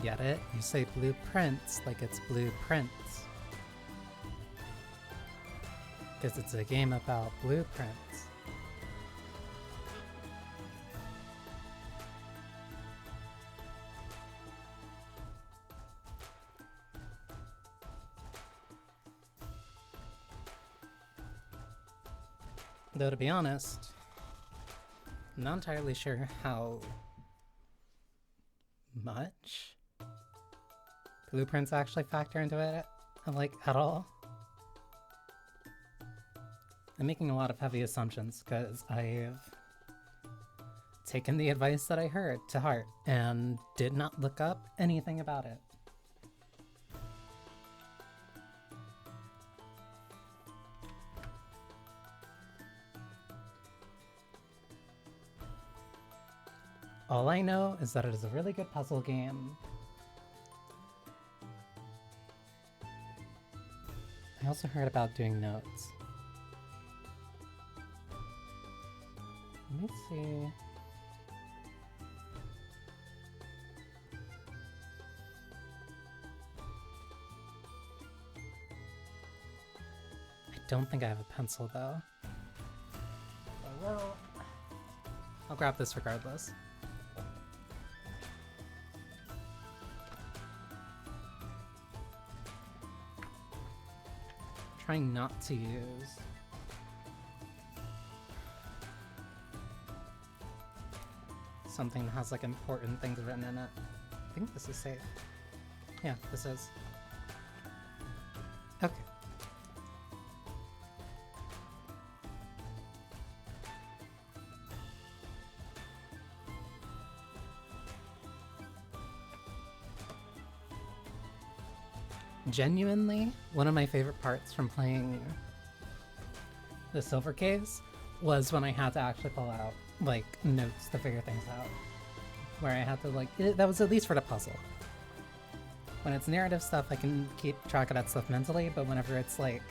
Get it? You say blueprints like it's blueprints. Because it's a game about blueprints. Though to be honest, I'm not entirely sure how much blueprints actually factor into it, like, at all. I'm making a lot of heavy assumptions because I've taken the advice that I heard to heart and did not look up anything about it. All I know is that it is a really good puzzle game. I also heard about doing notes. Let me see. I don't think I have a pencil though. Well, I'll grab this regardless. Trying not to use something that has like important things written in it. I think this is safe. Yeah, this is. Okay. Genuinely, one of my favorite parts from playing the Silver Caves was when I had to actually pull out, like, notes to figure things out. Where I had to, like, that was at least for the puzzle. When it's narrative stuff, I can keep track of that stuff mentally, but whenever it's, like,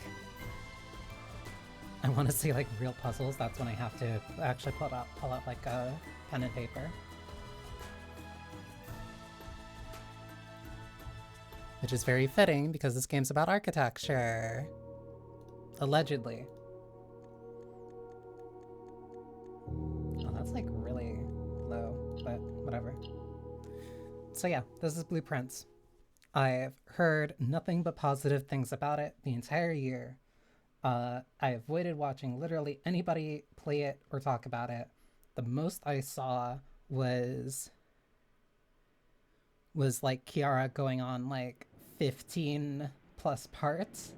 I want to see, like, real puzzles, that's when I have to actually pull out like, a pen and paper. Which is very fitting because this game's about architecture. Allegedly. Oh, that's like really low, but whatever. So yeah, this is Blueprints. I've heard nothing but positive things about it the entire year. I avoided watching literally anybody play it or talk about it. The most I saw was like Kiara going on like 15 plus parts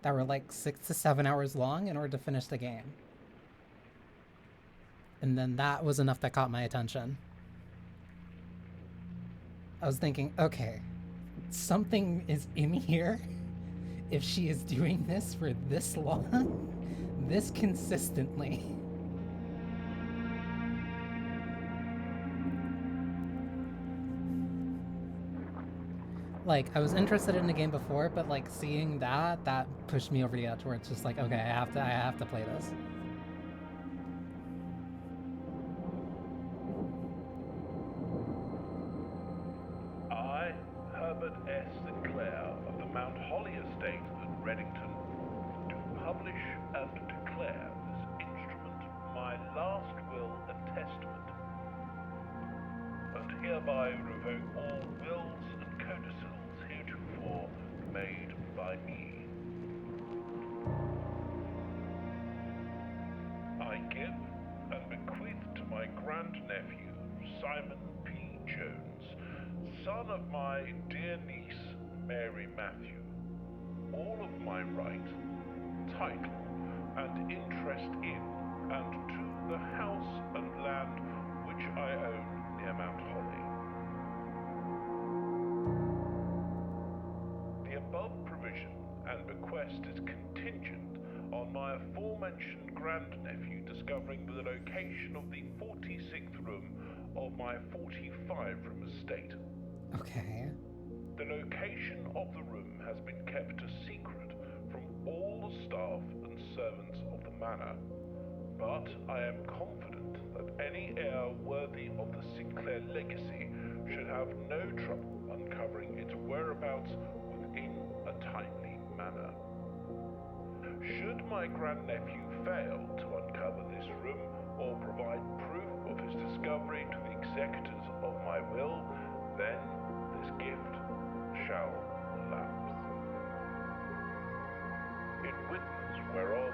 that were like 6 to 7 hours long in order to finish the game. And then that was enough that caught my attention. I was thinking, okay, something is in here if she is doing this for this long, this consistently. Like, I was interested in the game before, but like seeing that pushed me over the edge where it's just like, okay, I have to play this. I, Herbert S. Sinclair of the Mount Holly Estate at Reddington, do publish and declare this instrument my last will and testament, and hereby revoke all wills and codicils heretofore made by me. I give and bequeath to my grandnephew, Simon P. Jones, son of my dear niece, Mary Matthew, all of my right, title, and interest in and to the house and land which I own near Mount Holly. The above provision and bequest is contingent on my aforementioned grandnephew discovering the location of the 46th room of my 45-room estate. Okay. The location of the room has been kept a secret from all the staff and servants of the manor, but I am confident that any heir worthy of the Sinclair legacy should have no trouble uncovering its whereabouts within a timely manner. Should my grandnephew fail to uncover this room or provide proof of his discovery to the executors of my will, then this gift shall lapse. In witness whereof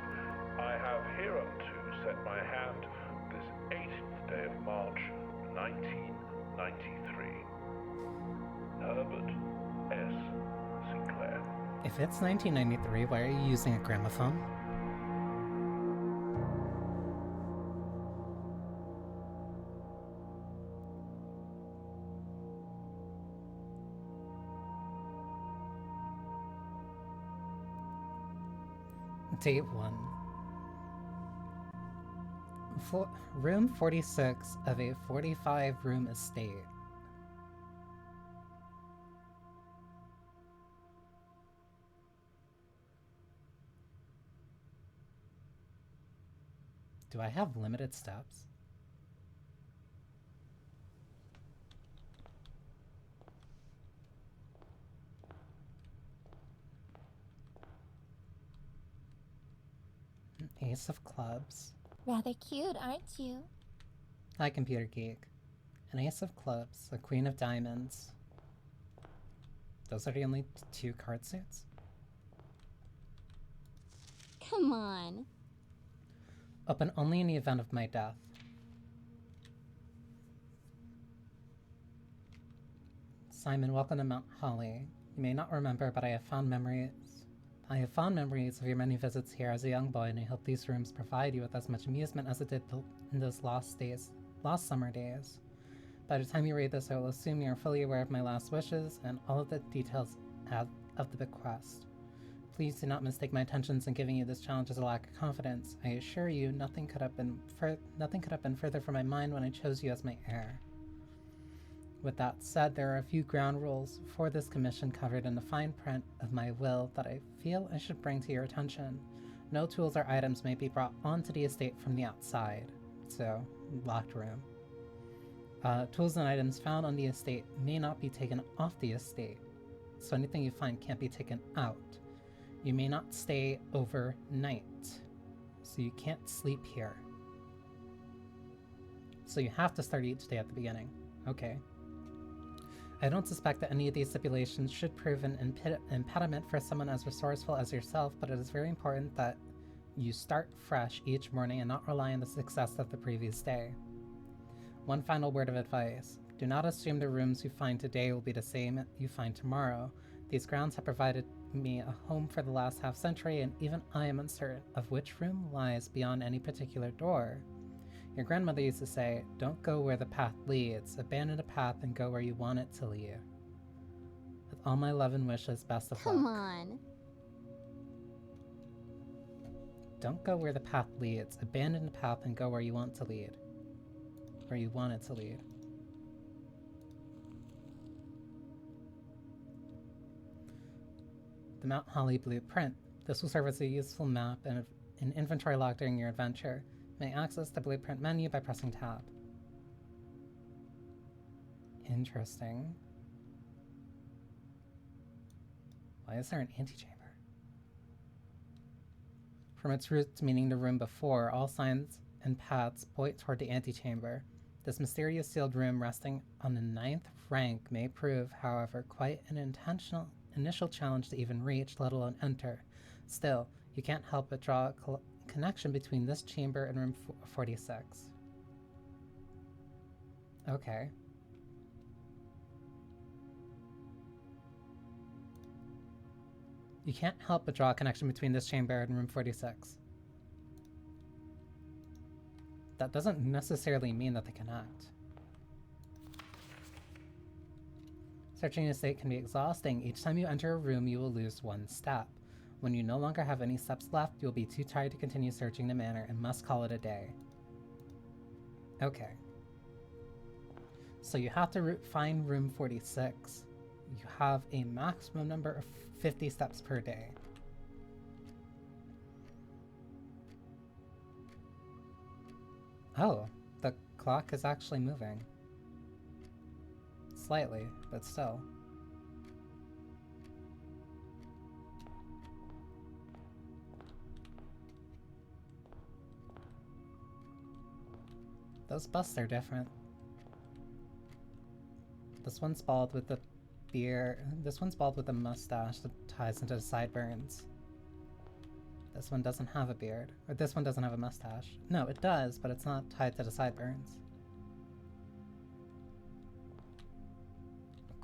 I have hereunto set my hand this 18th day of March, 1993. Herbert S. Sinclair. If it's 1993, why are you using a gramophone? Date 1. Room 46 of a 45-room estate. Do I have limited steps? An ace of clubs. Rather cute, aren't you? Hi, computer geek. An ace of clubs, a queen of diamonds. Those are the only 2 card suits? Come on. Open only in the event of my death. Simon, welcome to Mount Holly. You may not remember, but I have fond memories of your many visits here as a young boy, and I hope these rooms provide you with as much amusement as it did in those lost summer days. By the time you read this, I will assume you are fully aware of my last wishes and all of the details of the bequest. Please do not mistake my intentions in giving you this challenge as a lack of confidence. I assure you, nothing could have been further from my mind when I chose you as my heir. With that said, there are a few ground rules for this commission covered in the fine print of my will that I feel I should bring to your attention. No tools or items may be brought onto the estate from the outside. So, locked room. Tools and items found on the estate may not be taken off the estate, so anything you find can't be taken out. You may not stay overnight, so you can't sleep here. So you have to start each day at the beginning. Okay. I don't suspect that any of these stipulations should prove an impediment for someone as resourceful as yourself, but it is very important that you start fresh each morning and not rely on the success of the previous day. One final word of advice. Do not assume the rooms you find today will be the same you find tomorrow. These grounds have provided me a home for the last half-century, and even I am uncertain of which room lies beyond any particular door. Your grandmother used to say, don't go where the path leads, abandon the path and go where you want it to lead. With all my love and wishes, best of luck. Come on. Don't go where the path leads, abandon the path and go where you want to lead. Where you want it to lead. The Mount Holly Blueprint. This will serve as a useful map and an inventory log during your adventure. You may access the blueprint menu by pressing tab. Interesting. Why is there an antechamber? From its roots meaning the room before, all signs and paths point toward the antechamber. This mysterious sealed room resting on the 9th rank may prove, however, quite an initial challenge to even reach, let alone enter. Still, you can't help but draw a connection between this chamber and room 46. Okay. You can't help but draw a connection between this chamber and room 46. That doesn't necessarily mean that they connect. Searching a state can be exhausting. Each time you enter a room, you will lose 1 step. When you no longer have any steps left, you'll be too tired to continue searching the manor and must call it a day. Okay. So you have to find room 46. You have a maximum number of 50 steps per day. Oh, the clock is actually moving. slightly, but still. Those busts are different. This one's bald with the beard. This one's bald with a mustache that ties into the sideburns. This one doesn't have a beard. Or this one doesn't have a mustache. No, it does, but it's not tied to the sideburns.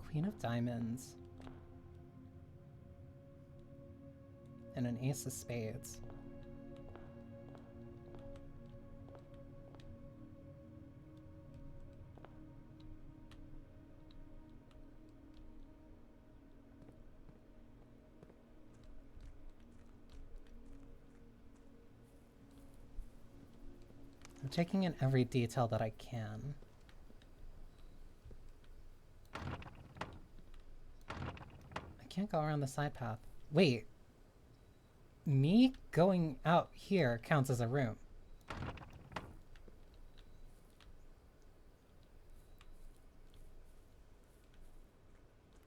Queen of Diamonds. And an Ace of Spades. I'm taking in every detail that I can. I can't go around the side path. Wait. Me going out here counts as a room.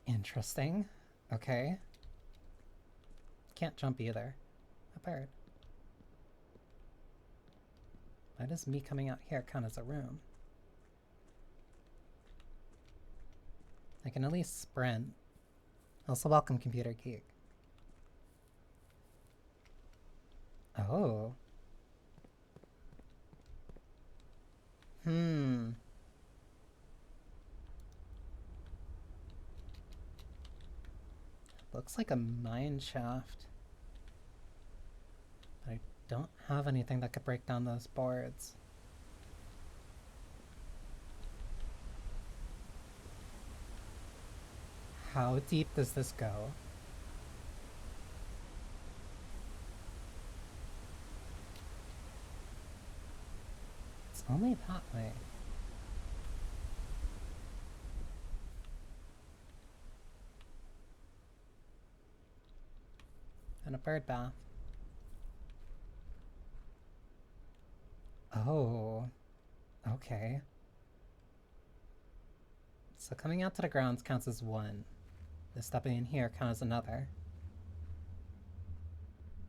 Interesting. Okay. Can't jump either. A bird. Why does me coming out here count as a room? I can at least sprint. Also welcome, Computer Geek. Oh. Looks like a mine shaft. But I don't have anything that could break down those boards. How deep does this go? It's only that way. And a bird bath. Oh. Okay. So coming out to the grounds counts as one. This stepping in here counts as another.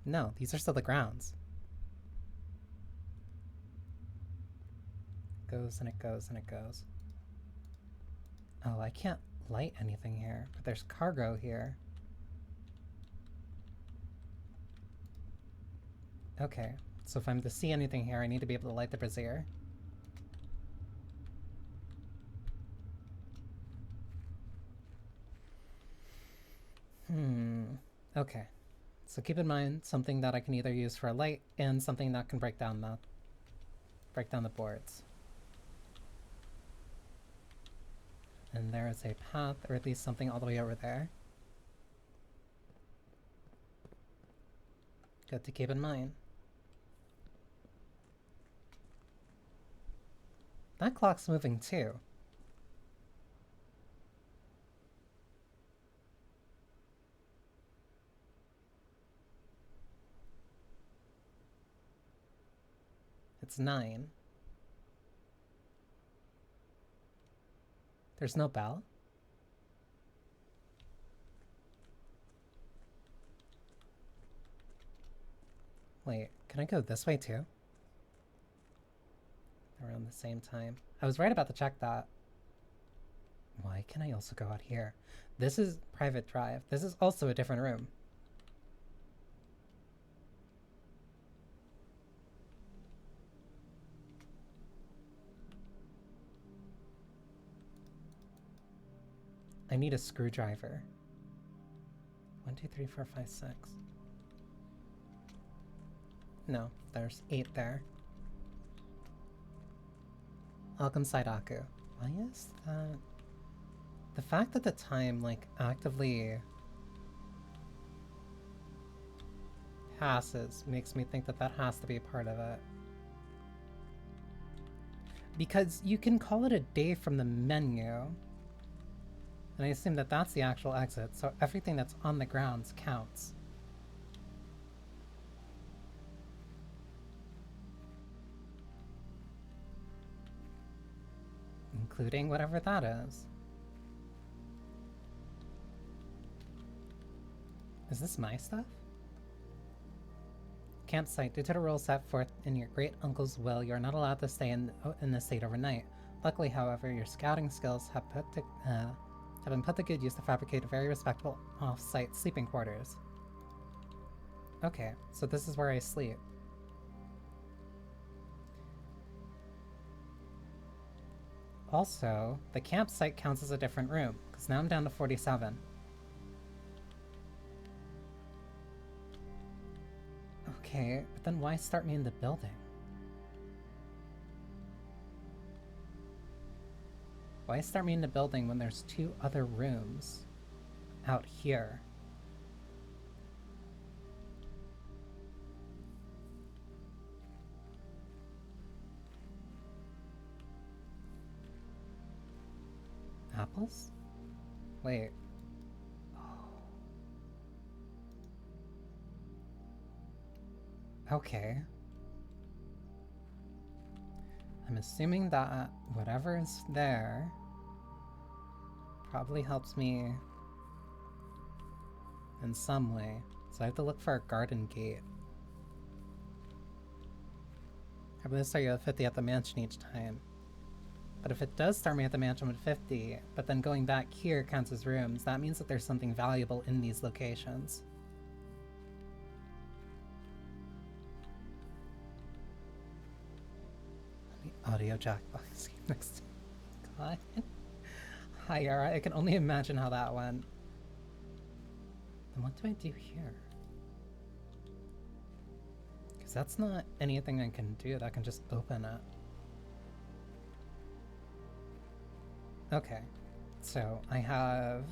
No, these are still the grounds. Goes and it goes and it goes. Oh, I can't light anything here, but there's cargo here. Okay, so if I'm to see anything here, I need to be able to light the brazier. Okay. So keep in mind something that I can either use for a light and something that can break down the boards. And there is a path, or at least something all the way over there. Good to keep in mind. That clock's moving too. It's 9. There's no bell? Wait, can I go this way too? Around the same time. I was right about to check that. Why can I also go out here? This is private drive. This is also a different room. I need a screwdriver. 1, 2, 3, 4, 5, 6. No, there's 8 there. Welcome, Saidaku. Why is that? The fact that the time, like, actively passes makes me think that that has to be a part of it. Because you can call it a day from the menu. And I assume that that's the actual exit, so everything that's on the grounds counts. Including whatever that is. Is this my stuff? Campsite. Due to the rules set forth in your great uncle's will, you are not allowed to stay in the state overnight. Luckily, however, your scouting skills have been put to good use to fabricate a very respectable off-site sleeping quarters. Okay, so this is where I sleep. Also, the campsite counts as a different room, because now I'm down to 47. Okay, but then why start me in the building? Why start me in the building when there's 2 other rooms out here? Apples? Wait. Okay. I'm assuming that whatever is there probably helps me in some way. So I have to look for a garden gate. I'm gonna start you at 50 at the mansion each time. But if it does start me at the mansion with 50, but then going back here counts as rooms, that means that there's something valuable in these locations. The audio jackbox next to God. Hi, Yara. I can only imagine how that went. Then what do I do here? Because that's not anything I can do. That can just open it. Okay, so I have...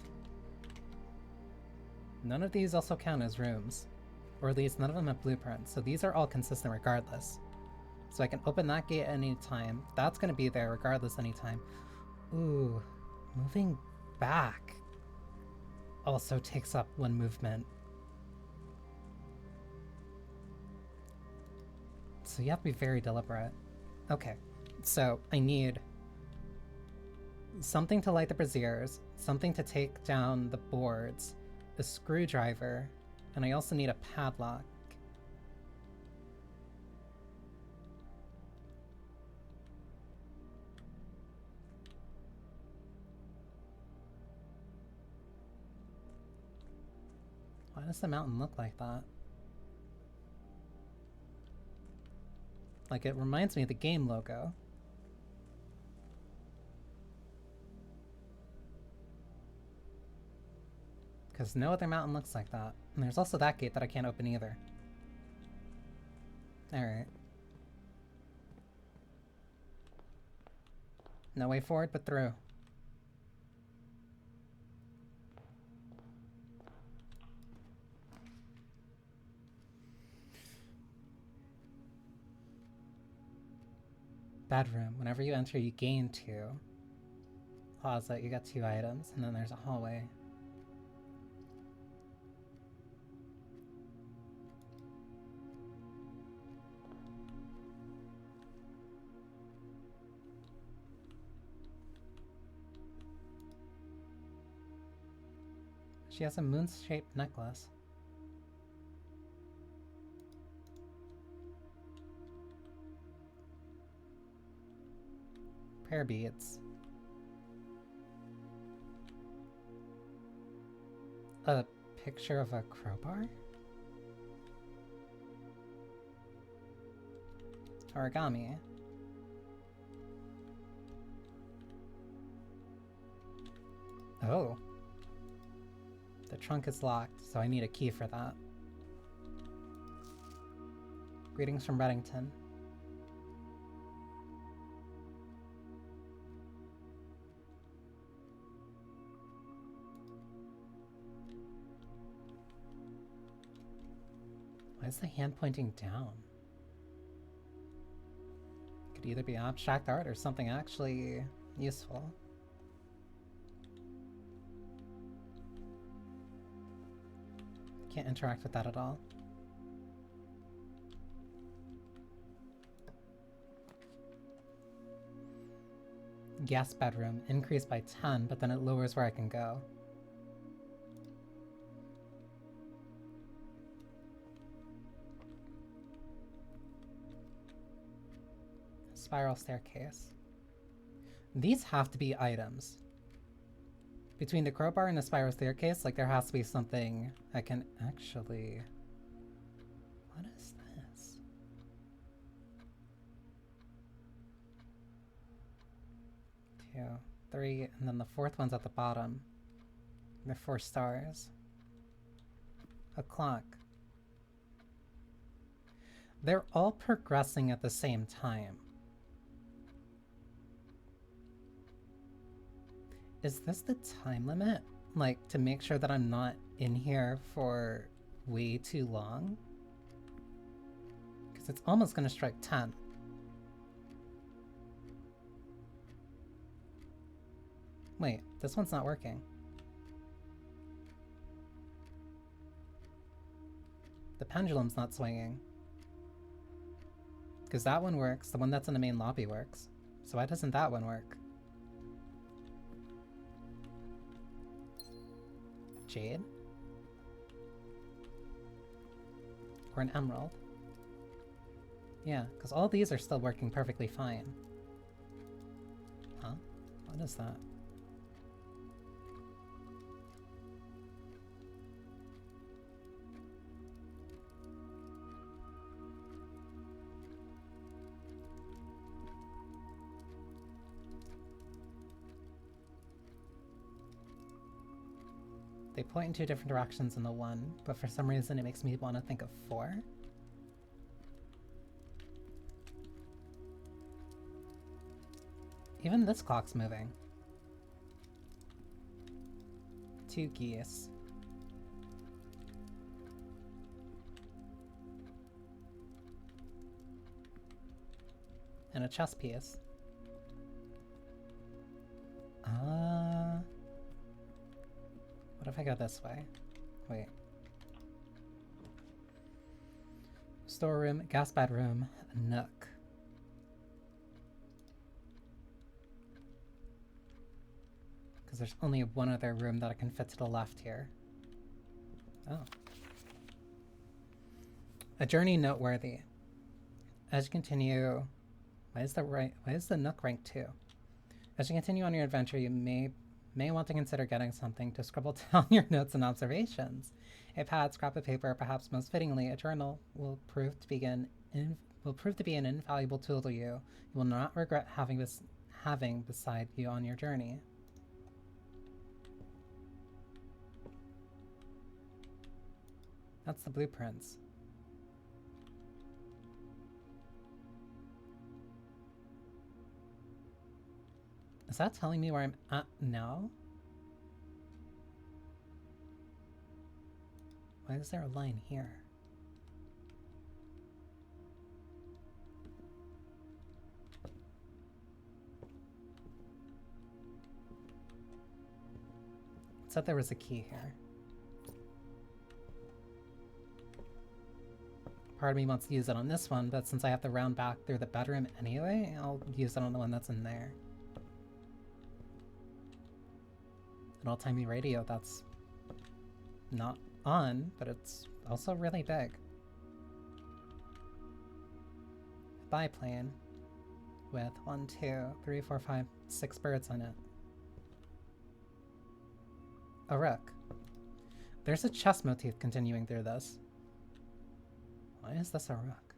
None of these also count as rooms. Or at least none of them have blueprints, so these are all consistent regardless. So I can open that gate at any time. That's gonna be there regardless anytime. Ooh, moving back also takes up 1 movement. So you have to be very deliberate. Okay, so I need something to light the braziers, something to take down the boards, a screwdriver, and I also need a padlock. Why does the mountain look like that? Like, it reminds me of the game logo. Because no other mountain looks like that. And there's also that gate that I can't open either. Alright. No way forward but through. Bedroom. Whenever you enter, you gain 2. Closet, you get 2 items, and then there's a hallway. She has a moon-shaped necklace. Prayer beads. A picture of a crowbar? Origami. Oh. The trunk is locked, so I need a key for that. Greetings from Reddington. Why is the hand pointing down? Could either be abstract art or something actually useful. Can't interact with that at all. Guest bedroom, increased by 10, but then it lowers where I can go. Spiral staircase. These have to be items. Between the crowbar and the spiral staircase, like there has to be something I can actually... What is this? Two, three, and then the fourth one's at the bottom. They're 4 stars. A clock. They're all progressing at the same time. Is this the time limit? Like, to make sure that I'm not in here for way too long? Because it's almost gonna strike 10. Wait, this one's not working. The pendulum's not swinging. Because that one works, the one that's in the main lobby works. So why doesn't that one work? Jade? Or an emerald? Yeah, because all these are still working perfectly fine. Huh? What is that? They point in 2 different directions in the one, but for some reason it makes me want to think of 4. Even this clock's moving. 2 geese. And a chess piece. What if I go this way? Wait. Storeroom, gas bedroom, nook. Because there's only one other room that I can fit to the left here. Oh. A journey noteworthy. As you continue... Why is the nook ranked 2? As you continue on your adventure, you may want to consider getting something to scribble down your notes and observations. A pad, scrap of paper, perhaps most fittingly, a journal will prove to be an invaluable tool to you. You will not regret having beside you on your journey. That's the blueprints. Is that telling me where I'm at now? Why is there a line here? It said there was a key here. Part of me wants to use it on this one, but since I have to round back through the bedroom anyway, I'll use it on the one that's in there. An old-timey radio that's not on, but it's also really big. A biplane with 1, 2, 3, 4, 5, 6 birds on it. A rook. There's a chess motif continuing through this. Why is this a rook?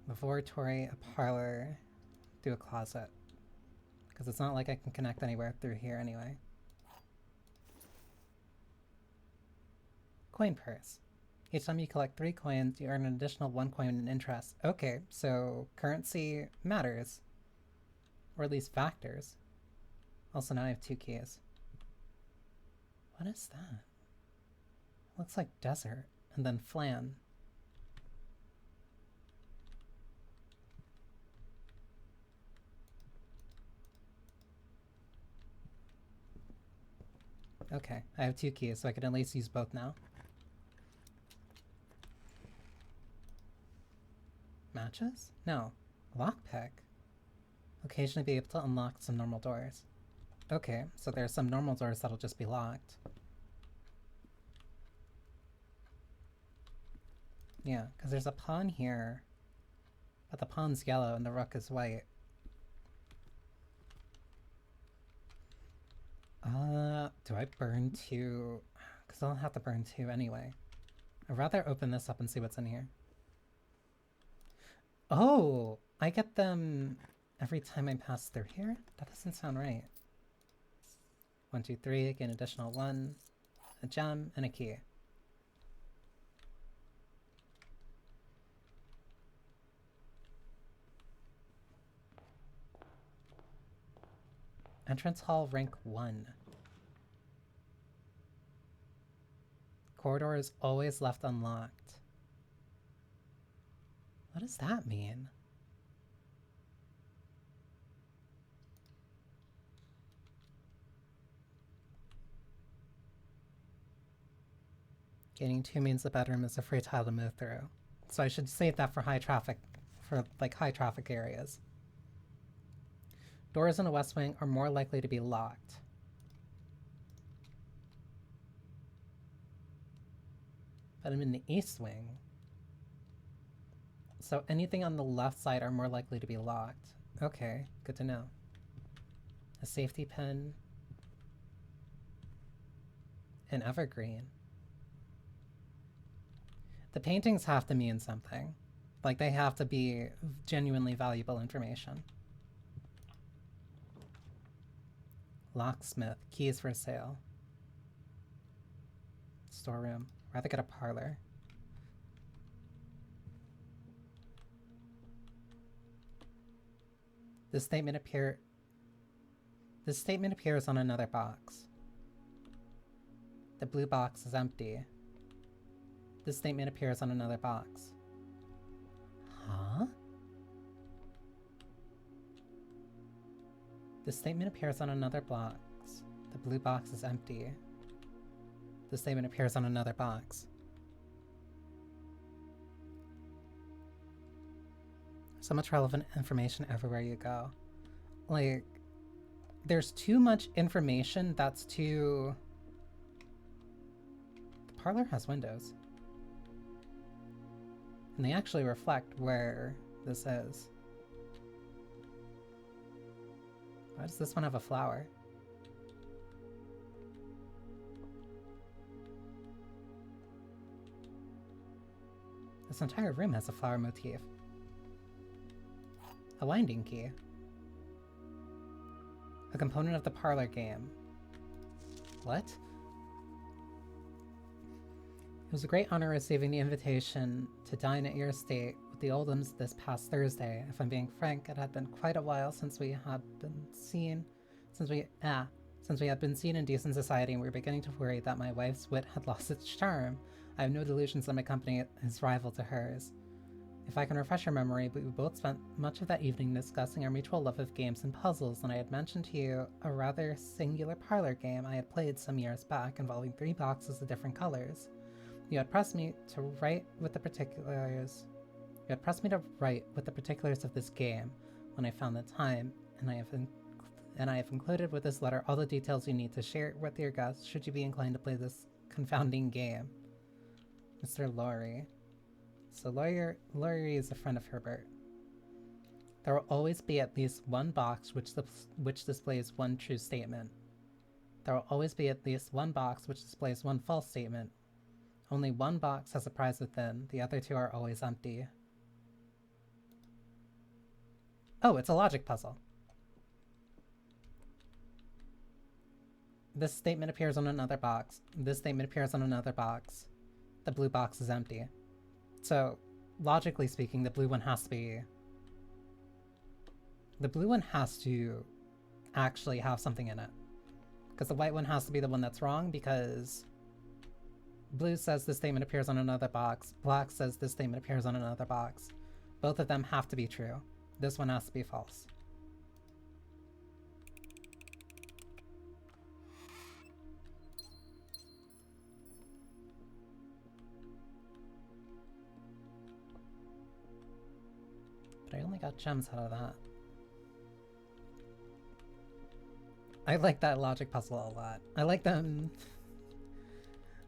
Laboratory, a parlor, do a closet. Because it's not like I can connect anywhere through here anyway. Coin purse. Each time you collect 3 coins, you earn an additional 1 coin in interest. Okay, so currency matters. Or at least factors. Also, now I have 2 keys. What is that? Looks like desert. And then flan. Okay, I have 2 keys, so I can at least use both now. Matches? No. Lockpick? Occasionally be able to unlock some normal doors. Okay, so there's some normal doors that'll just be locked. Yeah, because there's a pawn here, but the pawn's yellow and the rook is white. Do I burn two? Because I'll have to burn two anyway. I'd rather open this up and see what's in here. Oh, I get them every time I pass through here? That doesn't sound right. 1, 2, 3, get an additional 1, a gem, and a key. Entrance hall rank 1. Corridor is always left unlocked. What does that mean? Gaining 2 means the bedroom is a free tile to move through. So I should save that for high traffic areas. Doors in the west wing are more likely to be locked. But I'm in the east wing. So anything on the left side are more likely to be locked. Okay, good to know. A safety pin. An evergreen. The paintings have to mean something. Like, they have to be genuinely valuable information. Locksmith. Keys for sale. Storeroom. Rather get a parlor. This statement appears on another box. The blue box is empty. This statement appears on another box. Huh? This statement appears on another box. The blue box is empty. This statement appears on another box. So much relevant information everywhere you go. Like, there's too much information that's too... The parlor has windows. And they actually reflect where this is. Why does this one have a flower? This entire room has a flower motif. A winding key. A component of the parlor game. What? It was a great honor receiving the invitation to dine at your estate with the Oldhams this past Thursday. If I'm being frank, it had been quite a while since we had been seen in decent society, and we were beginning to worry that my wife's wit had lost its charm. I have no delusions that my company is rival to hers. If I can refresh your memory, we both spent much of that evening discussing our mutual love of games and puzzles, and I had mentioned to you a rather singular parlor game I had played some years back involving 3 boxes of different colors. You had pressed me to write with the particulars. Of this game when I found the time, and I have included with this letter all the details you need to share with your guests should you be inclined to play this confounding game. Mr. Laurie. So Laurie is a friend of Herbert. There will always be at least one box which displays one true statement. There will always be at least one box which displays one false statement. Only one box has a prize within, the other 2 are always empty. Oh, it's a logic puzzle. This statement appears on another box. This statement appears on another box. The blue box is empty. So, logically speaking, the blue one has to actually have something in it. Because the white one has to be the one that's wrong, because blue says this statement appears on another box. Black says this statement appears on another box. Both of them have to be true. This one has to be false. But I only got gems out of that. I like that logic puzzle a lot. I like them.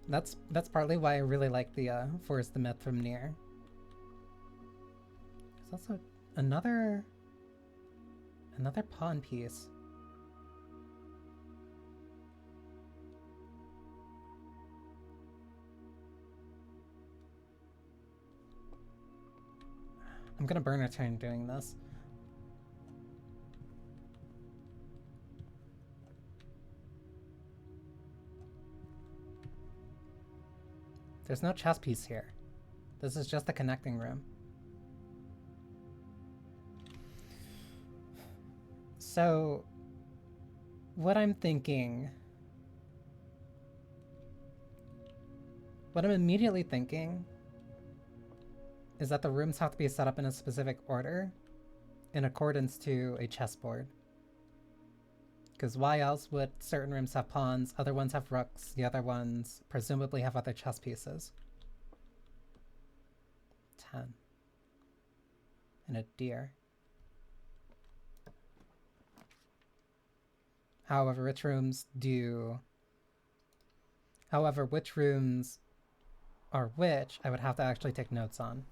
That's partly why I really like the Forest the Myth from Nier. There's also another pawn piece. I'm gonna burn a turn doing this. There's no chess piece here. This is just a connecting room. So, what I'm immediately thinking is that the rooms have to be set up in a specific order in accordance to a chessboard. Because why else would certain rooms have pawns, other ones have rooks, the other ones presumably have other chess pieces? 10. And a deer. However, which rooms are which, I would have to actually take notes on.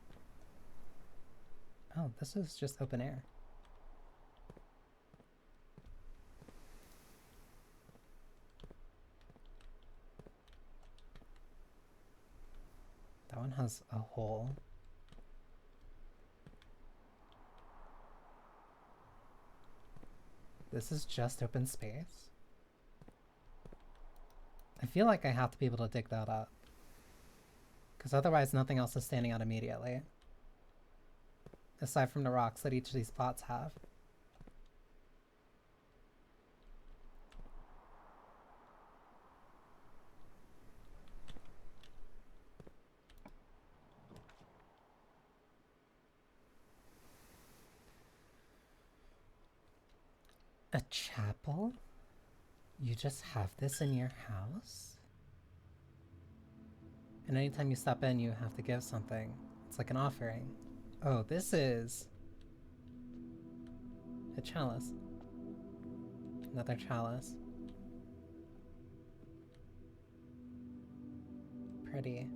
Oh, this is just open air. That one has a hole. This is just open space. I feel like I have to be able to dig that up. Because otherwise nothing else is standing out immediately. Aside from the rocks that each of these plots have. A chapel? You just have this in your house? And anytime you stop in, you have to give something. It's like an offering. Oh, this is a chalice. Another chalice. Pretty.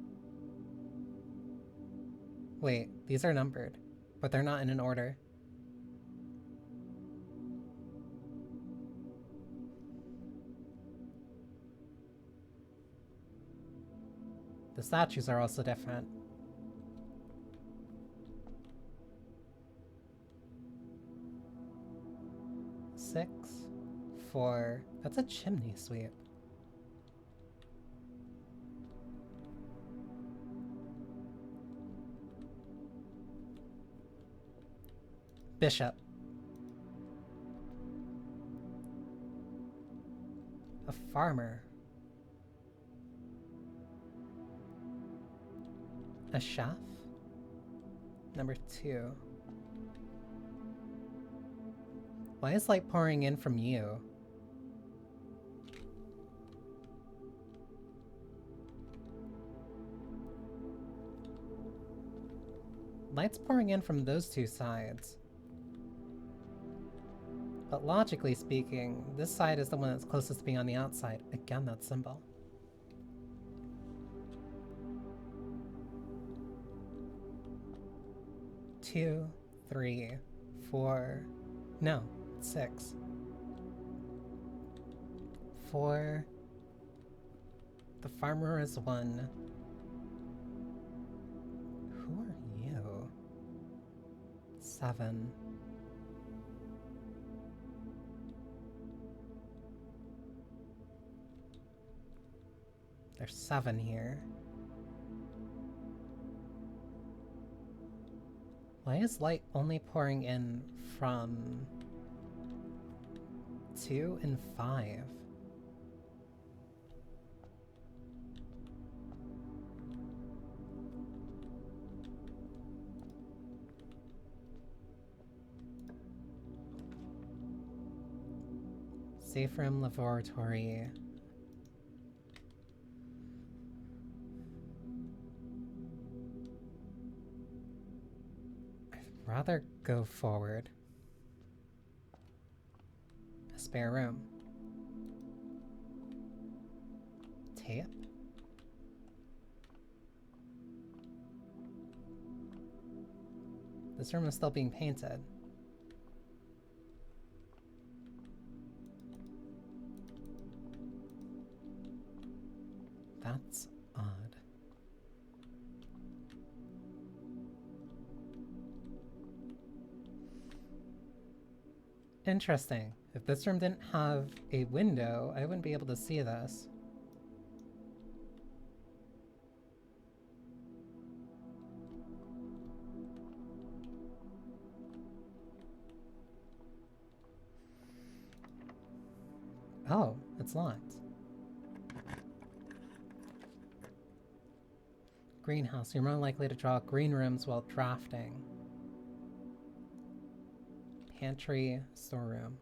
Wait, these are numbered, but they're not in an order. The statues are also different. Six, 4. That's a chimney sweep. Bishop. A farmer. A chef? Number 2. Why is light pouring in from you? Light's pouring in from those two sides. But logically speaking, this side is the one that's closest to being on the outside. Again, that symbol. Two, 3, 4. No, 6. 4. The farmer is 1. Who are you? 7. There's 7 here. Why is light only pouring in from 2 and 5? Safe room, laboratory. Rather go forward. A spare room. Tape? This room is still being painted. That's odd. Interesting. If this room didn't have a window, I wouldn't be able to see this. Oh, it's locked. Greenhouse. You're more likely to draw green rooms while drafting. Pantry, storeroom.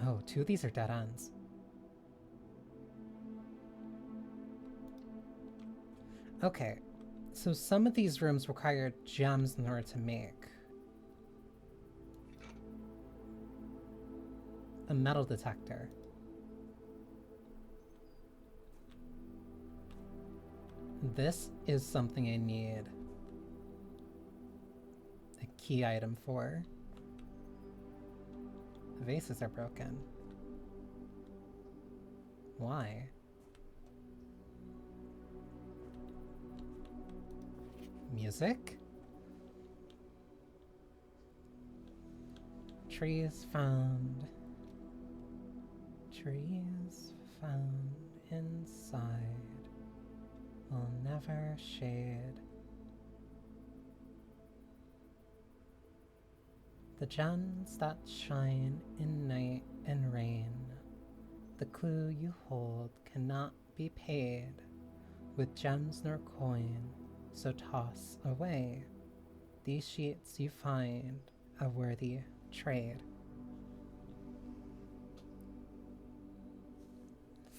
Oh, two of these are dead ends. Okay, so some of these rooms require gems in order to make. A metal detector. This is something I need a key item for. The vases are broken. Why? Music? Trees found. Trees found inside will never shade. The gems that shine in night and rain, the clue you hold cannot be paid with gems nor coin, so toss away. These sheets you find a worthy trade.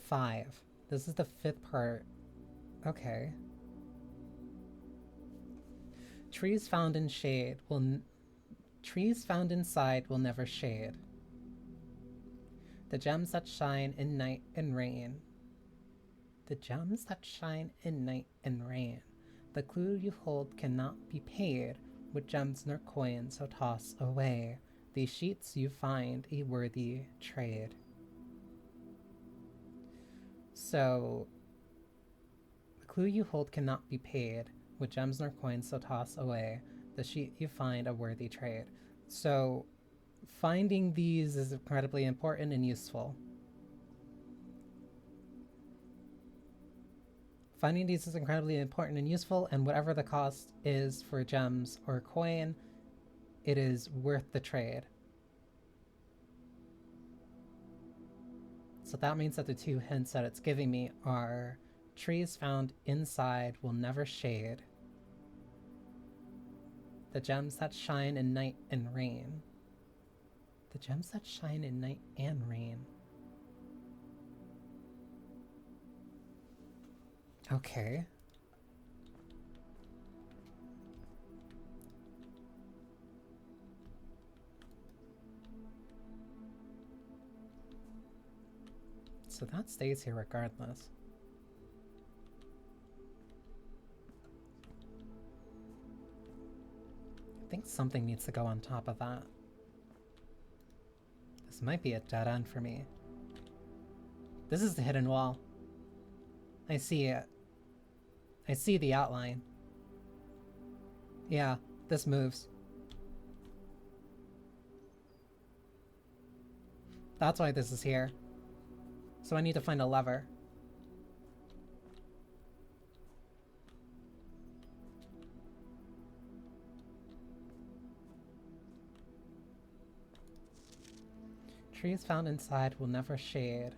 5. This is the 5th part. Okay. Trees found in shade will trees found inside will never shade. The gems that shine in night and rain. The gems that shine in night and rain. The clue you hold cannot be paid with gems nor coin, so toss away. These sheets you find a worthy trade. So, the clue you hold cannot be paid with gems nor coins, so toss away. The sheet you find a worthy trade. So, finding these is incredibly important and useful. Finding these is incredibly important and useful, and whatever the cost is for gems or coin, it is worth the trade. So that means that the 2 hints that it's giving me are trees found inside will never shade. The gems that shine in night and rain. The gems that shine in night and rain. Okay. So that stays here regardless. I think something needs to go on top of that. This might be a dead end for me. This is the hidden wall. I see it. I see the outline. Yeah, this moves. That's why this is here. So I need to find a lever. Trees found inside will never shade.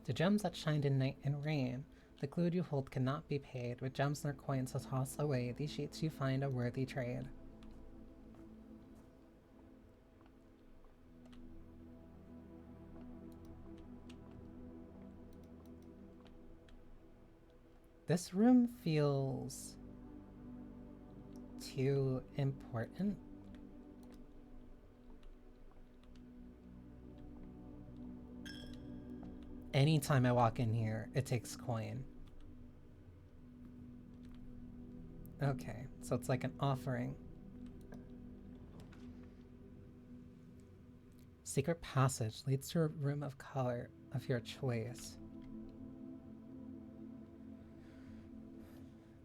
The gems that shined in night and rain. The clue you hold cannot be paid with gems nor coins, so toss away. These sheets you find a worthy trade. This room feels too important. Anytime I walk in here, it takes coin. Okay, so it's like an offering. Secret passage leads to a room of color of your choice.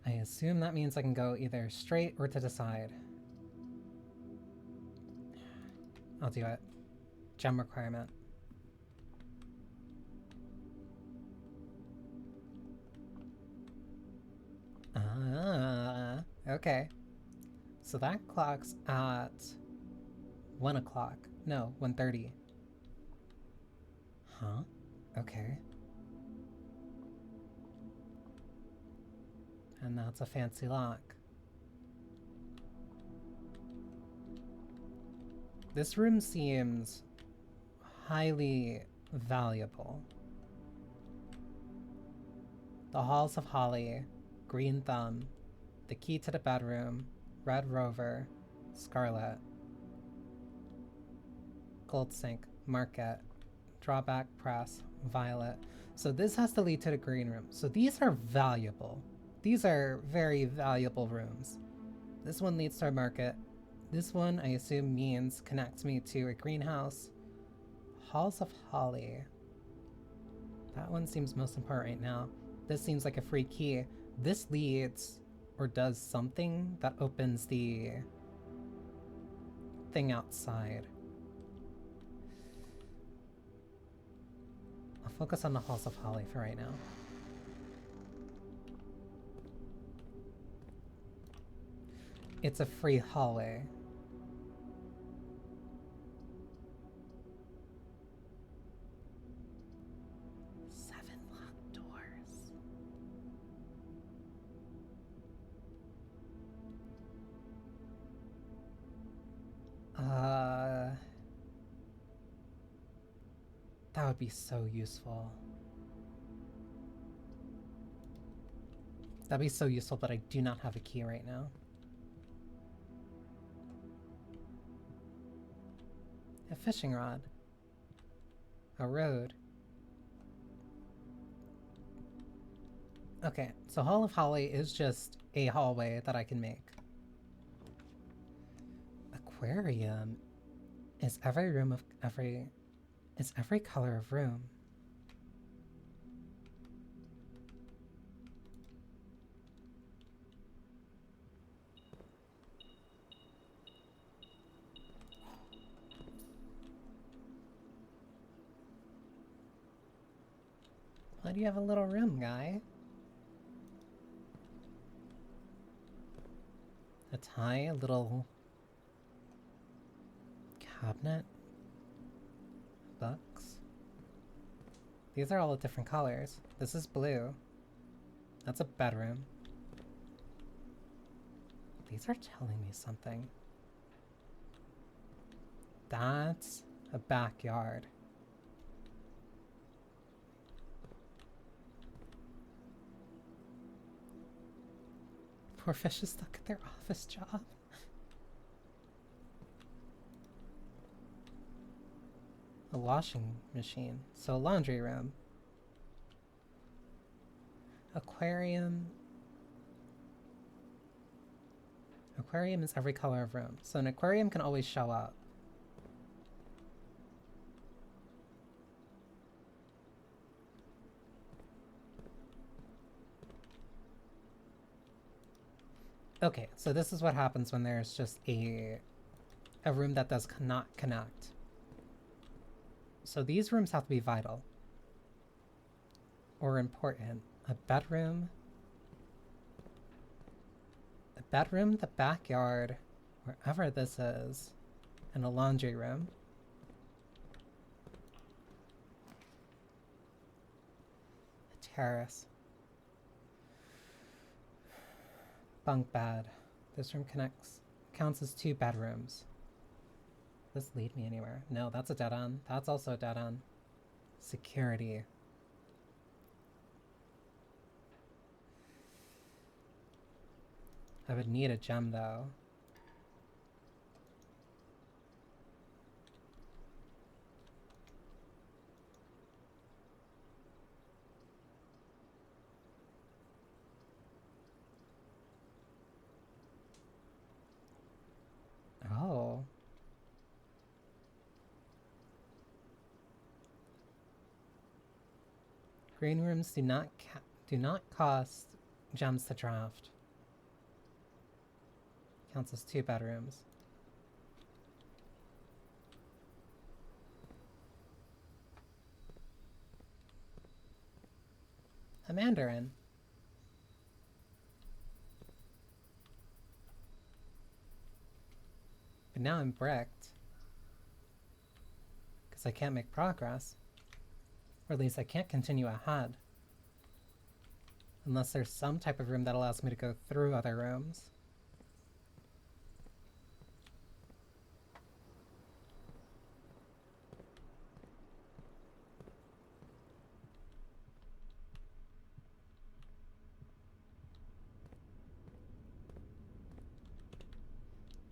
I assume that means I can go either straight or to the side. I'll do it. Gem requirement. Ah, okay. So that clock's at 1 o'clock. No, 1:30. Huh? Okay. And that's a fancy lock. This room seems highly valuable. The Halls of Holly, Green Thumb, the key to the bedroom, Red Rover, Scarlet, Gold Sink, Market, Drawback Press, Violet. So this has to lead to the green room. So these are valuable. These are very valuable rooms. This one leads to a market. This one, I assume, connects me to a greenhouse. Halls of Holly. That one seems most important right now. This seems like a free key. This leads or does something that opens the thing outside. I'll focus on the Halls of Holly for right now. It's a free hallway. That would be so useful. That'd be so useful, but I do not have a key right now. A fishing rod. A road. Okay, so Hall of Holly is just a hallway that I can make. Aquarium is every room of every color of room. Why do you have a little room, guy? A tie, a little cabinet, books. These are all different colors. This is blue. That's a bedroom. These are telling me something. That's a backyard. Poor fish is stuck at their office job. A washing machine. So a laundry room. Aquarium. Aquarium is every color of room. So an aquarium can always show up. Okay, so this is what happens when there's just a room that does not connect. So these rooms have to be vital. Or important. A bedroom. A bedroom, the backyard, wherever this is. And a laundry room. A terrace. Bunk bed. This room counts as 2 bedrooms. Does this lead me anywhere? No, that's a dead end. That's also a dead end. Security. I would need a gem though. Green rooms do not cost gems to draft. Counts as 2 bedrooms. A Mandarin. But now I'm bricked. Because I can't make progress. Or at least I can't continue ahead. Unless there's some type of room that allows me to go through other rooms.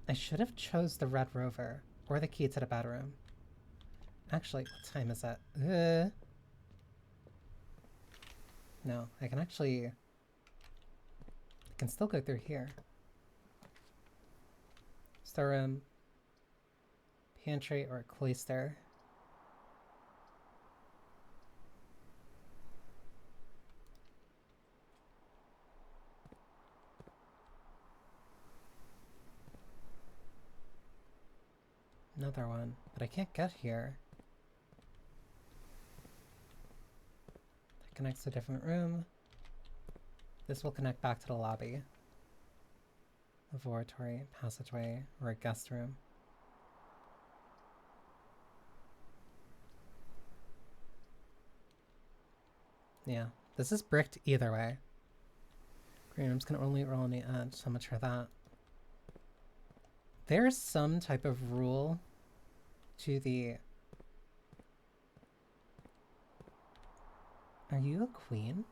I should have chose the Red Rover, or the key to the bedroom. Actually, what time is that? No, I can actually... I can still go through here. Storeroom, pantry, or cloister. Another one, but I can't get here. That connects to a different room. This will connect back to the lobby. Laboratory, passageway, or a guest room. Yeah, this is bricked either way. Green rooms can only roll on the edge, so much for that. There's some type of rule to the... Are you a queen?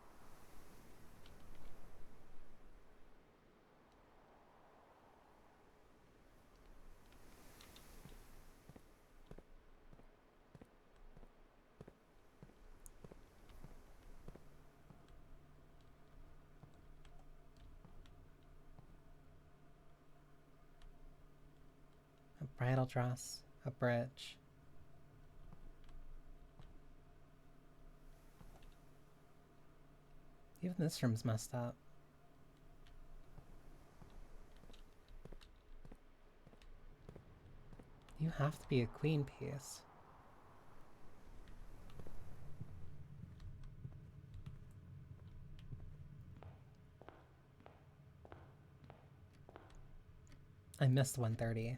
A bridal dress, a bridge. Even this room's messed up. You have to be a queen piece. I missed 130.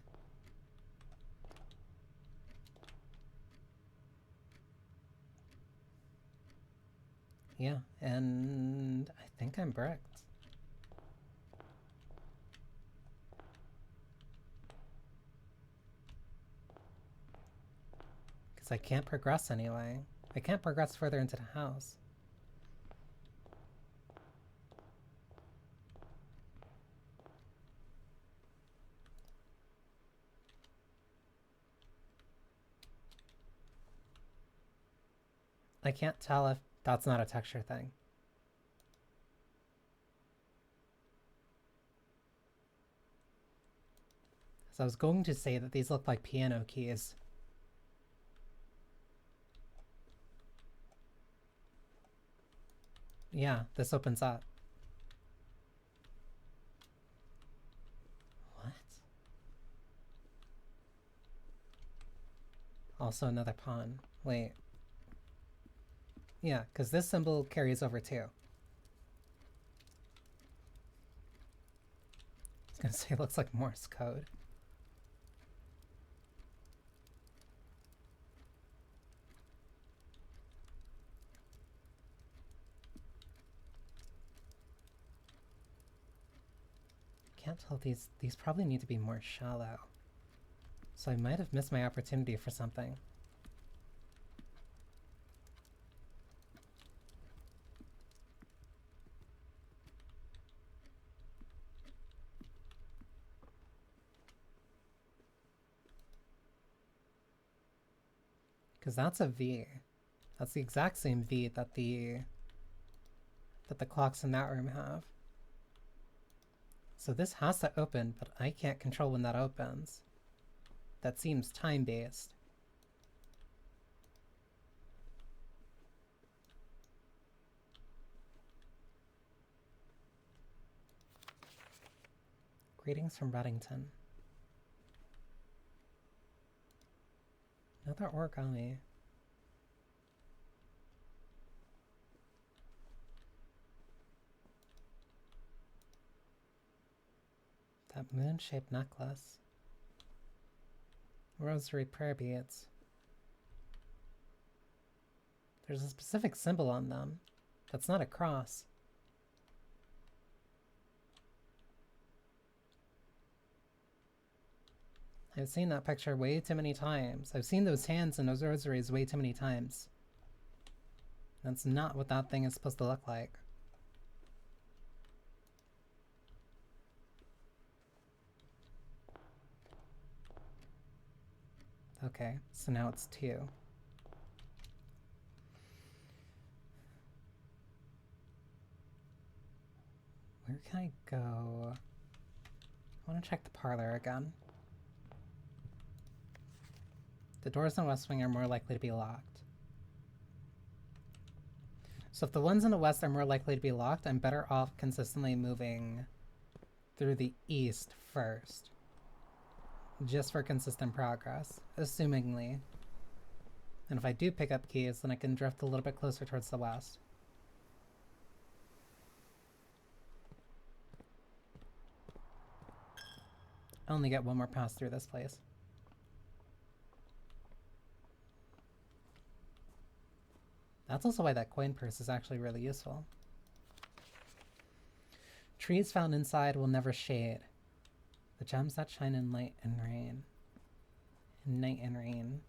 Yeah, and I think I'm bricked. Because I can't progress anyway. I can't progress further into the house. I can't tell if that's not a texture thing. So I was going to say that these look like piano keys. Yeah, this opens up. What? Also another pawn. Wait. Yeah, because this symbol carries over too. I was gonna say it looks like Morse code. Can't tell, these probably need to be more shallow. So I might have missed my opportunity for something. Because that's a V. That's the exact same V that the clocks in that room have. So this has to open, but I can't control when that opens. That seems time-based. Greetings from Reddington. Another origami. That moon-shaped necklace. Rosary prayer beads. There's a specific symbol on them. That's not a cross. I've seen that picture way too many times. I've seen those hands and those rosaries way too many times. That's not what that thing is supposed to look like. Okay, so now it's 2. Where can I go? I want to check the parlor again. The doors in the west wing are more likely to be locked. So if the ones in the west are more likely to be locked, I'm better off consistently moving through the east first. Just for consistent progress, assumingly. And if I do pick up keys, then I can drift a little bit closer towards the west. I only get one more pass through this place. That's also why that coin purse is actually really useful. Trees found inside will never shade. The gems that shine in light and rain. In night and rain.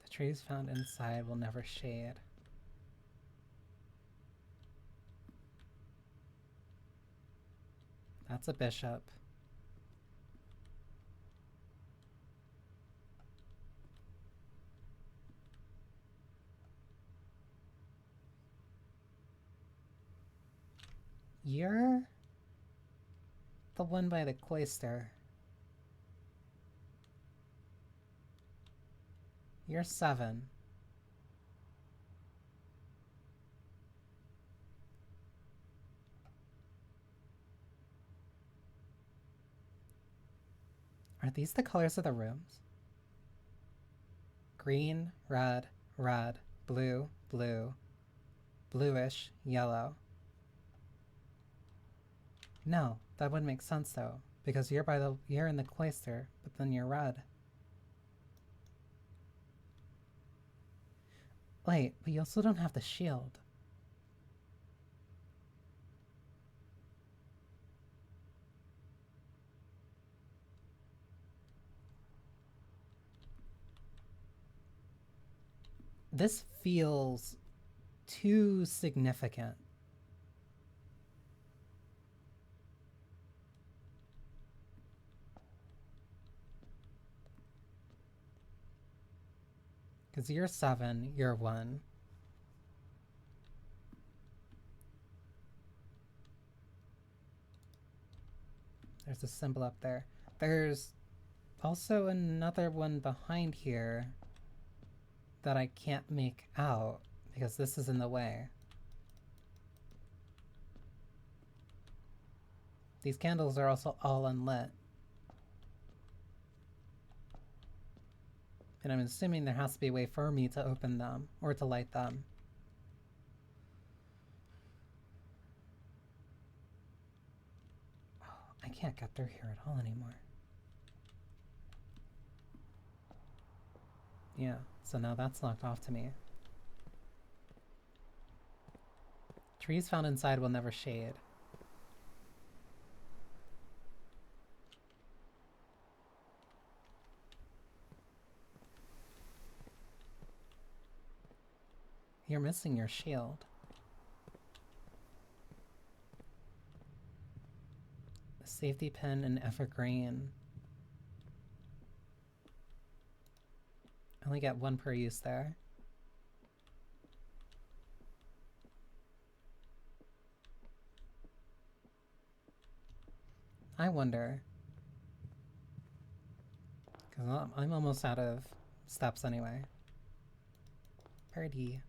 The trees found inside will never shade. That's a bishop. You're the one by the cloister. You're 7. Are these the colors of the rooms? Green, red, red, blue, blue, bluish, yellow. No, that wouldn't make sense though, because you're in the cloister, but then you're red. Wait, but you also don't have the shield. This feels too significant. Because you're 7, you're 1. There's a symbol up there. There's also another one behind here that I can't make out because this is in the way. These candles are also all unlit. And I'm assuming there has to be a way for me to open them or to light them. Oh, I can't get through here at all anymore. Yeah, so now that's locked off to me. Trees found inside will never shade. You're missing your shield. A safety pin and evergreen. I only get 1 per use there. I wonder. Because I'm almost out of steps anyway. Party.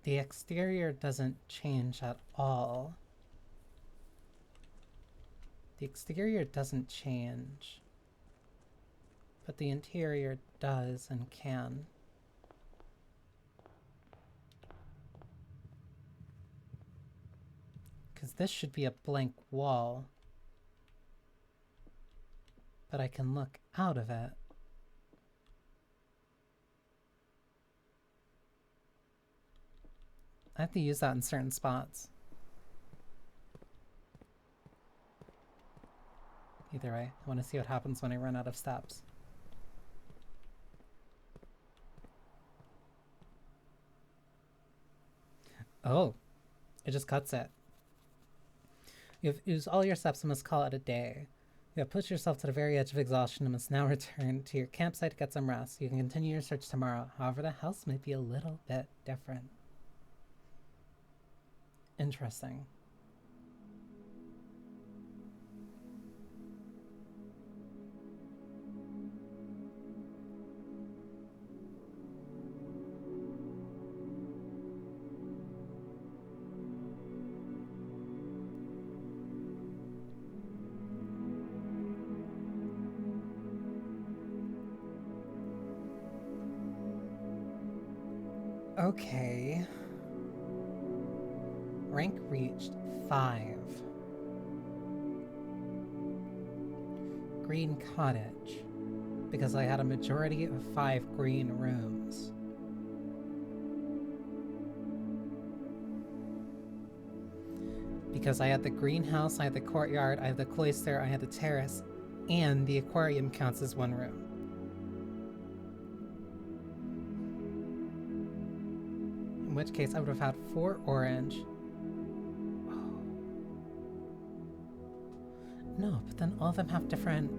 The exterior doesn't change at all. The exterior doesn't change, but the interior does and can. Because this should be a blank wall, but I can look out of it. I have to use that in certain spots. Either way, I want to see what happens when I run out of steps. Oh, it just cuts it. You've used all your steps and must call it a day. You have pushed yourself to the very edge of exhaustion and must now return to your campsite to get some rest. You can continue your search tomorrow. However, the house might be a little bit different. Interesting. Okay. Rank reached 5. Green cottage. Because I had a majority of 5 green rooms. Because I had the greenhouse, I had the courtyard, I had the cloister, I had the terrace, and the aquarium counts as 1 room. In which case I would have had 4 orange. Oh. No, but then all of them have different...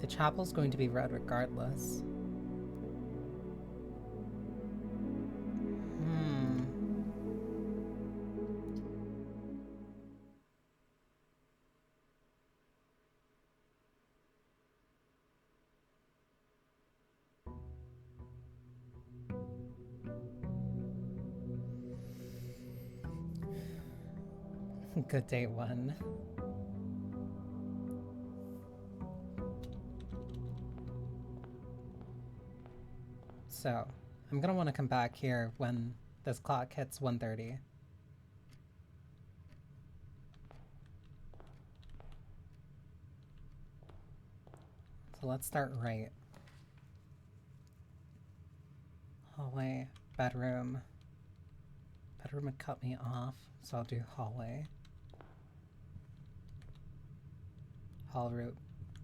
The chapel's going to be red regardless. Good day 1. So, I'm gonna want to come back here when this clock hits 1:30. So let's start right. Hallway, bedroom. Bedroom would cut me off, so I'll do hallway.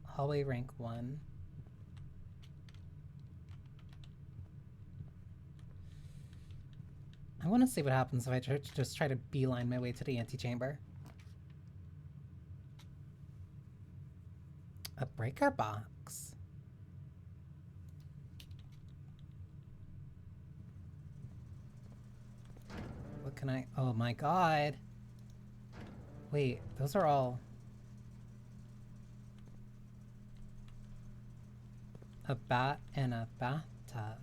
Hallway rank 1. I want to see what happens if I just try to beeline my way to the antechamber. A breaker box. What can I... Oh my god. Wait, those are all... A bat and a bathtub.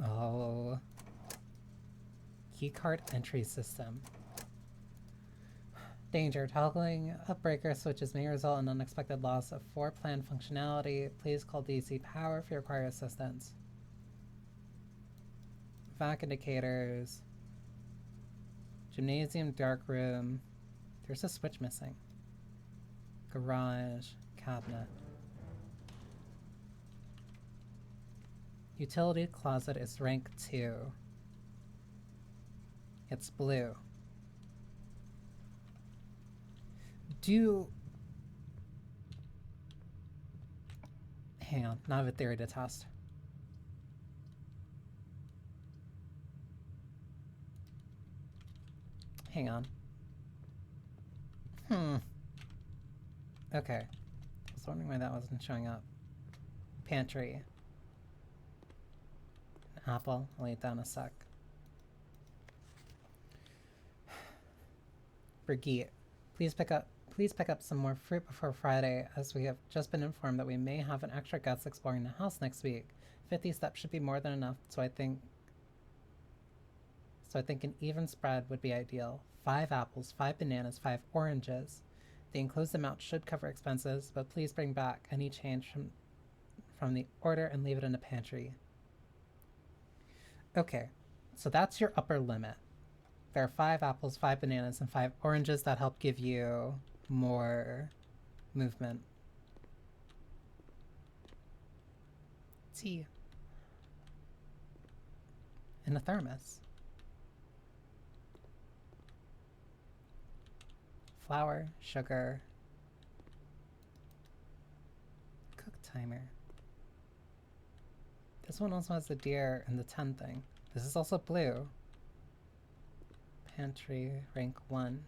Oh. Keycard entry system. Danger. Toggling up breaker switches may result in unexpected loss of floor plan functionality. Please call DC Power if you require assistance. Vac indicators. Gymnasium, dark room. There's a switch missing. Garage, cabinet. Utility closet is rank 2. It's blue. Do... Hang on, now I have a theory to test. Hang on. Okay. I was wondering why that wasn't showing up. Pantry. An apple. I'll eat that in a sec. Brigitte, please pick up some more fruit before Friday, as we have just been informed that we may have an extra guest exploring the house next week. 50 steps should be more than enough, so I think an even spread would be ideal. 5 apples, 5 bananas, 5 oranges. The enclosed amount should cover expenses, but please bring back any change from the order and leave it in the pantry. Okay, so that's your upper limit. There are 5 apples, 5 bananas, and 5 oranges that help give you more movement. Tea. In a thermos. Flour, sugar. Cook timer. This one also has the deer and the 10 thing. This is also blue. Pantry, rank 1.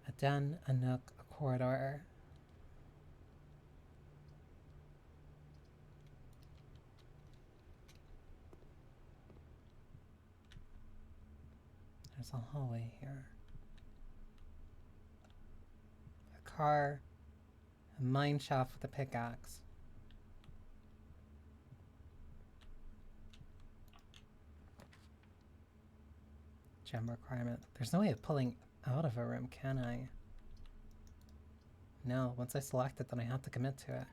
A den, a nook, a corridor. There's a hallway here. A car, a mine shaft with a pickaxe. Gem requirement. There's no way of pulling out of a room, can I? No, once I select it, then I have to commit to it.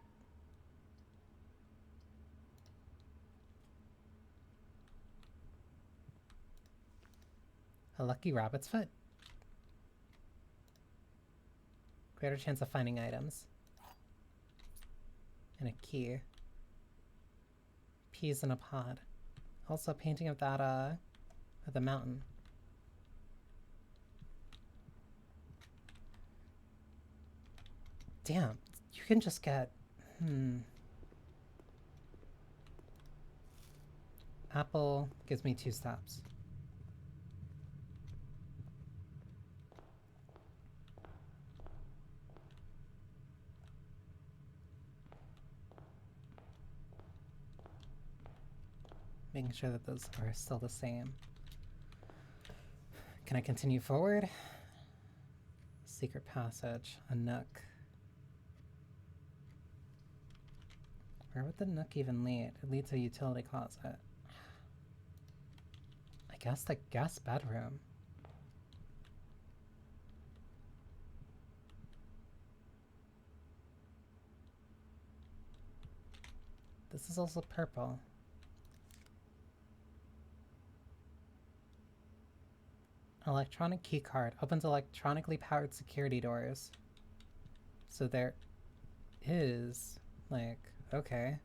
A lucky rabbit's foot. Greater chance of finding items. And a key. Peas in a pod. Also a painting of that, of the mountain. Damn, you can just get... Apple gives me 2 steps. Making sure that those are still the same. Can I continue forward? Secret passage, a nook. Where would the nook even lead? It leads to a utility closet. I guess the guest bedroom. This is also purple. Electronic keycard opens electronically powered security doors. So there is, like, okay.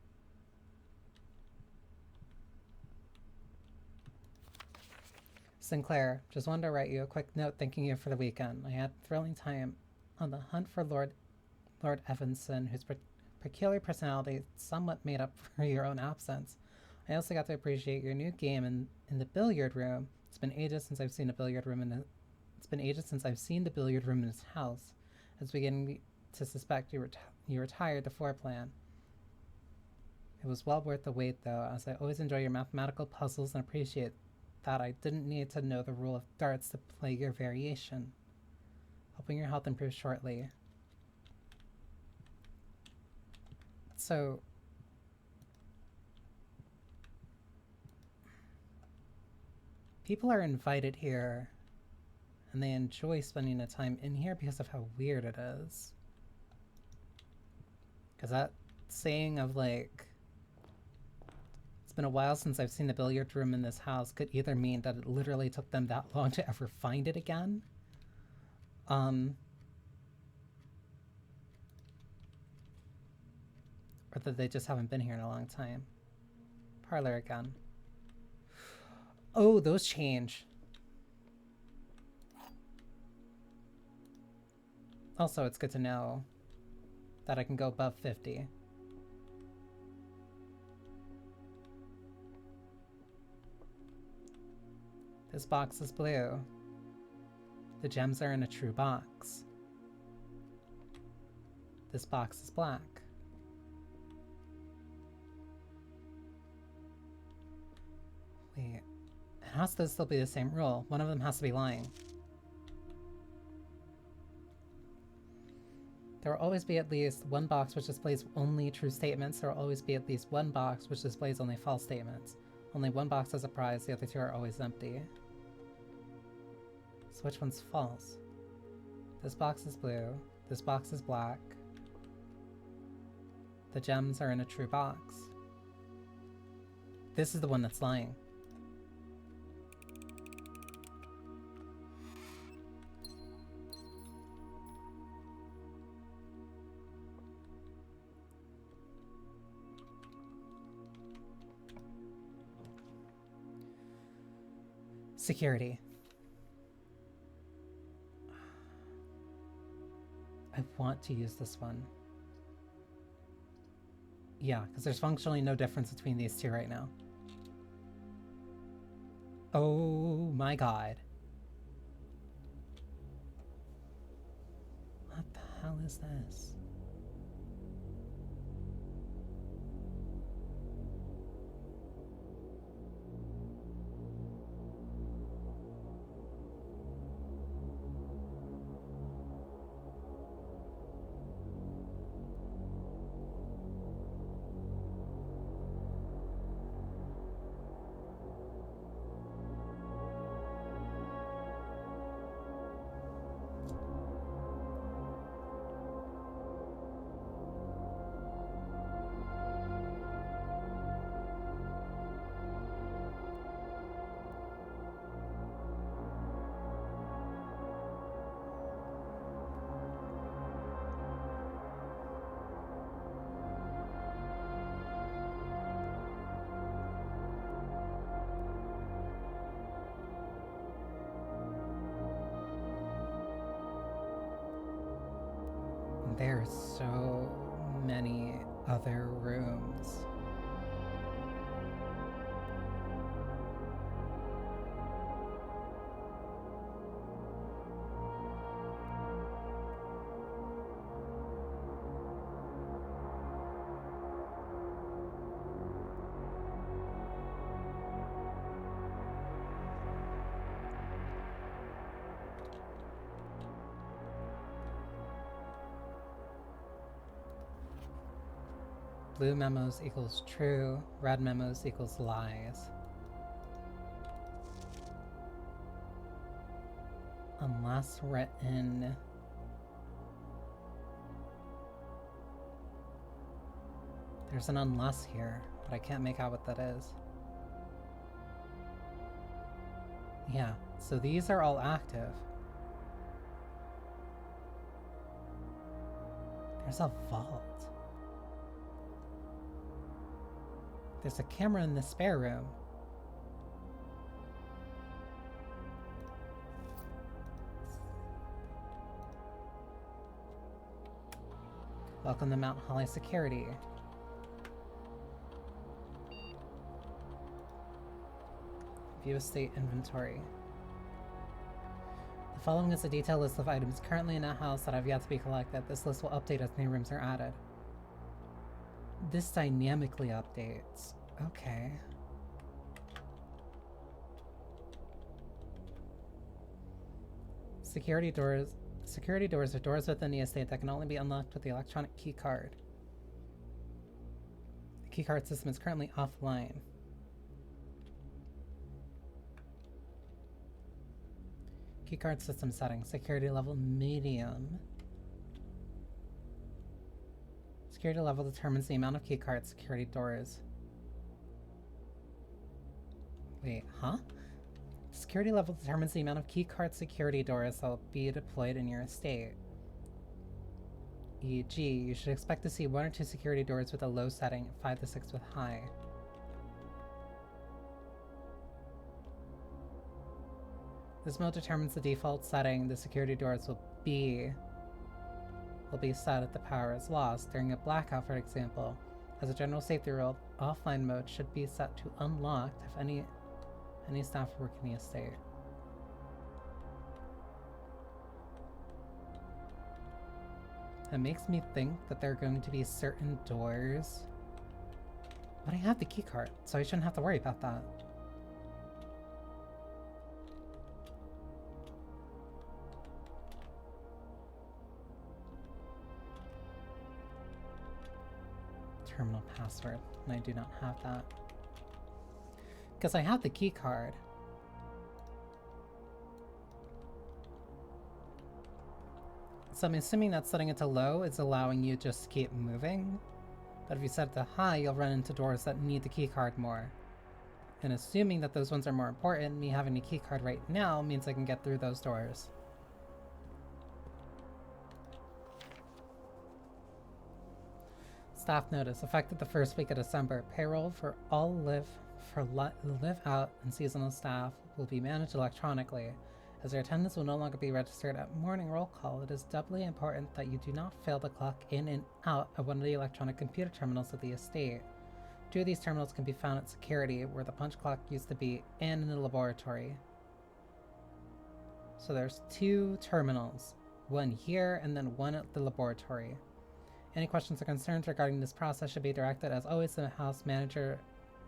Sinclair, just wanted to write you a quick note thanking you for the weekend. I had a thrilling time on the hunt for Lord Evanson, whose peculiar personality somewhat made up for your own absence. I also got to appreciate your new game in the billiard room. It's been ages since I've seen the billiard room in his house. I was beginning to suspect you retired the floor plan. It was well worth the wait, though, as I always enjoy your mathematical puzzles and appreciate that I didn't need to know the rule of darts to play your variation. Hoping your health improves shortly. So... people are invited here, and they enjoy spending the time in here because of how weird it is. Because that saying of, like, it's been a while since I've seen the billiard room in this house could either mean that it literally took them that long to ever find it again, or that they just haven't been here in a long time. Parlor again. Oh, those change. Also, it's good to know that I can go above 50. This box is blue. The gems are in a true box. This box is black. Wait, it has to still be the same rule. One of them has to be lying. There will always be at least one box which displays only true statements. There will always be at least one box which displays only false statements. Only one box has a prize, the other two are always empty. So which one's false? This box is blue. This box is black. The gems are in a true box. This is the one that's lying. Security. I want to use this one. Yeah, because there's functionally no difference between these two right now. Oh my god. What the hell is this? There's so many other rooms. Blue memos equals true, red memos equals lies. Unless written. There's an unless here, but I can't make out what that is. Yeah, so these are all active. There's a vault. There's a camera in the spare room. Welcome to Mount Holly Security. View estate inventory. The following is a detailed list of items currently in a house that have yet to be collected. This list will update as new rooms are added. This dynamically updates. Okay. Security doors. Security doors are doors within the estate that can only be unlocked with the electronic key card. The key card system is currently offline. Keycard system settings. Security level medium. Security level determines the amount of keycard security doors. Wait, huh? Security level determines the amount of keycard security doors that will be deployed in your estate. E.g., you should expect to see 1 or 2 security doors with a low setting, 5 to 6 with high. This mode determines the default setting the security doors will be will be set if the power is lost during a blackout, for example. As a general safety rule, offline mode should be set to unlocked if any staff work in the estate. It makes me think that there are going to be certain doors. But I have the keycard, so I shouldn't have to worry about that. Terminal password, and I do not have that. Because I have the keycard. So I'm assuming that setting it to low is allowing you just to keep moving. But if you set it to high, you'll run into doors that need the keycard more. And assuming that those ones are more important, me having the keycard right now means I can get through those doors. Staff notice, effective the first week of December, payroll for all live out and seasonal staff will be managed electronically. As their attendance will no longer be registered at morning roll call, it is doubly important that you do not fail to clock in and out of one of the electronic computer terminals of the estate. 2 of these terminals can be found at security, where the punch clock used to be, and in the laboratory. So there's 2 terminals, one here and then one at the laboratory. Any questions or concerns regarding this process should be directed, as always, to the house manager,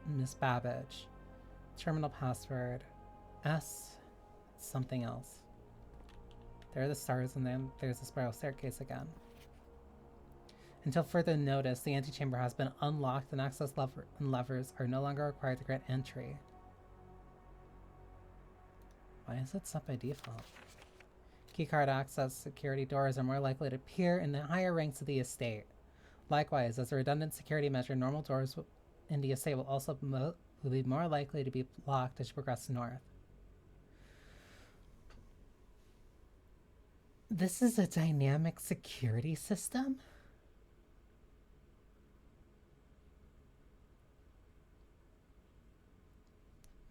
Miss Babbage. Terminal password S something else. There are the stars, and then there's the spiral staircase again. Until further notice, the antechamber has been unlocked and access levers are no longer required to grant entry. Why is it set by default? Keycard access security doors are more likely to appear in the higher ranks of the estate. Likewise, as a redundant security measure, normal doors in the estate will also be more likely to be locked as you progress north. This is a dynamic security system?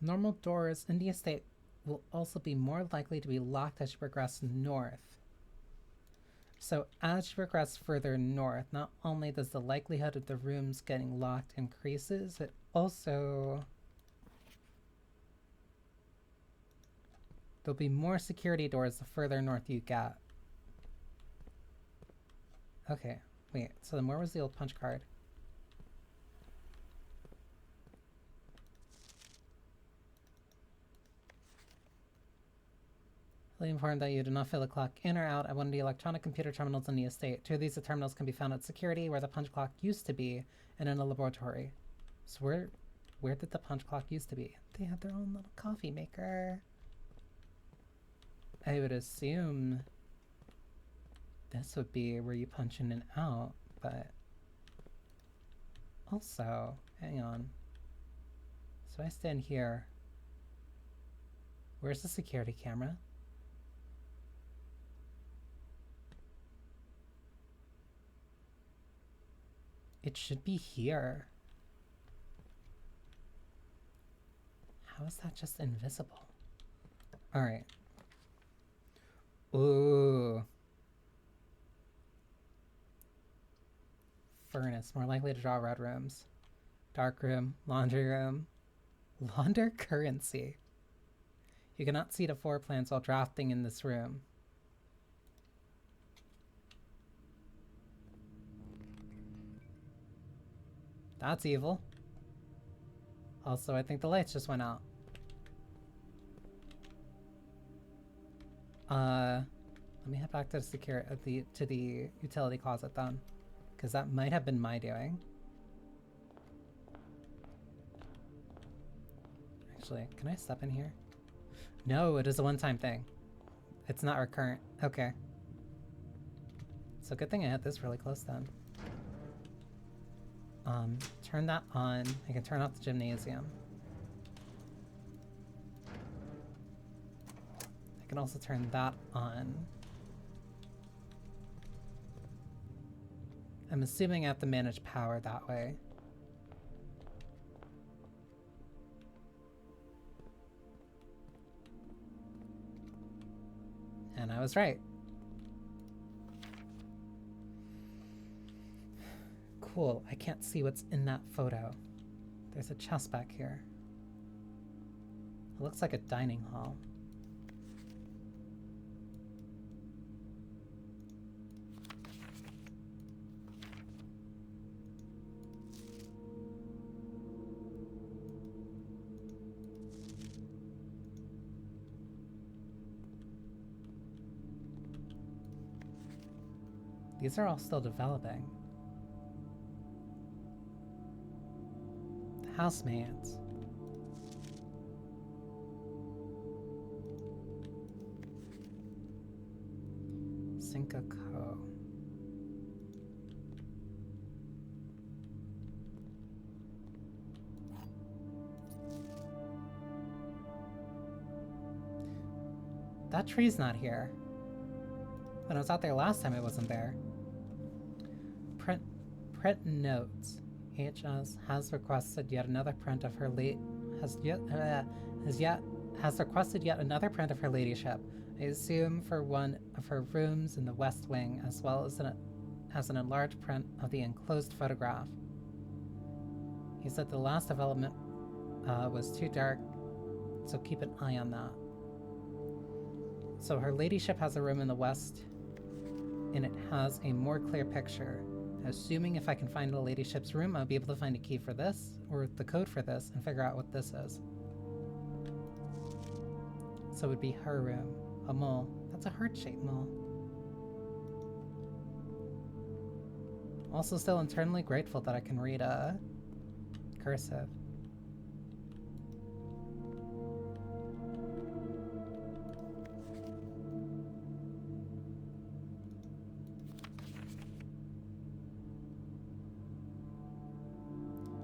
Normal doors in the estate will also be more likely to be locked as you progress north. So as you progress further north, not only does the likelihood of the rooms getting locked increases, it also... there'll be more security doors the further north you get. Okay, wait, so then where was the old punch card? Really important that you do not fail to clock in or out at one of the electronic computer terminals in the estate. 2 of these terminals can be found at security, where the punch clock used to be, and in a laboratory. So where did the punch clock used to be? They had their own little coffee maker. I would assume this would be where you punch in and out, but also, hang on. So I stand here. Where's the security camera? It should be here. How is that just invisible? Alright. Ooh. Furnace, more likely to draw red rooms. Dark room, laundry room. Launder currency. You cannot see the floor plans while drafting in this room. That's evil. Also, I think the lights just went out. Let me head back to the utility closet then, because that might have been my doing. Actually, can I step in here? No, it is a one-time thing. It's not recurrent. Okay. So good thing I had this really close then. Turn that on. I can turn off the gymnasium. I can also turn that on. I'm assuming I have to manage power that way. And I was right. Cool, I can't see what's in that photo. There's a chest back here. It looks like a dining hall. These are all still developing. The housemaids. Cinco Co. That tree's not here. When I was out there last time, it wasn't there. Print notes. HS requested yet another print of her has requested yet another print of her ladyship. I assume for one of her rooms in the west wing, as well as an enlarged print of the enclosed photograph. He said the last development was too dark, so keep an eye on that. So her ladyship has a room in the west, and it has a more clear picture. Assuming if I can find the ladyship's room, I'll be able to find a key for this, or the code for this, and figure out what this is. So it would be her room. A mole. That's a heart-shaped mole. Also still internally grateful that I can read cursive.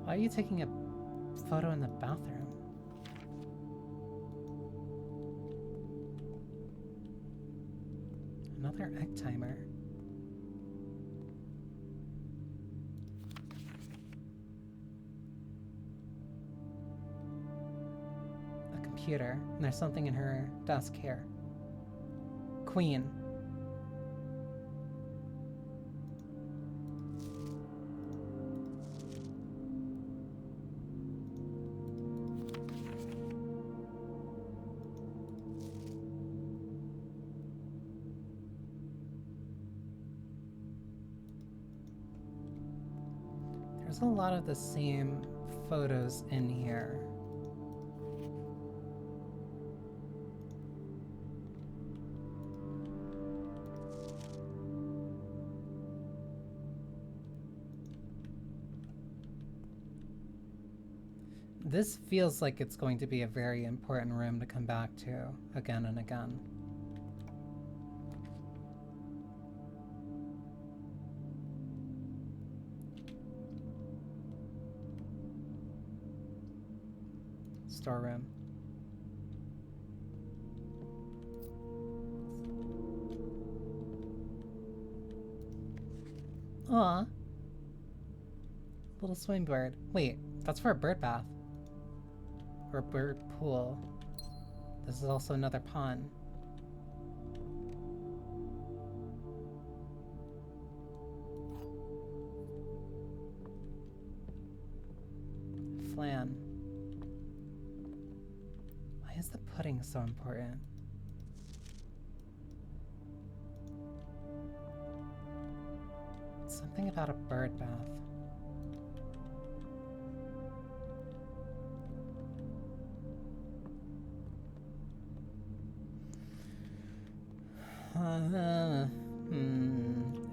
Why are you taking a photo in the bathroom? Another egg timer. A computer. And there's something in her desk here. Queen. There's a lot of the same photos in here. This feels like it's going to be a very important room to come back to again and again. Storeroom. Aw. Little swing bird. Wait, that's for a bird bath. Or a bird pool. This is also another pond. Flan. Why is the pudding so important? Something about a bird bath.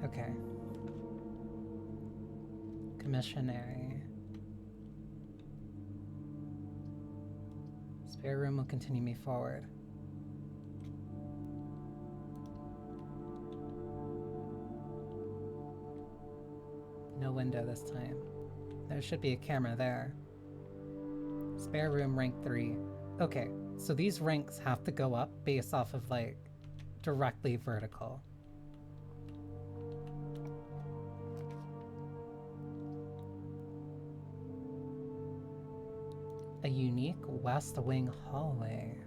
Okay. Commissionary. Spare room will continue me forward. No window this time. There should be a camera there. Spare room rank 3. Okay, so these ranks have to go up based off of, like, directly vertical. A unique West Wing hallway.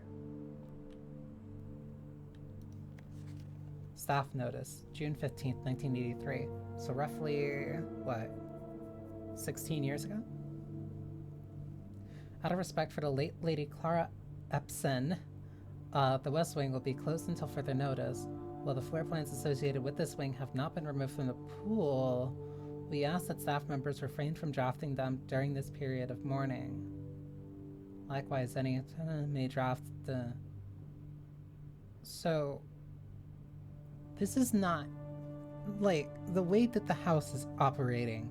Staff notice, June 15th, 1983. So roughly, what? 16 years ago? Out of respect for the late Lady Clara Epson, the West Wing will be closed until further notice. While the floor plans associated with this wing have not been removed from the pool, we ask that staff members refrain from drafting them during this period of mourning. Likewise, any may draft the... So, this is not... Like, the way that the house is operating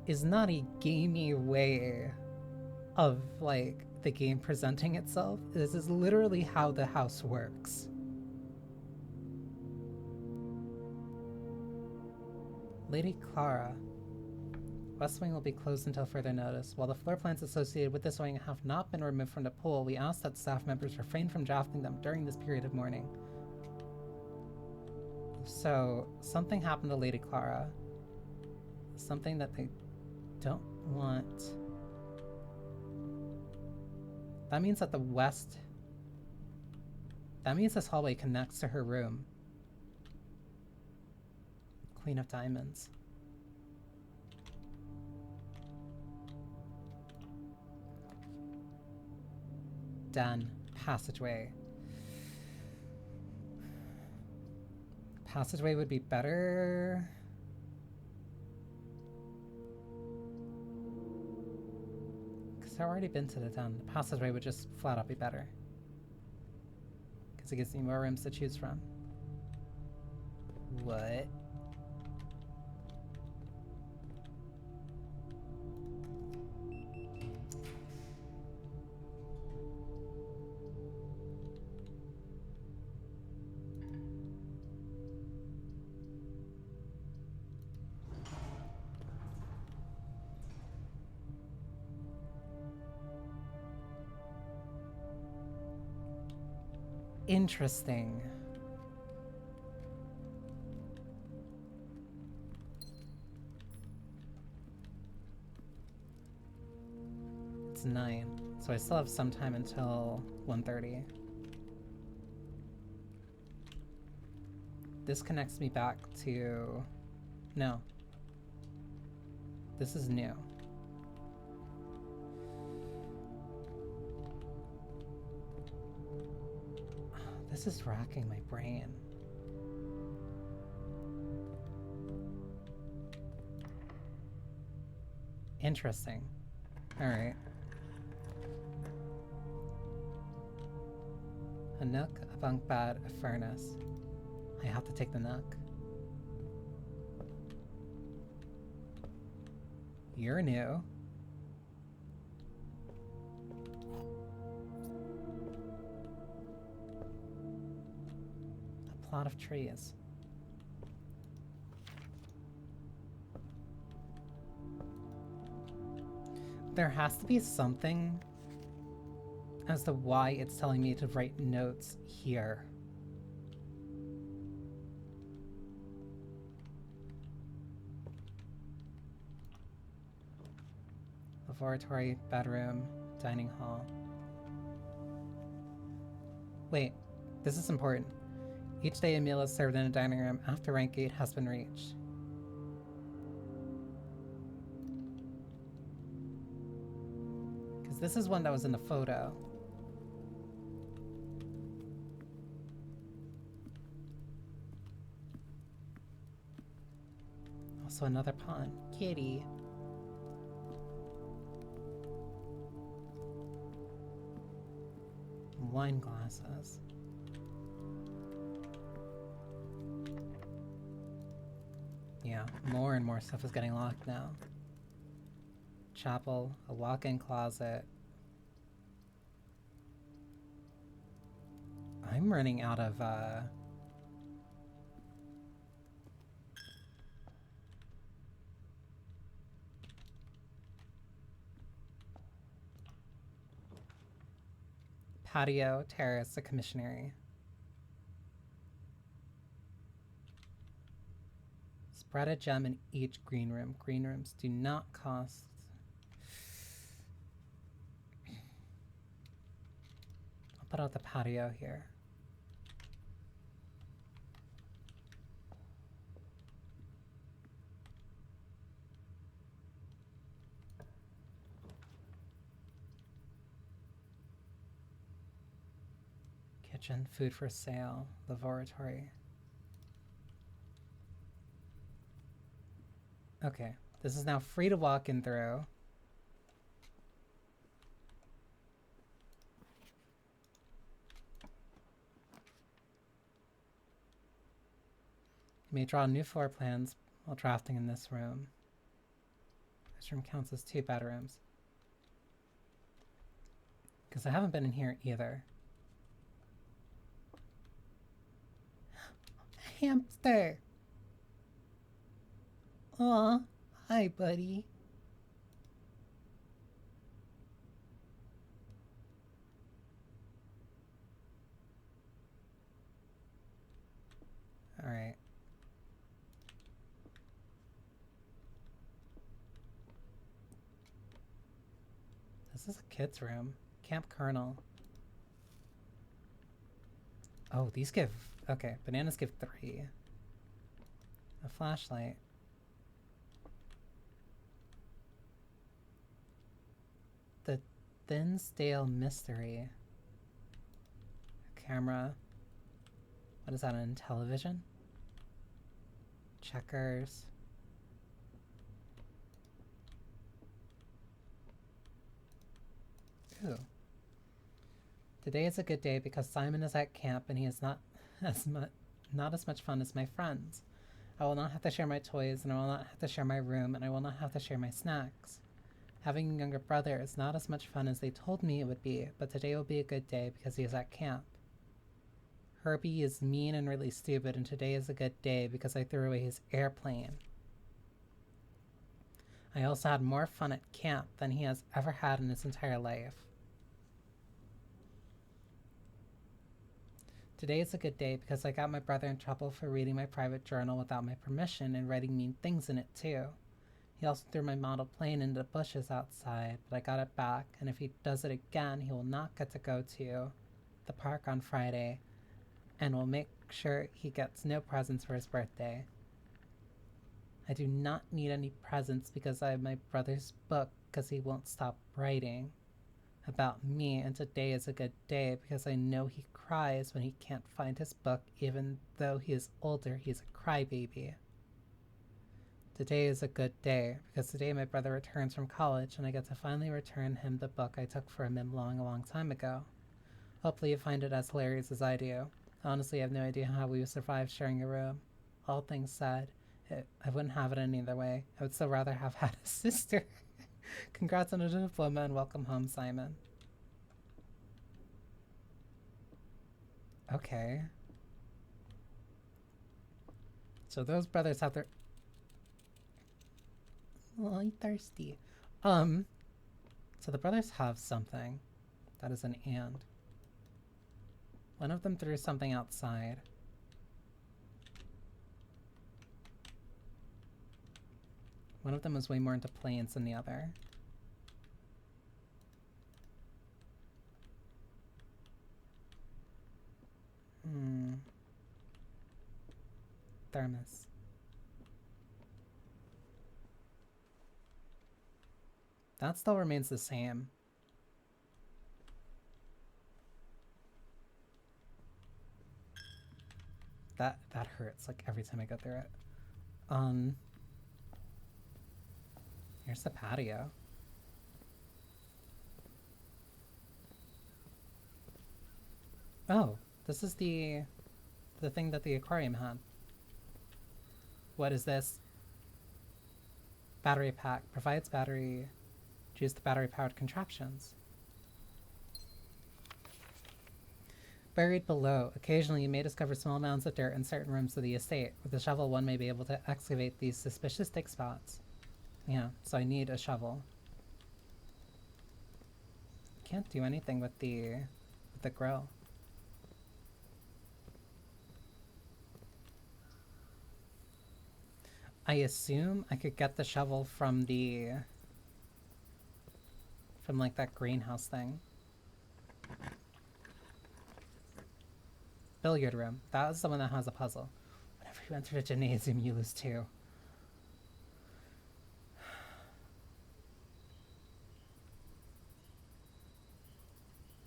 is not a gamey way of, like, the game presenting itself. This is literally how the house works. Lady Clara. West Wing will be closed until further notice. While the floor plans associated with this wing have not been removed from the pool, we ask that staff members refrain from drafting them during this period of mourning. So, something happened to Lady Clara. Something that they don't want. That means that the west... That means this hallway connects to her room. Queen of Diamonds. Den. Passageway. Passageway would be better. Because I've already been to the den. The passageway would just flat out be better. Because it gives me more rooms to choose from. What? Interesting. It's 9, so I still have some time until 1:30. This connects me back to... No. This is new. This is racking my brain. Interesting. Alright. A nook, a bunk bed, a furnace. I have to take the nook. You're new. A plot of trees. There has to be something as to why it's telling me to write notes here. Laboratory, bedroom, dining hall. Wait, this is important. Each day a meal is served in a dining room after rank gate has been reached. Because this is one that was in the photo. Also another pond. Kitty. Wine glasses. Yeah, more and more stuff is getting locked now. Chapel, a walk-in closet. I'm running out of, patio, terrace, a commissionary. Spread a gem in each green room. Green rooms do not cost... I'll put out the patio here. Kitchen, food for sale, laboratory. Okay, this is now free to walk in through. You may draw new floor plans while drafting in this room. This room counts as 2 bedrooms. Because I haven't been in here either. Hamster! Aw, hi, buddy. Alright. This is a kid's room. Camp Colonel. Oh, these give... Okay, bananas give 3. A flashlight. The Thinsdale Mystery. A camera. What is that, on television? Checkers. Ooh. Today is a good day because Simon is at camp and he is not as much fun as my friends. I will not have to share my toys, and I will not have to share my room, and I will not have to share my snacks. Having a younger brother is not as much fun as they told me it would be, but today will be a good day because he is at camp. Herbie is mean and really stupid, and today is a good day because I threw away his airplane. I also had more fun at camp than he has ever had in his entire life. Today is a good day because I got my brother in trouble for reading my private journal without my permission and writing mean things in it too. He also threw my model plane into the bushes outside, but I got it back, and if he does it again, he will not get to go to the park on Friday, and will make sure he gets no presents for his birthday. I do not need any presents because I have my brother's book because he won't stop writing about me, and today is a good day because I know he cries when he can't find his book. Even though he is older, he's a crybaby. Today is a good day because today my brother returns from college and I get to finally return him the book I took from him a long time ago. Hopefully you find it as hilarious as I do. Honestly, I have no idea how we would survive sharing a room. All things said, I wouldn't have it any other way. I would still rather have had a sister. Congrats on a diploma and welcome home, Simon. Okay. So those brothers have their... Oh, I'm thirsty. So the brothers have something. That is an and. One of them threw something outside. One of them was way more into planes than the other. Thermos. That still remains the same. That hurts like every time I go through it. Here's the patio. Oh, this is the thing that the aquarium had. What is this? Battery pack. Provides battery. Choose the battery-powered contraptions. Buried below. Occasionally you may discover small mounds of dirt in certain rooms of the estate. With a shovel one may be able to excavate these suspicious dig spots. Yeah, so I need a shovel. Can't do anything with the grill. I assume I could get the shovel from like that greenhouse thing. Billiard room. That is the one that has a puzzle. Whenever you enter a gymnasium, you lose 2.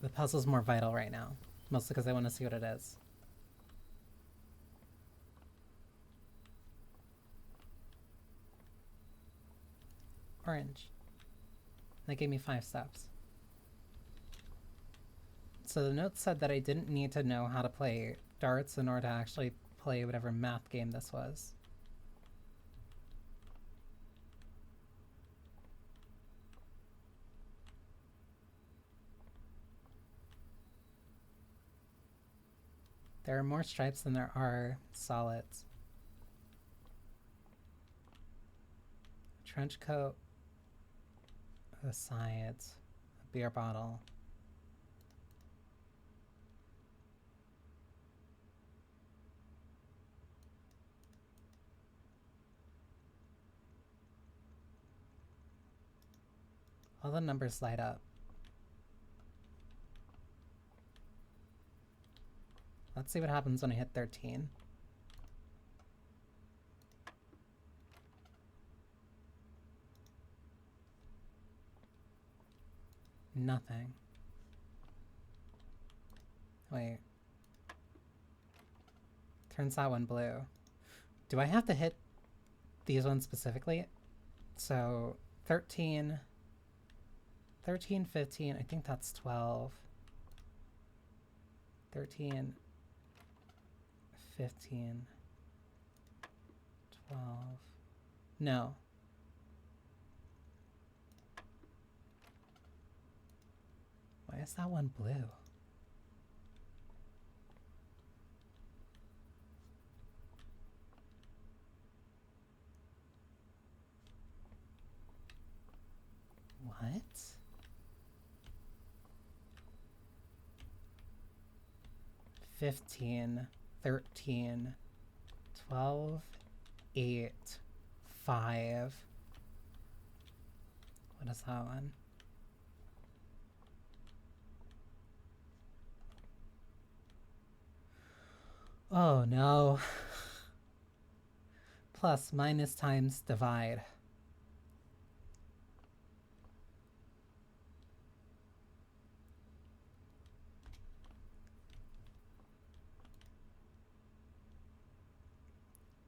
The puzzle's more vital right now. Mostly because I want to see what it is. Orange. That gave me 5 steps. So the note said that I didn't need to know how to play darts in order to actually play whatever math game this was. There are more stripes than there are solids. Trench coat. The sides. A beer bottle. All the numbers light up. Let's see what happens when I hit 13. Nothing. Wait. Turns that one blue. Do I have to hit these ones specifically? So 13, 13, 15, I think that's 12. 13, 15, 12. No. Why is that one blue? What? $15, 13, 12, 8, 5. What is that one? Oh no. Plus, minus, times, divide.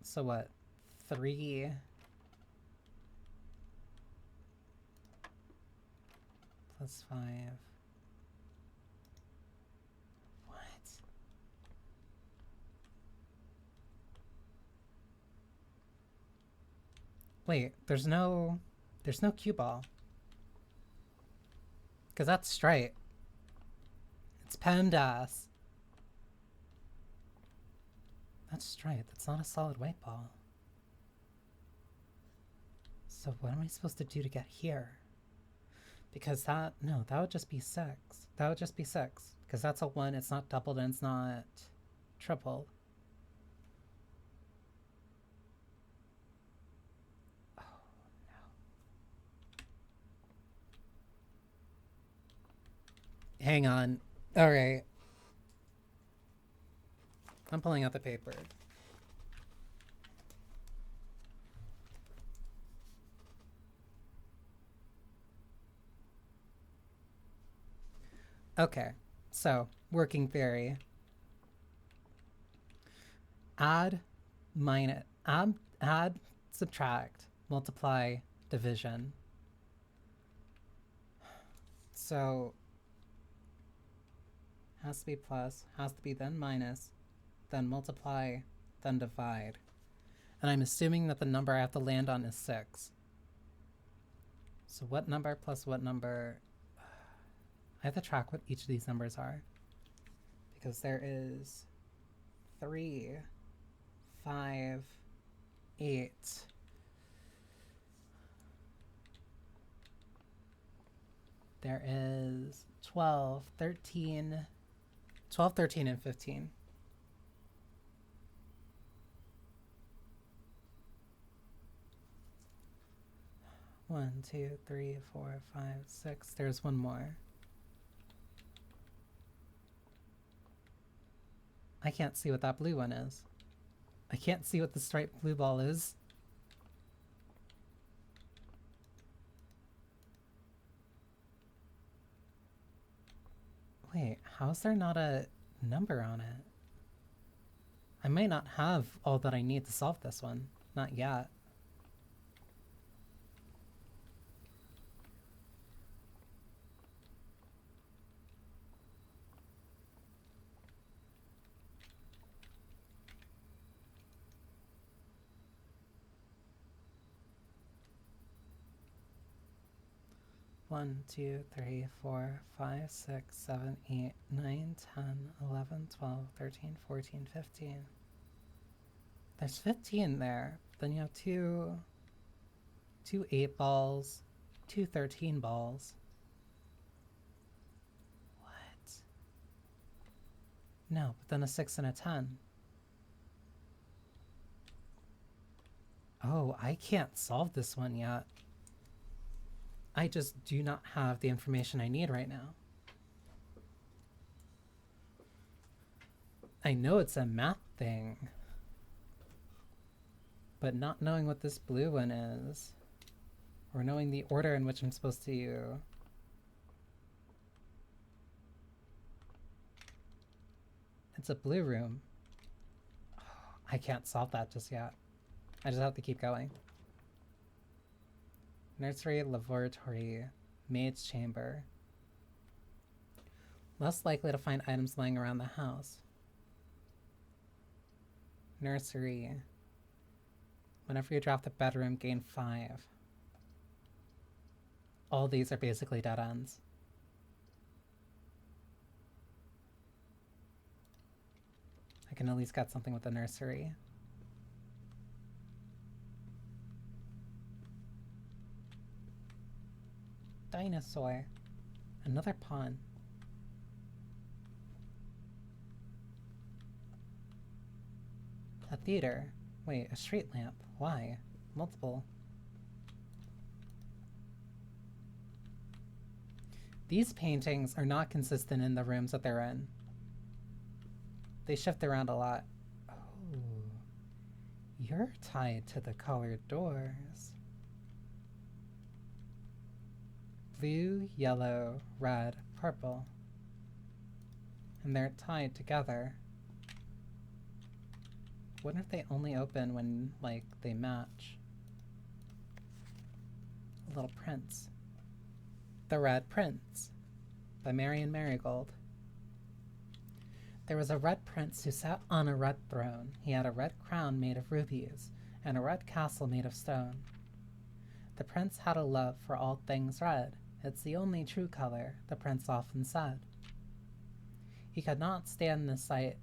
So what? 3 plus 5. What? Wait, there's no cue ball. Because that's straight. It's PEMDAS. That's straight. That's not a solid white ball. So what am I supposed to do to get here? Because that would just be 6. That would just be 6. Because that's a 1, it's not doubled and it's not tripled. Oh no. Hang on. Alright. I'm pulling out the paper. Okay, so working theory. Add, subtract, multiply, division. So has to be plus, has to be then minus, then multiply, then divide. And I'm assuming that the number I have to land on is 6. So what number plus what number? I have to track what each of these numbers are. Because there is 3, 5, 8. There is 12, 13, 12, 13, and 15. One, two, three, 4, 5, 6. There's one more. I can't see what that blue one is. I can't see what the striped blue ball is. Wait, how is there not a number on it. I might not have all that I need to solve this one. Not yet. One, 2, 3, 4, 5, 6, 7, 8, 9, 10, 11, 12, 13, 14, 15. There's 15 there. Then you have two 8 balls, two 13 balls. What? No, but then a 6 and a 10. Oh, I can't solve this one yet. I just do not have the information I need right now. I know it's a math thing, but not knowing what this blue one is, or knowing the order in which I'm supposed to... It's a blue room. I can't solve that just yet. I just have to keep going. Nursery, laboratory, maid's chamber. Less likely to find items lying around the house. Nursery. Whenever you drop the bedroom, gain 5. All these are basically dead ends. I can at least get something with the nursery. Dinosaur. Another pawn. A theater. Wait, a street lamp. Why? Multiple. These paintings are not consistent in the rooms that they're in. They shift around a lot. Oh. You're tied to the colored doors. Blue, yellow, red, purple. And they're tied together. What if they only open when, like, they match? Little Prince. The Red Prince by Marion Marigold. There was a red prince who sat on a red throne. He had a red crown made of rubies and a red castle made of stone. The prince had a love for all things red. It's the only true color, the prince often said. He could not stand the sight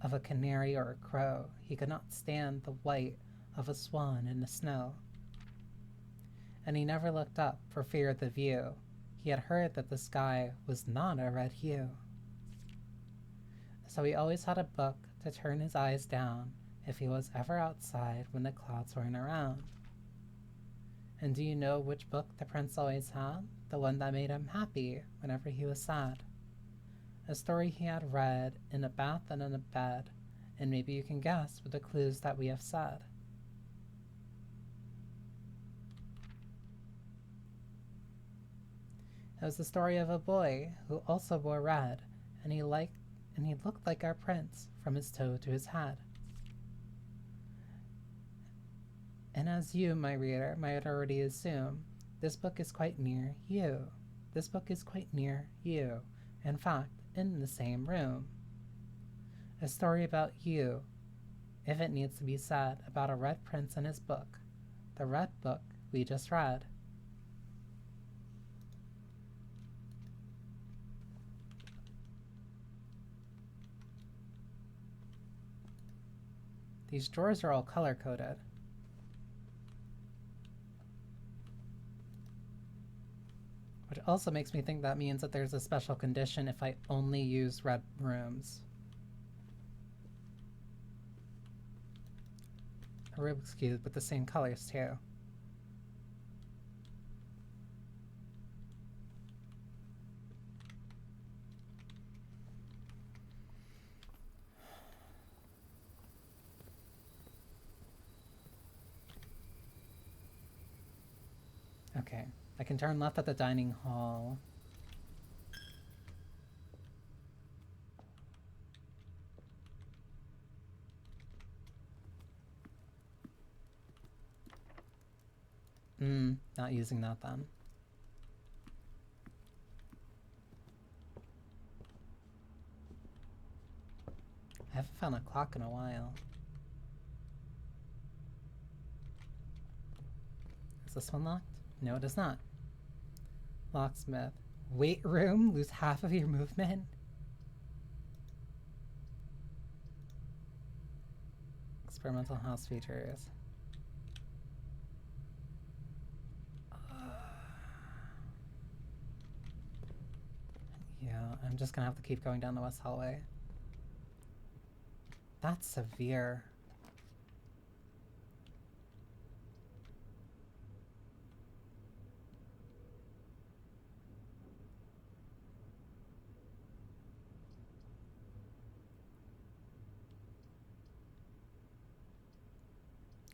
of a canary or a crow. He could not stand the white of a swan in the snow. And he never looked up for fear of the view. He had heard that the sky was not a red hue. So he always had a book to turn his eyes down if he was ever outside when the clouds weren't around. And do you know which book the prince always had? The one that made him happy whenever he was sad. A story he had read in a bath and in a bed, and maybe you can guess with the clues that we have said. It was the story of a boy who also wore red, and he looked like our prince from his toe to his head. And as you, my reader, might already assume, this book is quite near you. This book is quite near you. In fact, in the same room. A story about you, if it needs to be said, about a red prince and his book. The red book we just read. These drawers are all color-coded. Which also makes me think that means that there's a special condition if I only use red rooms. A Rubik's Cube with the same colors too. Okay, I can turn left at the dining hall. Not using that then. I haven't found a clock in a while. Is this one locked? No, it is not. Locksmith. Weight room? Lose half of your movement? Experimental house features. Yeah, I'm just gonna have to keep going down the west hallway. That's severe.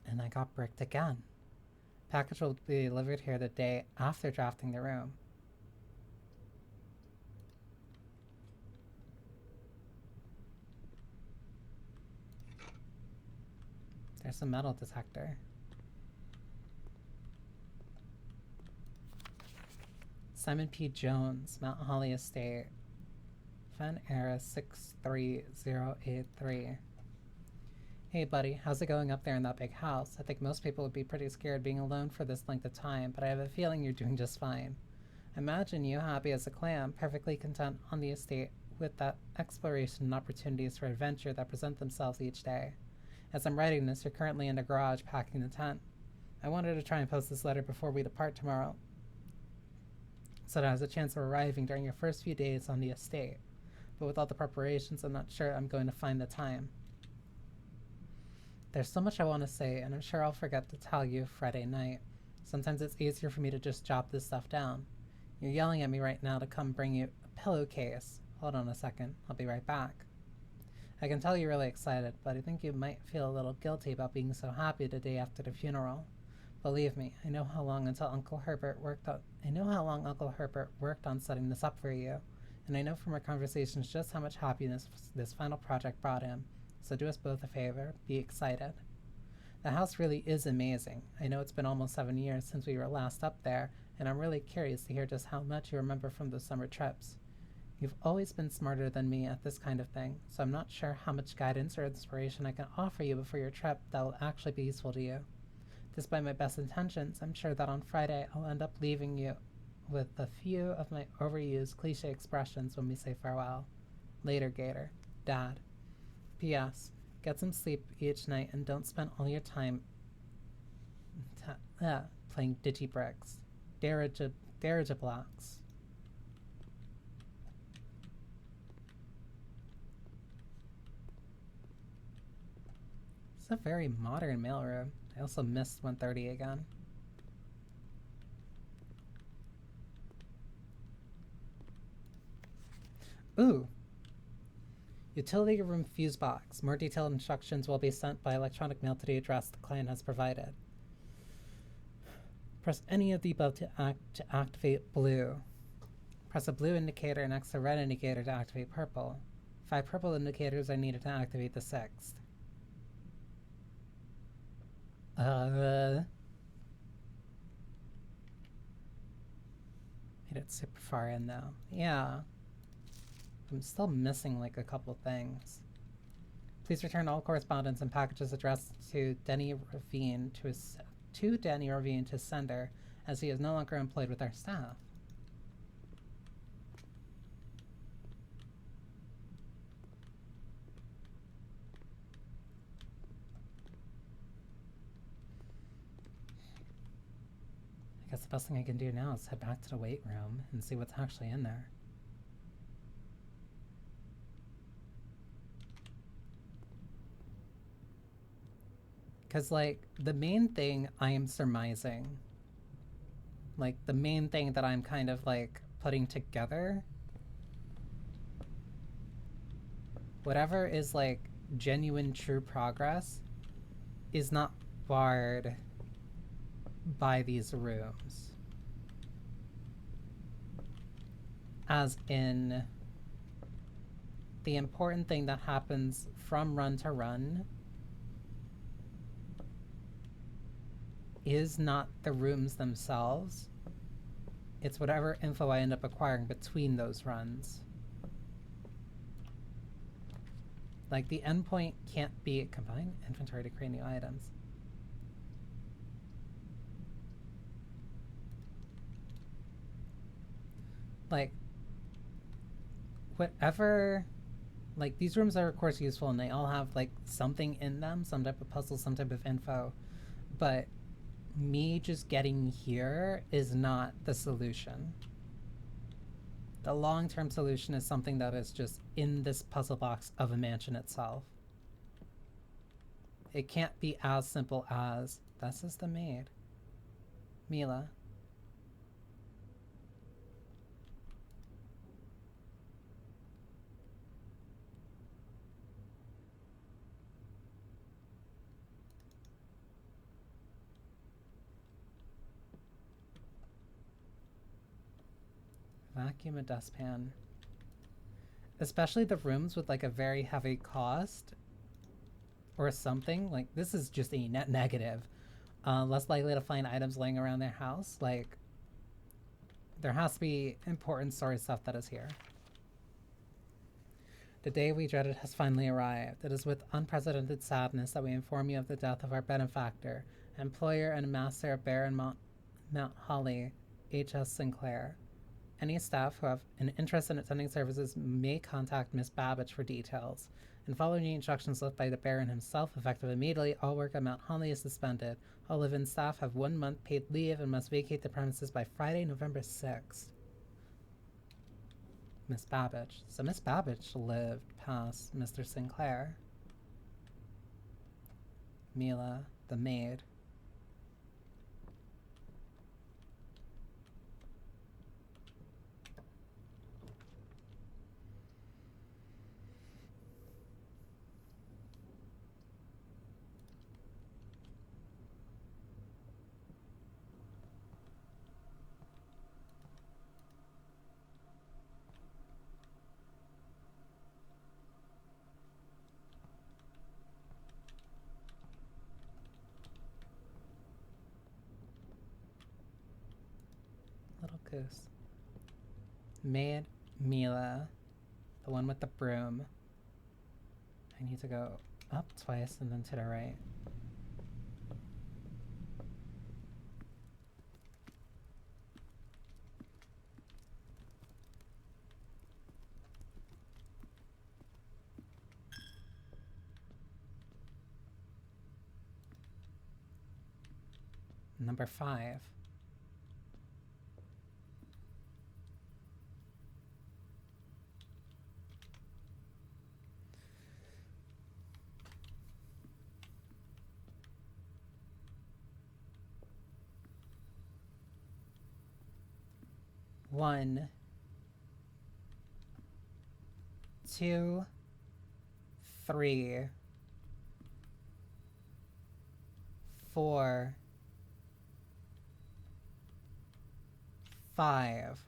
And I got bricked again. Package will be delivered here the day after drafting the room. There's a metal detector. Simon P. Jones, Mount Holly Estate. Fan Era 63083. Hey buddy, how's it going up there in that big house? I think most people would be pretty scared being alone for this length of time, but I have a feeling you're doing just fine. Imagine you happy as a clam, perfectly content on the estate with that exploration and opportunities for adventure that present themselves each day. As I'm writing this, you're currently in the garage packing the tent. I wanted to try and post this letter before we depart tomorrow, so that it has a chance of arriving during your first few days on the estate. But with all the preparations, I'm not sure I'm going to find the time. There's so much I want to say, and I'm sure I'll forget to tell you Friday night. Sometimes it's easier for me to just jot this stuff down. You're yelling at me right now to come bring you a pillowcase. Hold on a second, I'll be right back. I can tell you're really excited, but I think you might feel a little guilty about being so happy the day after the funeral. Believe me, I know how long Uncle Herbert worked on setting this up for you, and I know from our conversations just how much happiness this final project brought him. So do us both a favor, be excited. The house really is amazing. I know it's been almost 7 years since we were last up there, and I'm really curious to hear just how much you remember from those summer trips. You've always been smarter than me at this kind of thing, so I'm not sure how much guidance or inspiration I can offer you before your trip that will actually be useful to you. Despite my best intentions, I'm sure that on Friday I'll end up leaving you with a few of my overused cliche expressions when we say farewell. Later, Gator. Dad. P.S. Get some sleep each night and don't spend all your time playing digibricks. Dirigiblocks. It's a very modern mailroom. I also missed 130 again. Ooh! Utility room fuse box. More detailed instructions will be sent by electronic mail to the address the client has provided. Press any of the above to activate blue. Press a blue indicator next to a red indicator to activate purple. 5 purple indicators are needed to activate the 6th. Made it super far in though. Yeah. I'm still missing like a couple things. Please return all correspondence and packages addressed to Denny Ravine to sender, as he is no longer employed with our staff. I guess the best thing I can do now is head back to the weight room and see what's actually in there. Because, like, the main thing I am surmising, like, the main thing that I'm kind of, like, putting together, whatever is, like, genuine true progress is not barred by these rooms. As in, the important thing that happens from run to run is not the rooms themselves. It's whatever info I end up acquiring between those runs. Like, the endpoint can't be combine inventory to create new items. Like, whatever, like, these rooms are of course useful and they all have like something in them, some type of puzzle, some type of info, but me just getting here is not the solution. The long-term solution is something that is just in this puzzle box of a mansion itself. It can't be as simple as, this is the maid. Mila. Vacuum a dustpan. Especially the rooms with like a very heavy cost or something. Like, this is just a net negative. Less likely to find items laying around their house. Like, there has to be important story stuff that is here. The day we dreaded has finally arrived. It is with unprecedented sadness that we inform you of the death of our benefactor, employer and master of Baron Mount Holly, H.S. Sinclair. Any staff who have an interest in attending services may contact Miss Babbage for details. And following the instructions left by the Baron himself, effective immediately, all work at Mount Holly is suspended. All live-in staff have 1 month paid leave and must vacate the premises by Friday, November 6th. Miss Babbage. So Miss Babbage lived past Mr. Sinclair. Mila, the maid. Little goose. Maid Mila, the one with the broom. I need to go up twice and then to the right. Number 5. One, 2, 3, 4, 5.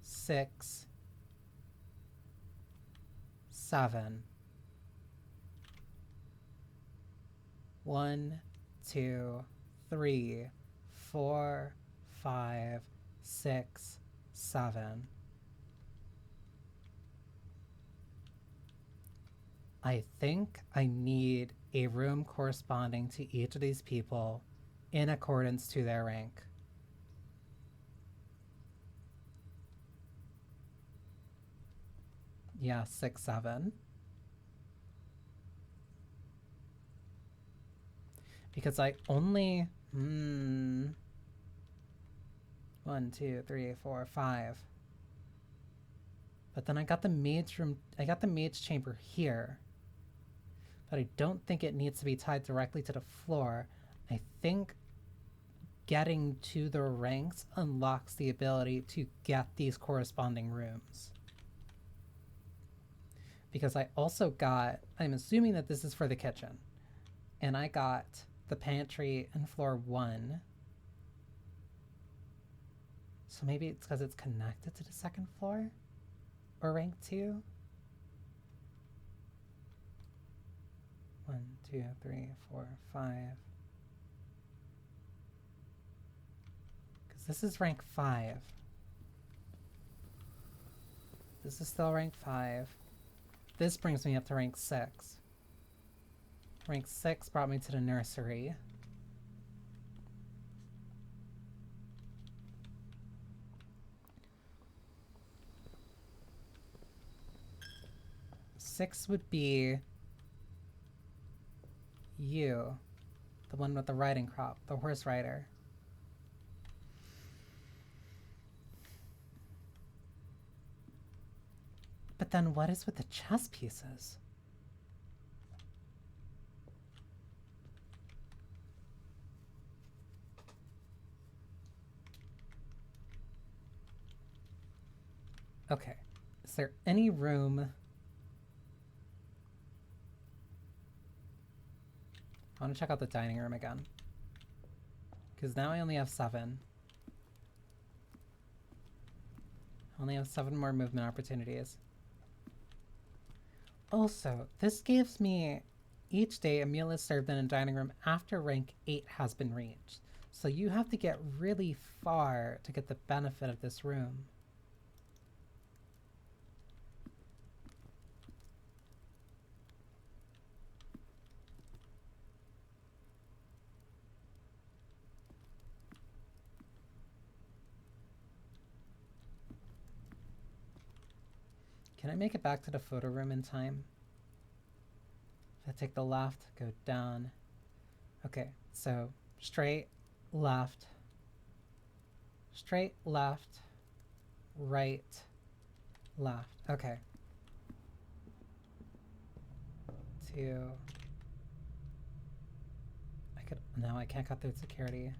6, 7. 1, 2, 3, 4, 5, 6, 7. I think I need a room corresponding to each of these people in accordance to their rank. Yeah, 6, 7. Because I only 1, 2, 3, 4, 5. But then I got the maid's room. I got the maid's chamber here. But I don't think it needs to be tied directly to the floor. I think getting to the ranks unlocks the ability to get these corresponding rooms. Because I also got, I'm assuming that this is for the kitchen. And I got the pantry and floor 1. So maybe it's because it's connected to the second floor? Or rank 2? 1, 2, 3, 4, 5. Because this is rank 5. This is still rank 5. This brings me up to rank 6. Rank 6 brought me to the nursery. Six would be you, the one with the riding crop, the horse rider. But then what is with the chess pieces? Okay, is there any room? I want to check out the dining room again. Because now I only have 7. I only have 7 more movement opportunities. Also, this gives me each day a meal is served in a dining room after rank 8 has been reached. So you have to get really far to get the benefit of this room. Can I make it back to the photo room in time? If I take the left, go down. Okay, so straight, left, right, left. Okay. 2. No, I can't cut through security.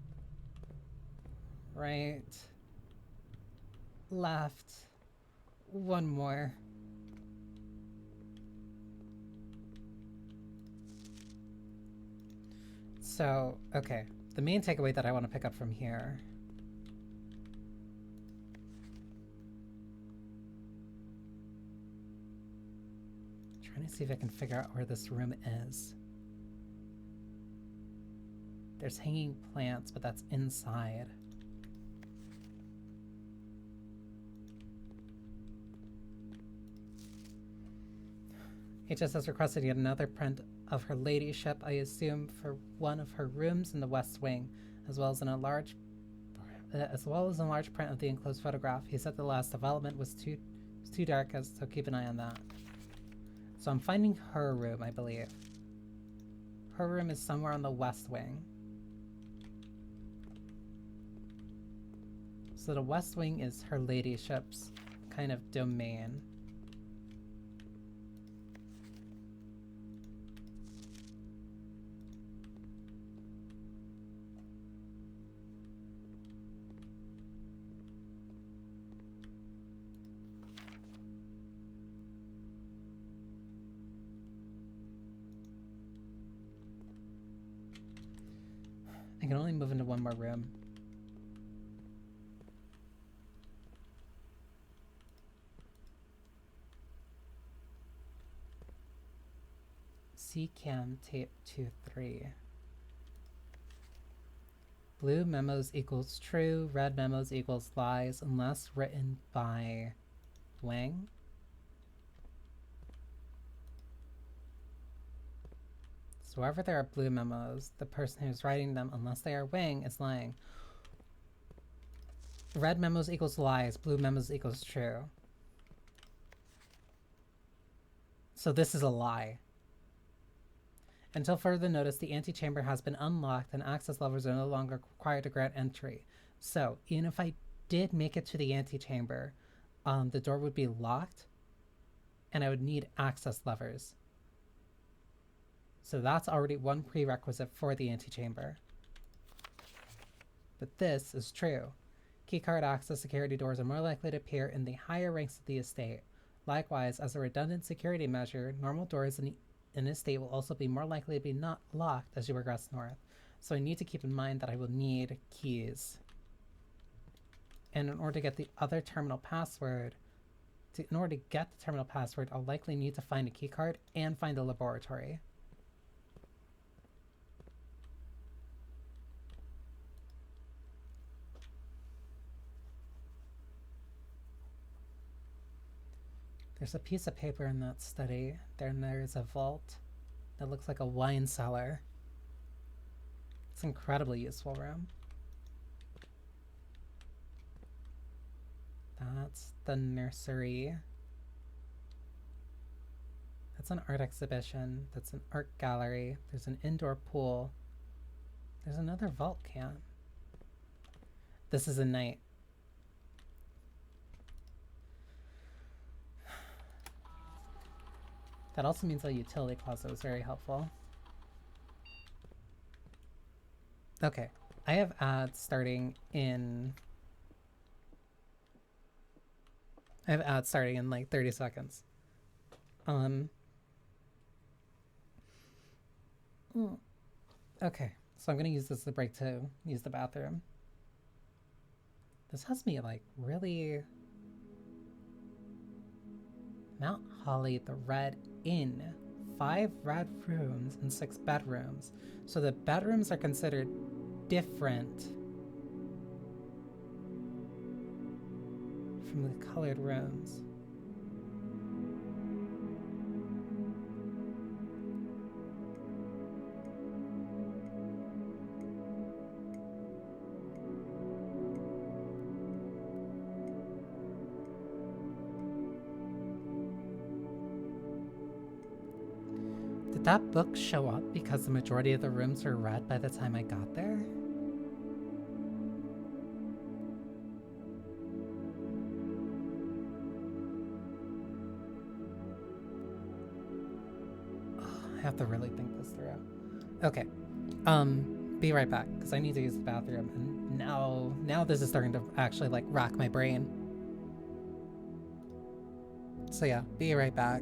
Right, left, 1 more. So, okay, the main takeaway that I want to pick up from here. Trying to see if I can figure out where this room is. There's hanging plants, but that's inside. HS has requested yet another print of her ladyship, I assume for one of her rooms in the west wing, as well as a large print of the enclosed photograph. He said the last development was too dark, so keep an eye on that. So I'm finding her room, I believe. Her room is somewhere on the west wing. So the west wing is her ladyship's kind of domain. I can only move into 1 more room. CCAM tape 2-3. Blue memos equals true, red memos equals lies, unless written by Wang. So wherever there are blue memos, the person who's writing them, unless they are Wang, is lying. Red memos equals lies, blue memos equals true. So this is a lie. Until further notice, the antechamber has been unlocked and access levers are no longer required to grant entry. So even if I did make it to the antechamber, the door would be locked and I would need access levers. So that's already 1 prerequisite for the antechamber. But this is true. Keycard access security doors are more likely to appear in the higher ranks of the estate. Likewise, as a redundant security measure, normal doors in an estate will also be more likely to be not locked as you progress north. So I need to keep in mind that I will need keys. And in order to get the other terminal password, in order to get the terminal password, I'll likely need to find a keycard and find a laboratory. There's a piece of paper in that study. Then there's a vault that looks like a wine cellar. It's an incredibly useful room. That's the nursery. That's an art exhibition. That's an art gallery. There's an indoor pool. There's another vault can. This is a night. That also means a utility closet was very helpful. Okay, I have ads starting in... I have ads starting in like 30 seconds. Okay, so I'm gonna use this as a break to use the bathroom. This has me like really... Mount Holly, the Red Inn. 5 red rooms and 6 bedrooms. So the bedrooms are considered different from the colored rooms. Did that book show up because the majority of the rooms were red by the time I got there? I have to really think this through. Okay. Be right back, because I need to use the bathroom, and now this is starting to actually like rack my brain. So yeah, be right back.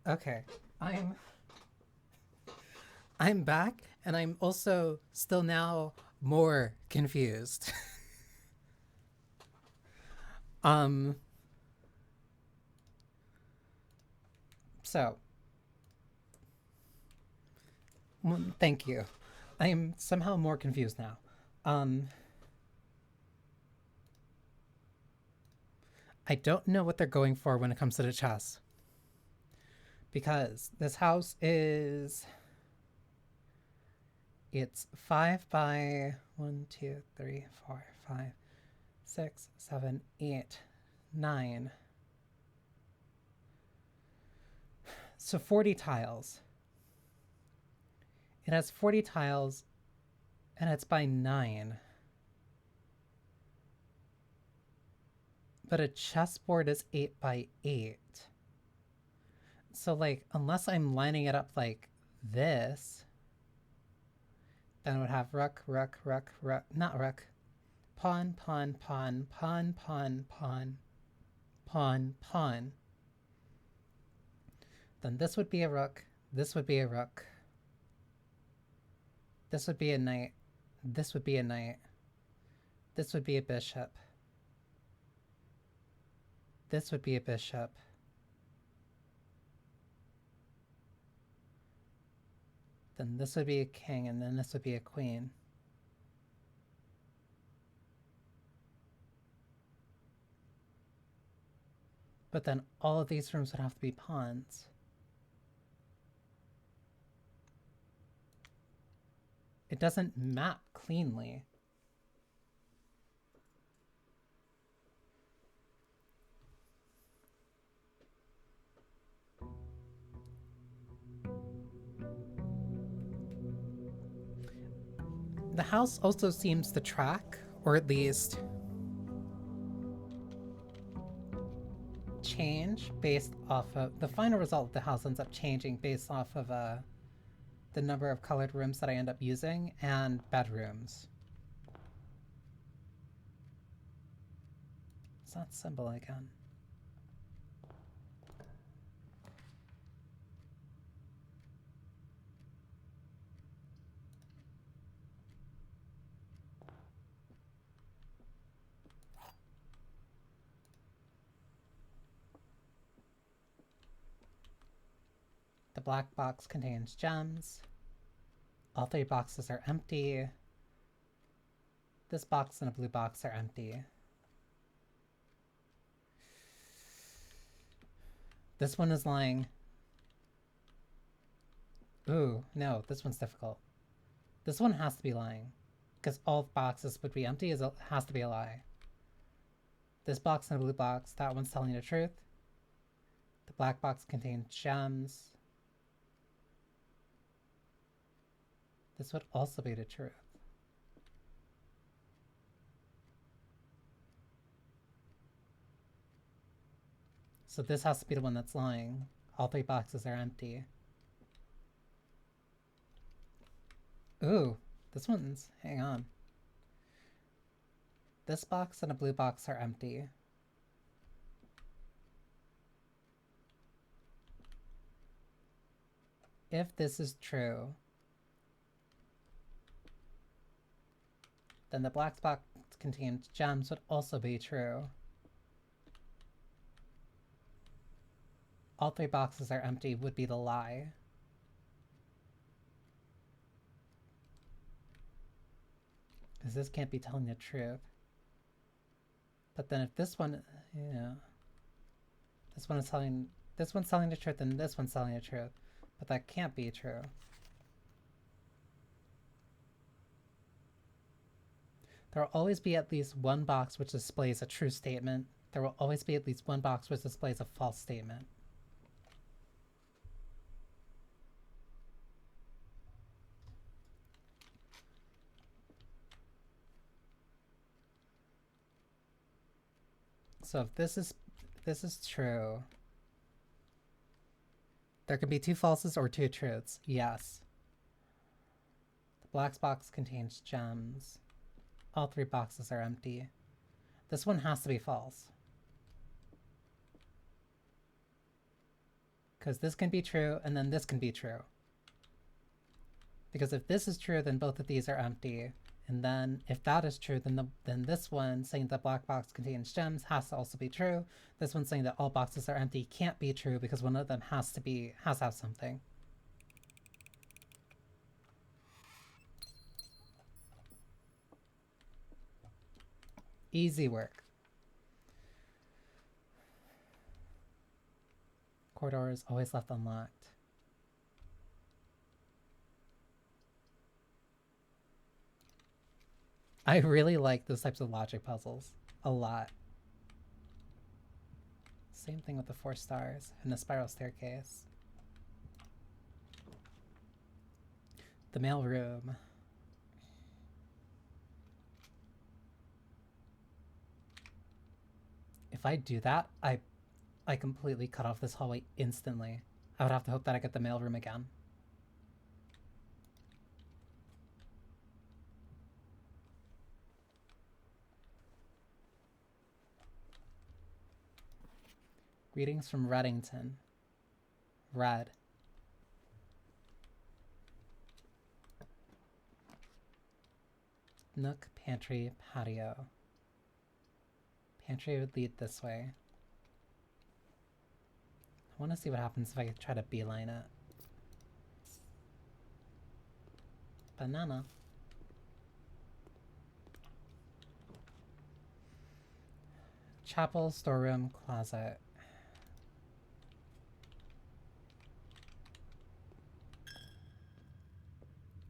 Okay. I'm I'm back and I'm also still now more confused. um so thank you. I'm somehow more confused now. Um I don't know what they're going for when it comes to the chess. Because this house is it's 5 by 1, 2, 3, 4, 5, 6, 7, 8, 9. So 40 tiles. It has 40 tiles and it's by 9. But a chessboard is 8 by 8. So, like, unless I'm lining it up like this, then I would have rook, rook, rook, rook, not rook, pawn, pawn, pawn, pawn, pawn, pawn, pawn, pawn. Then this would be a rook, this would be a rook, this would be a knight, this would be a knight, this would be a bishop, this would be a bishop. Then this would be a king, and then this would be a queen. But then all of these rooms would have to be pawns. It doesn't map cleanly. The house also seems to track, or at least change based off of the final result of the house ends up changing based off of the number of colored rooms that I end up using and bedrooms. It's that symbol again. The black box contains gems. All 3 boxes are empty. This box and a blue box are empty. This one is lying. Ooh, no, this one's difficult. This one has to be lying. Because all boxes would be empty, it has to be a lie. This box and a blue box, that one's telling the truth. The black box contains gems. This would also be the truth. So this has to be the one that's lying. All 3 boxes are empty. Ooh, this one's... hang on. This box and a blue box are empty. If this is true, then the black box contains gems would also be true. All 3 boxes are empty would be the lie. Because this can't be telling the truth. But then if this one, this one's telling the truth and this one's telling the truth. But that can't be true. There will always be at least one box which displays a true statement. There will always be at least one box which displays a false statement. So if this is true, there can be 2 falses or 2 truths. Yes. The black box contains gems. All 3 boxes are empty. This one has to be false. Because this can be true, and then this can be true. Because if this is true, then both of these are empty. And then if that is true, then this one saying the black box contains gems has to also be true. This one saying that all boxes are empty can't be true because one of them has to have something. Easy work. Corridor is always left unlocked. I really like those types of logic puzzles a lot. Same thing with the 4 stars and the spiral staircase. The mail room. If I do that, I completely cut off this hallway instantly. I would have to hope that I get the mail room again. Greetings from Reddington. Red. Nook, pantry, patio. Pantry would lead this way. I want to see what happens if I try to beeline it. Banana. Chapel, storeroom, closet.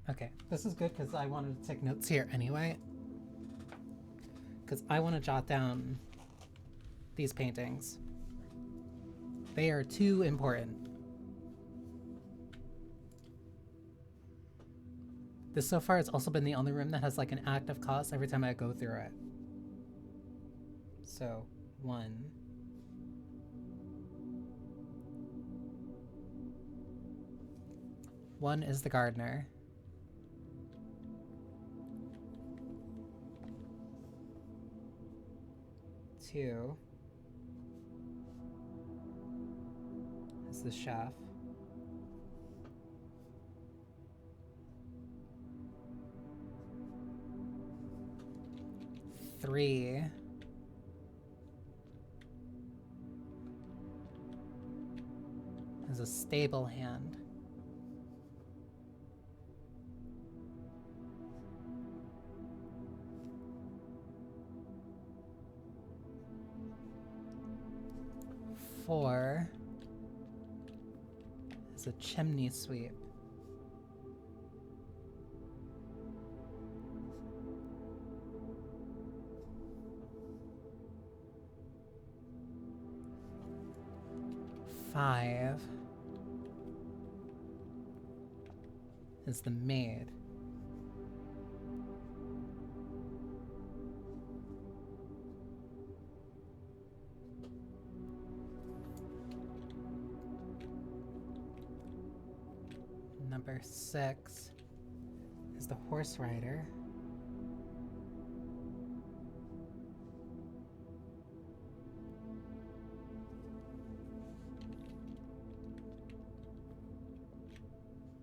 Okay, this is good because I wanted to take notes here anyway. Because I want to jot down these paintings. They are too important. This so far has also been the only room that has like an active cause every time I go through it. So, 1. One is the gardener. 2 is the chef. 3 is a stable hand. 4 is a chimney sweep. 5 is the maid. 6 is the horse rider.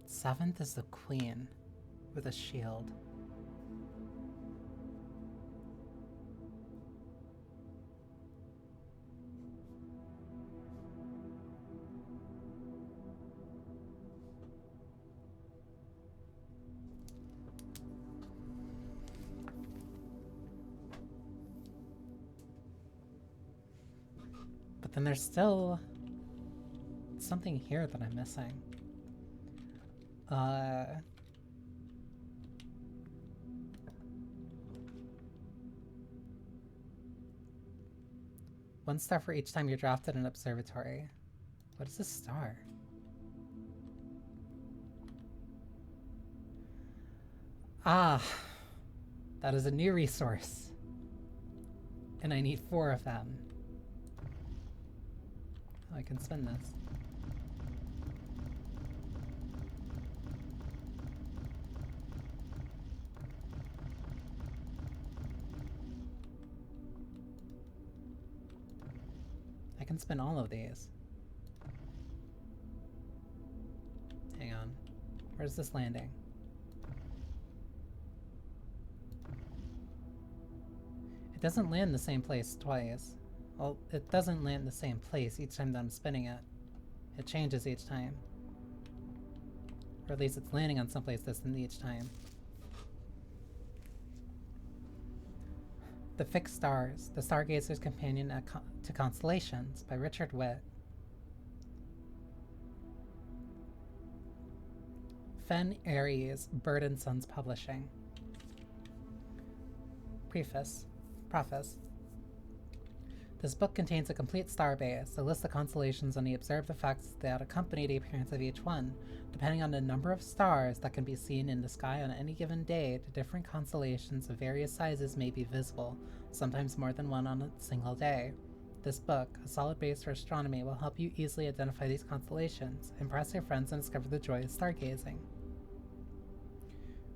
7th is the queen with a shield. 'But then there's still something here that I'm missing. 1 star for each time you're drafted in an observatory. What is a star? Ah, that is a new resource. And I need 4 of them. Oh, I can spin this. I can spin all of these. Where's this landing? It doesn't land the same place twice. Well, it doesn't land the same place each time that I'm spinning it. It changes each time. Or at least it's landing on someplace distant each time. The Fixed Stars, The Stargazer's Companion to Constellations by Richard Witt. Fen Aries, Bird and Sons Publishing. Preface. This book contains a complete star base, a list of constellations and the observed effects that accompany the appearance of each one. Depending on the number of stars that can be seen in the sky on any given day, the different constellations of various sizes may be visible, sometimes more than one on a single day. This book, a solid base for astronomy, will help you easily identify these constellations, impress your friends, and discover the joy of stargazing.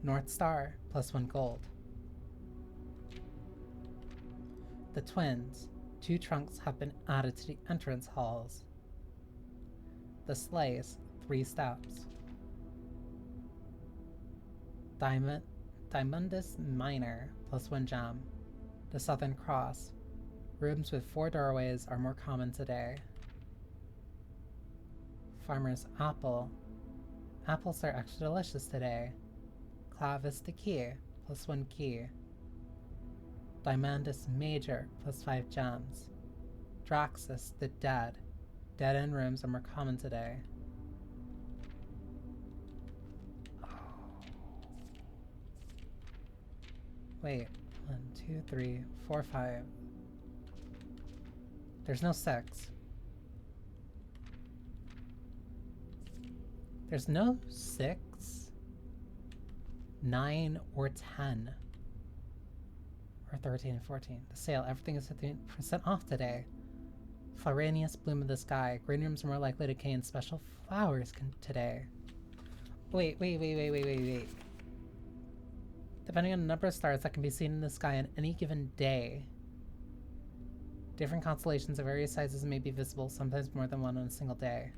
North Star, +1 gold. The Twins. 2 trunks have been added to the entrance halls. The Slice, 3 steps. Diamondus Minor, +1 gem. The Southern Cross. Rooms with 4 doorways are more common today. Farmer's Apple. Apples are extra delicious today. Clavis the Key, +1 key. Diamandus Major, +5 gems. Draxus the Dead. Dead end rooms are more common today. Wait, 1, 2, 3, 4, 5. There's no 6. There's no 6, 9, or 10. Or 13 and 14. The sale, everything is 15% off today. Floranius Bloom of the Sky. Green rooms are more likely to contain special flowers today. Wait. Depending on the number of stars that can be seen in the sky on any given day, different constellations of various sizes may be visible, sometimes more than one on a single day.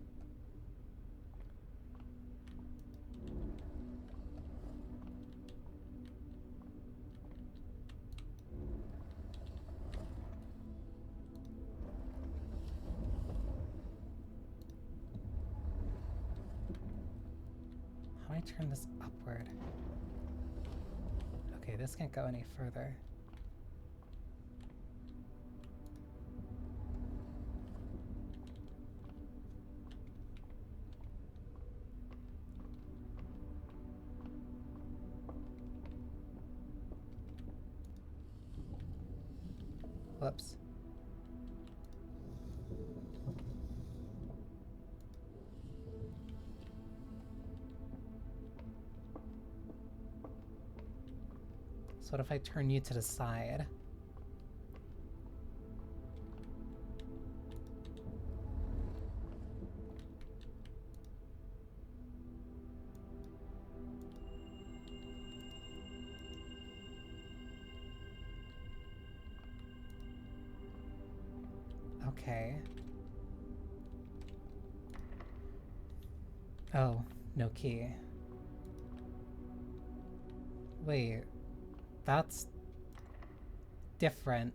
How do I turn this upward? Okay, this can't go any further. Whoops. So what if I turn you to the side? Okay. Oh, no key. Wait. That's different.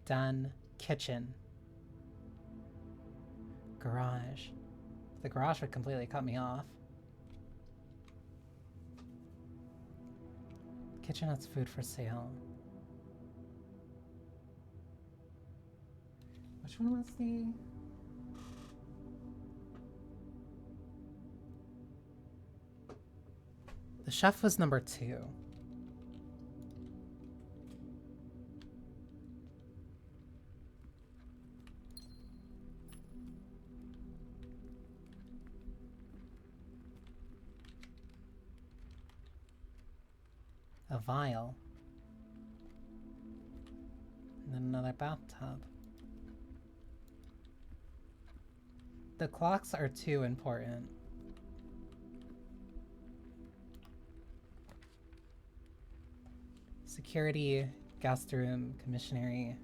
Done. Kitchen. Garage. The garage would completely cut me off. Kitchen has food for sale. Which one was the... The chef was number 2. A vial. And then another bathtub. The clocks are too important. Security, guest room, commissionary.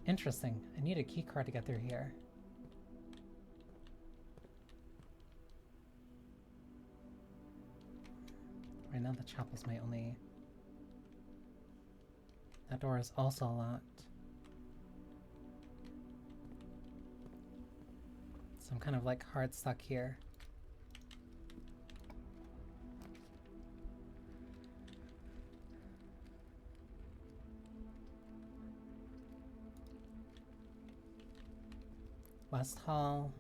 Interesting. I need a key card to get through here. Right now the chapel's my only... That door is also locked. So I'm kind of like hard stuck here. West Hall.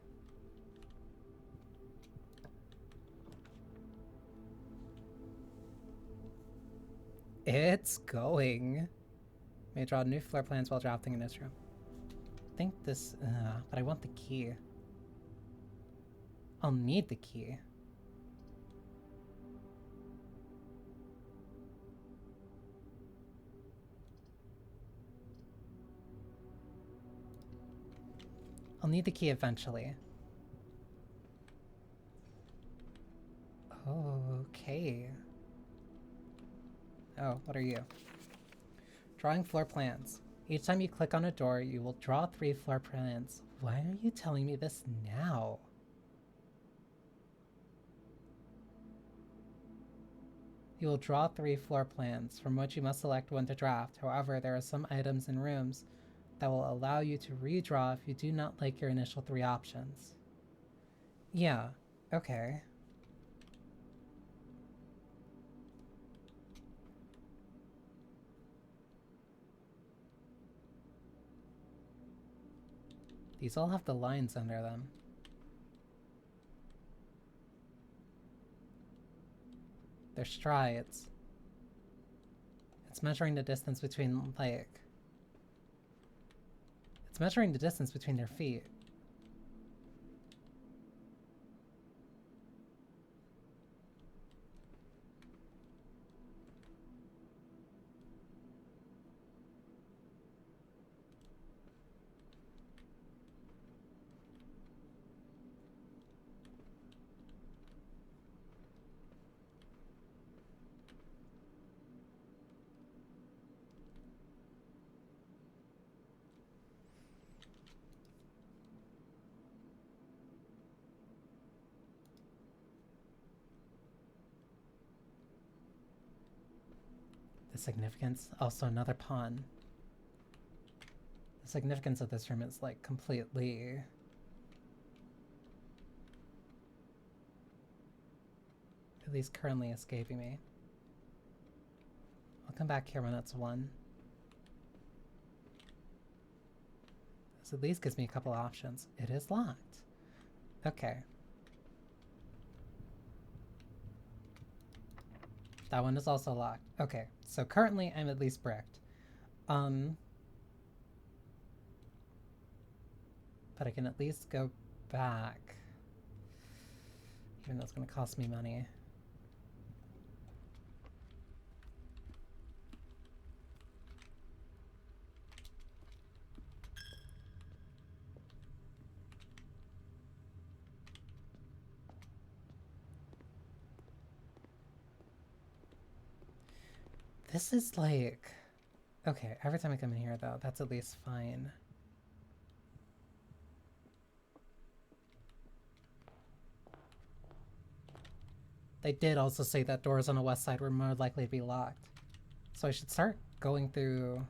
It's going. May draw new floor plans while drafting in this room. I think this, but I want the key. I'll need the key. I'll need the key eventually. Okay. Oh, what are you? Drawing floor plans. Each time you click on a door, you will draw 3 floor plans. Why are you telling me this now? You will draw 3 floor plans, from which you must select one to draft. However, there are some items and rooms that will allow you to redraw if you do not like your initial 3 options. Yeah, okay. These all have the lines under them. They're strides. It's measuring the distance between, like... It's measuring the distance between their feet. The significance, also another pawn. The significance of this room is like completely... at least currently escaping me. I'll come back here when it's 1. This at least gives me a couple options. It is locked. Okay. That one is also locked. Okay, so currently I'm at least bricked. But I can at least go back. Even though it's gonna cost me money. This is like... Okay, every time I come in here though, that's at least fine. They did also say that doors on the west side were more likely to be locked. So I should start going through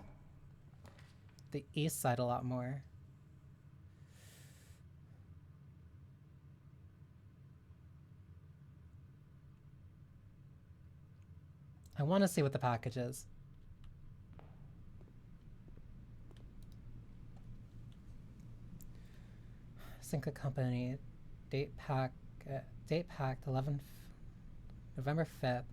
the east side a lot more. I want to see what the package is. Sync the company. Date packed 11th November 5th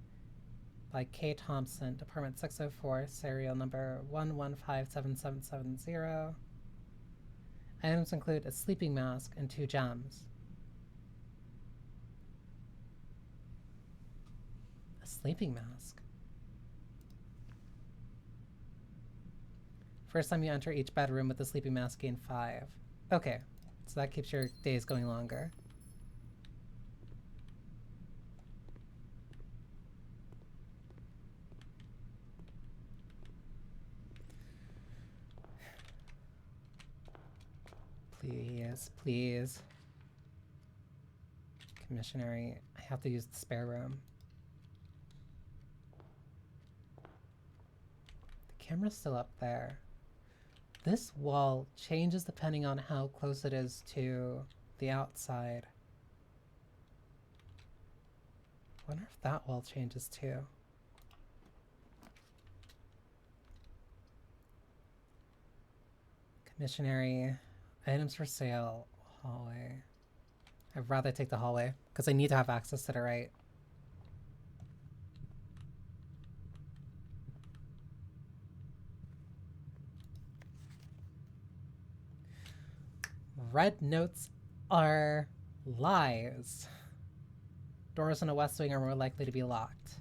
by K. Thompson, Department 604, serial number 1157770. Items include a sleeping mask and 2 gems. A sleeping mask. First time you enter each bedroom with the sleeping mask, gain 5. Okay, so that keeps your days going longer. Please, please. Commissionary, I have to use the spare room. The camera's still up there. This wall changes depending on how close it is to the outside. I wonder if that wall changes too. Commissionary, items for sale, hallway. I'd rather take the hallway because I need to have access to the right. Red notes are lies. Doors in a west wing are more likely to be locked.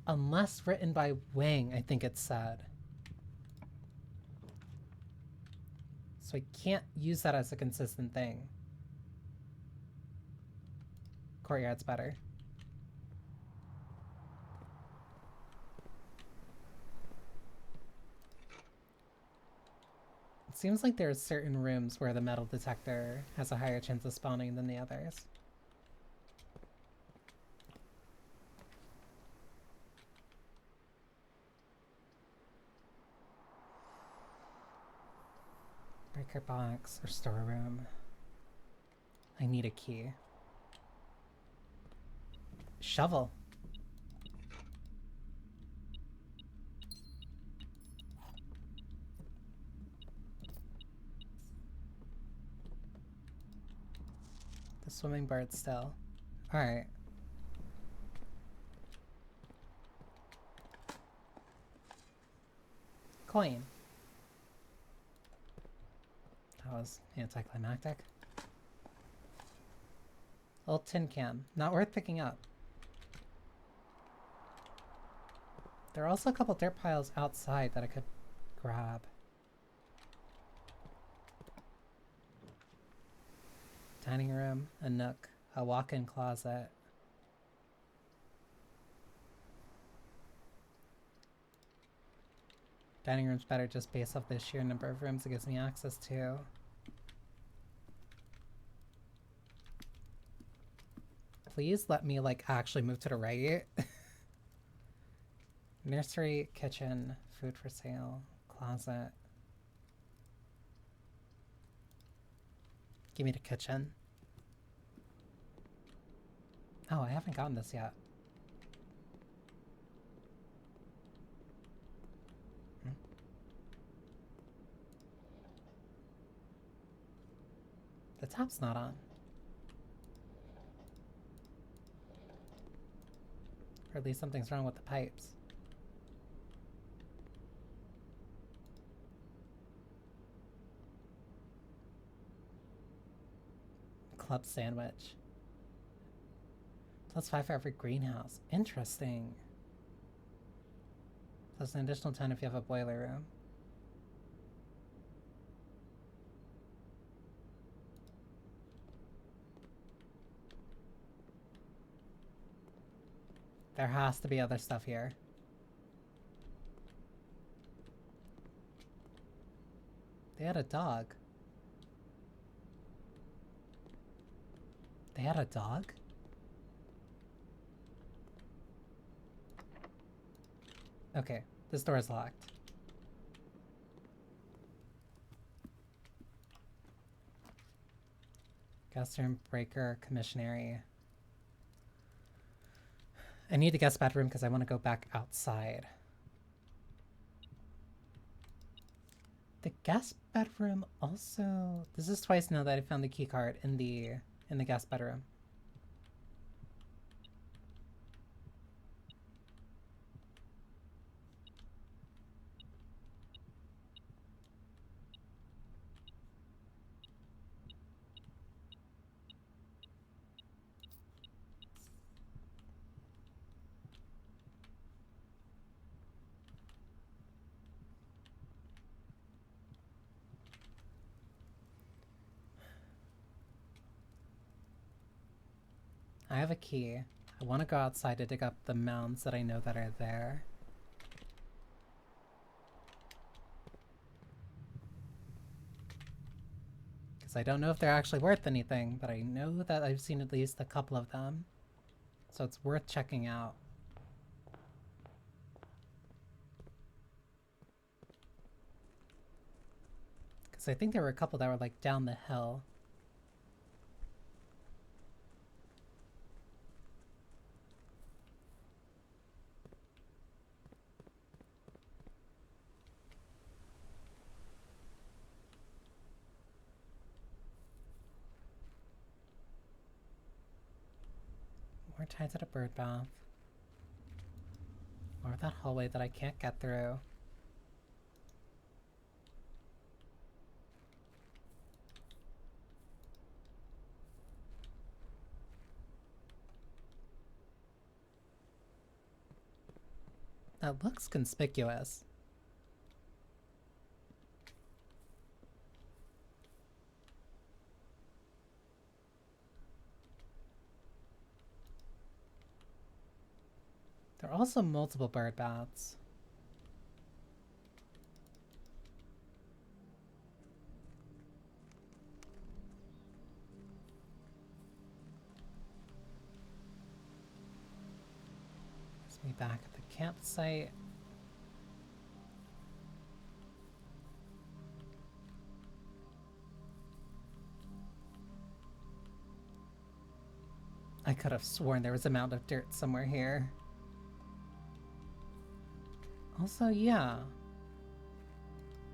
Unless written by Wing, I think it said. So I can't use that as a consistent thing. Courtyard's better. It seems like there are certain rooms where the metal detector has a higher chance of spawning than the others. Breaker box or storeroom. I need a key. Shovel. The swimming bird still. Alright. Coin. That was anticlimactic. Little tin can. Not worth picking up. There are also a couple dirt piles outside that I could grab. Dining room, a nook, a walk-in closet. Dining room's better just based off the sheer number of rooms it gives me access to. Please let me, like, actually move to the right. Nursery, kitchen, food for sale, closet. Give me the kitchen. Oh, I haven't gotten this yet. The tap's not on. Or at least something's wrong with the pipes. Club sandwich. +5 for every greenhouse. Interesting. Plus an additional 10 if you have a boiler room. There has to be other stuff here. They had a dog. They had a dog? Okay, this door is locked. Guest room, breaker, commissionary. I need a guest bedroom because I want to go back outside. The guest bedroom also... This is twice now that I found the key card in the guest bedroom. I have a key. I want to go outside to dig up the mounds that I know that are there. Because I don't know if they're actually worth anything, but I know that I've seen at least a couple of them. So it's worth checking out. Because I think there were a couple that were like down the hill. More tied to the bird bath. More of that hallway that I can't get through. That looks conspicuous. There are also multiple bird baths. There's me back at the campsite. I could have sworn there was a mound of dirt somewhere here. Also, yeah.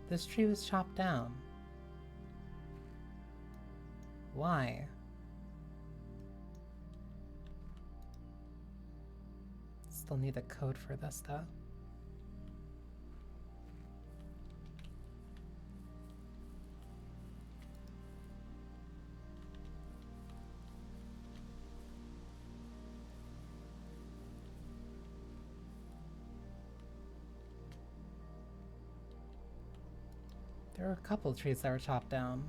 This tree was chopped down. Why? Still need the code for this, though. There were a couple trees that were chopped down.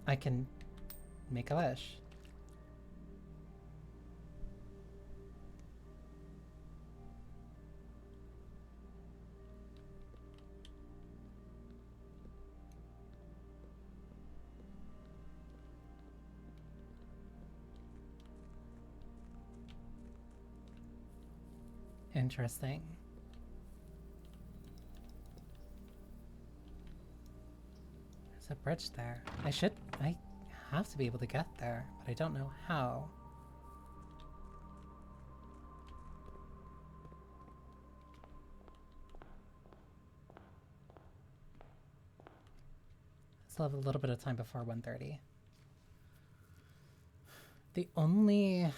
I can make a wish. Interesting. There's a bridge there. I have to be able to get there, but I don't know how. Still have a little bit of time before 1:30. The only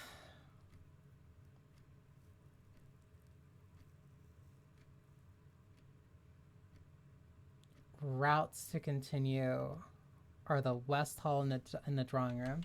routes to continue are the West Hall and the drawing room.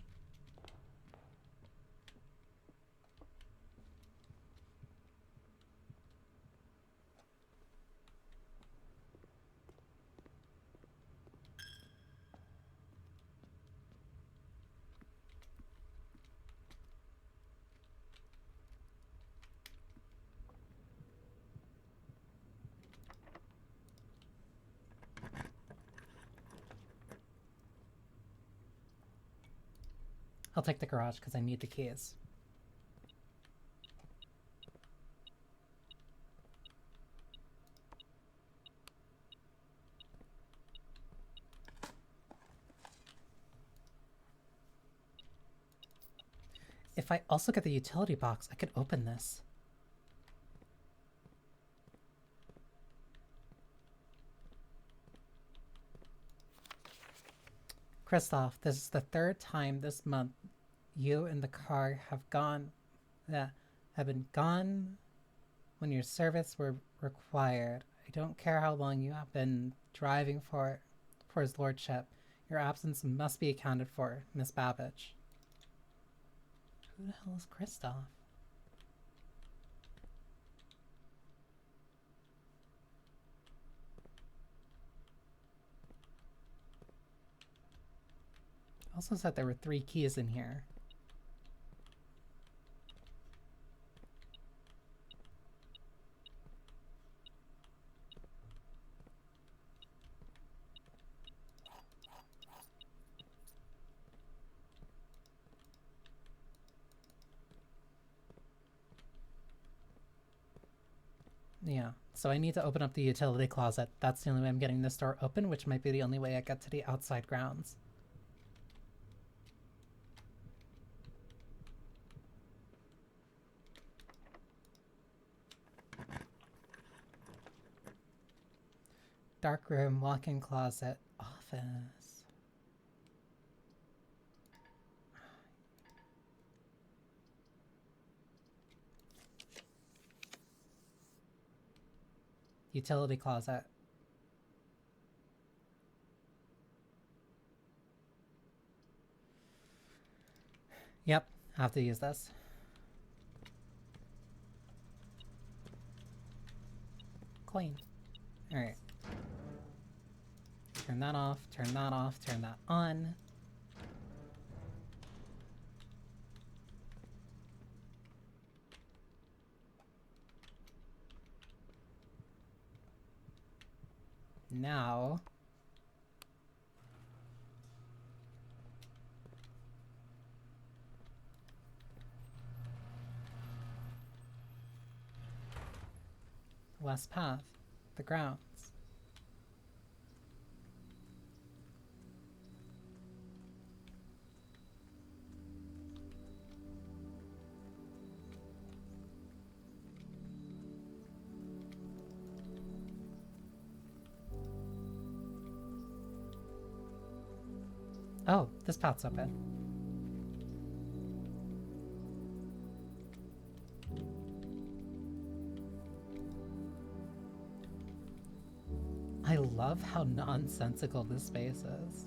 I'll take the garage because I need the keys. If I also get the utility box, I could open this. Kristoff, this is the third time this month you and the car have gone that have been gone when your service were required. I don't care how long you have been driving for his lordship. Your absence must be accounted for, Miss Babbage. Who the hell is Kristoff? Also said there were 3 keys in here. Yeah, so I need to open up the utility closet. That's the only way I'm getting this door open, which might be the only way I get to the outside grounds. Dark room, walk-in closet, office. Utility closet. Yep, I have to use this. Clean. Alright. Turn that off, turn that on. Now... west path. The grounds. Oh, this path's open. I love how nonsensical this space is.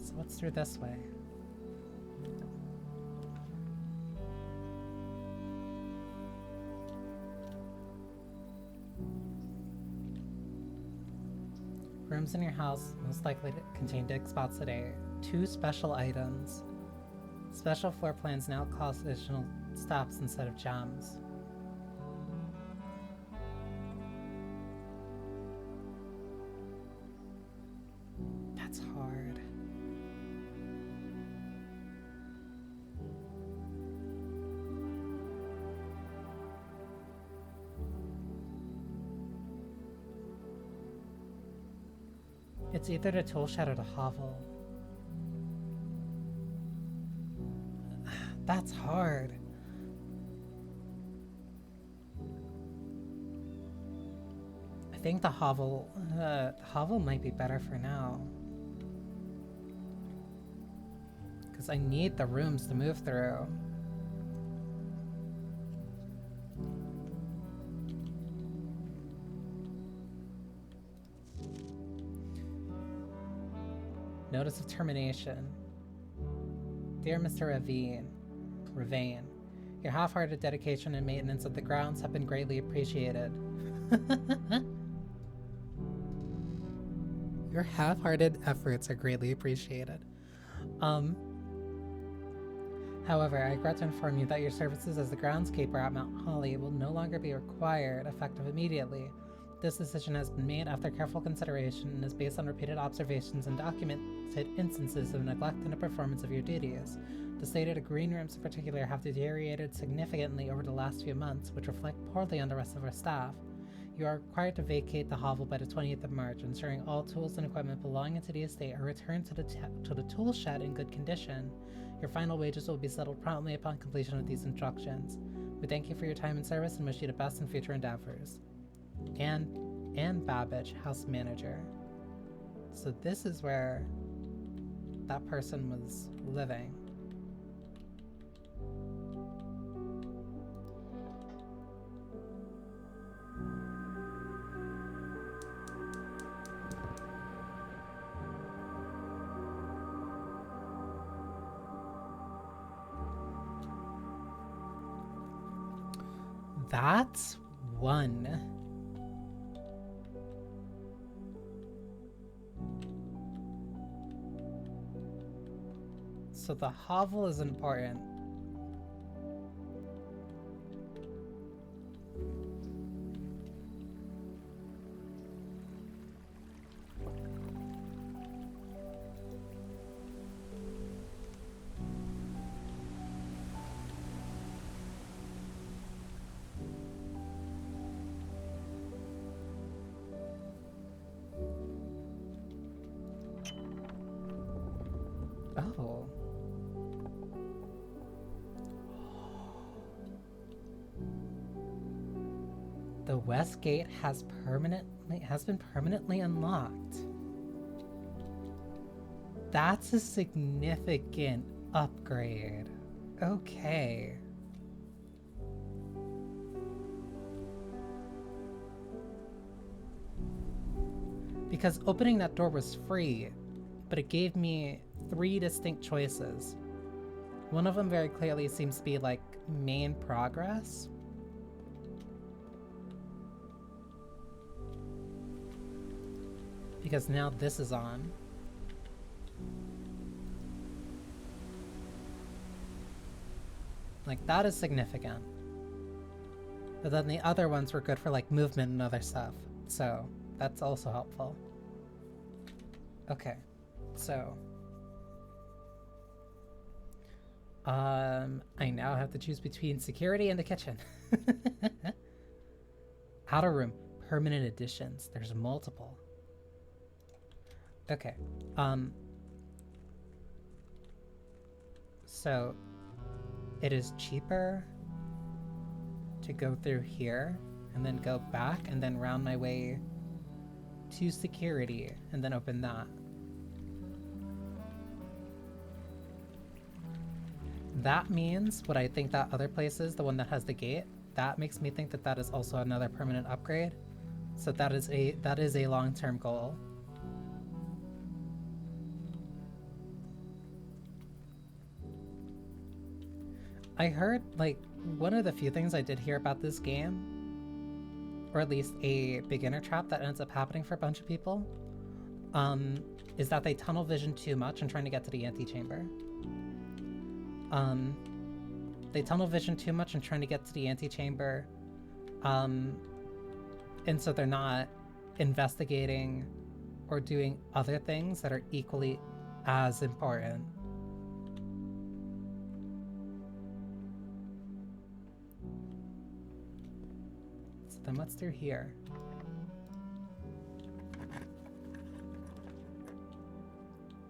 So what's through this way? Rooms in your house most likely to contain dig spots today. 2 special items. Special floor plans now cost additional stops instead of gems. That's hard. It's either the tool shed or the hovel. That's hard. I think the hovel might be better for now. Because I need the rooms to move through. Notice of termination. Dear Mr. Ravane, your half-hearted dedication and maintenance of the grounds have been greatly appreciated. Your half-hearted efforts are greatly appreciated. Um, However, I regret to inform you that your services as the groundskeeper at Mount Holly will no longer be required, effective immediately. This decision has been made after careful consideration and is based on repeated observations and documented instances of neglect in the performance of your duties. The state of the green rooms in particular have deteriorated significantly over the last few months, which reflect poorly on the rest of our staff. You are required to vacate the hovel by the 20th of March, ensuring all tools and equipment belonging to the estate are returned to the tool shed in good condition. Your final wages will be settled promptly upon completion of these instructions. We thank you for your time and service and wish you the best in future endeavors. Anne Babbage, house manager. So this is where that person was living. That's one. So the hovel is important. Oh. The west gate has been permanently unlocked. That's a significant upgrade. Okay. Because opening that door was free, but it gave me 3 distinct choices. One of them very clearly seems to be like main progress. Because now this is on. Like, that is significant. But then the other ones were good for like movement and other stuff. So that's also helpful. Okay, so I now have to choose between security and the kitchen. Outer room, permanent additions. There's multiple. Okay. So it is cheaper to go through here and then go back and then round my way to security and then open that. That means what I think that other place is, the one that has the gate, that makes me think that that is also another permanent upgrade. So that is a long-term goal. I heard, like, one of the few things I did hear about this game, or at least a beginner trap that ends up happening for a bunch of people, is that they tunnel vision too much in trying to get to the antechamber. They tunnel vision too much in trying to get to the antechamber, and so they're not investigating or doing other things that are equally as important. So then what's through here?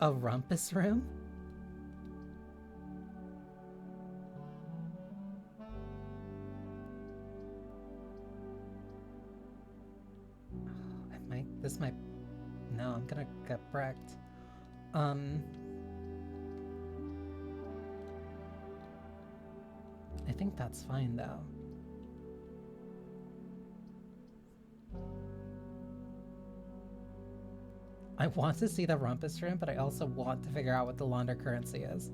A rumpus room? This might... No, I'm gonna get wrecked. I think that's fine, though. I want to see the rumpus room, but I also want to figure out what the launder currency is.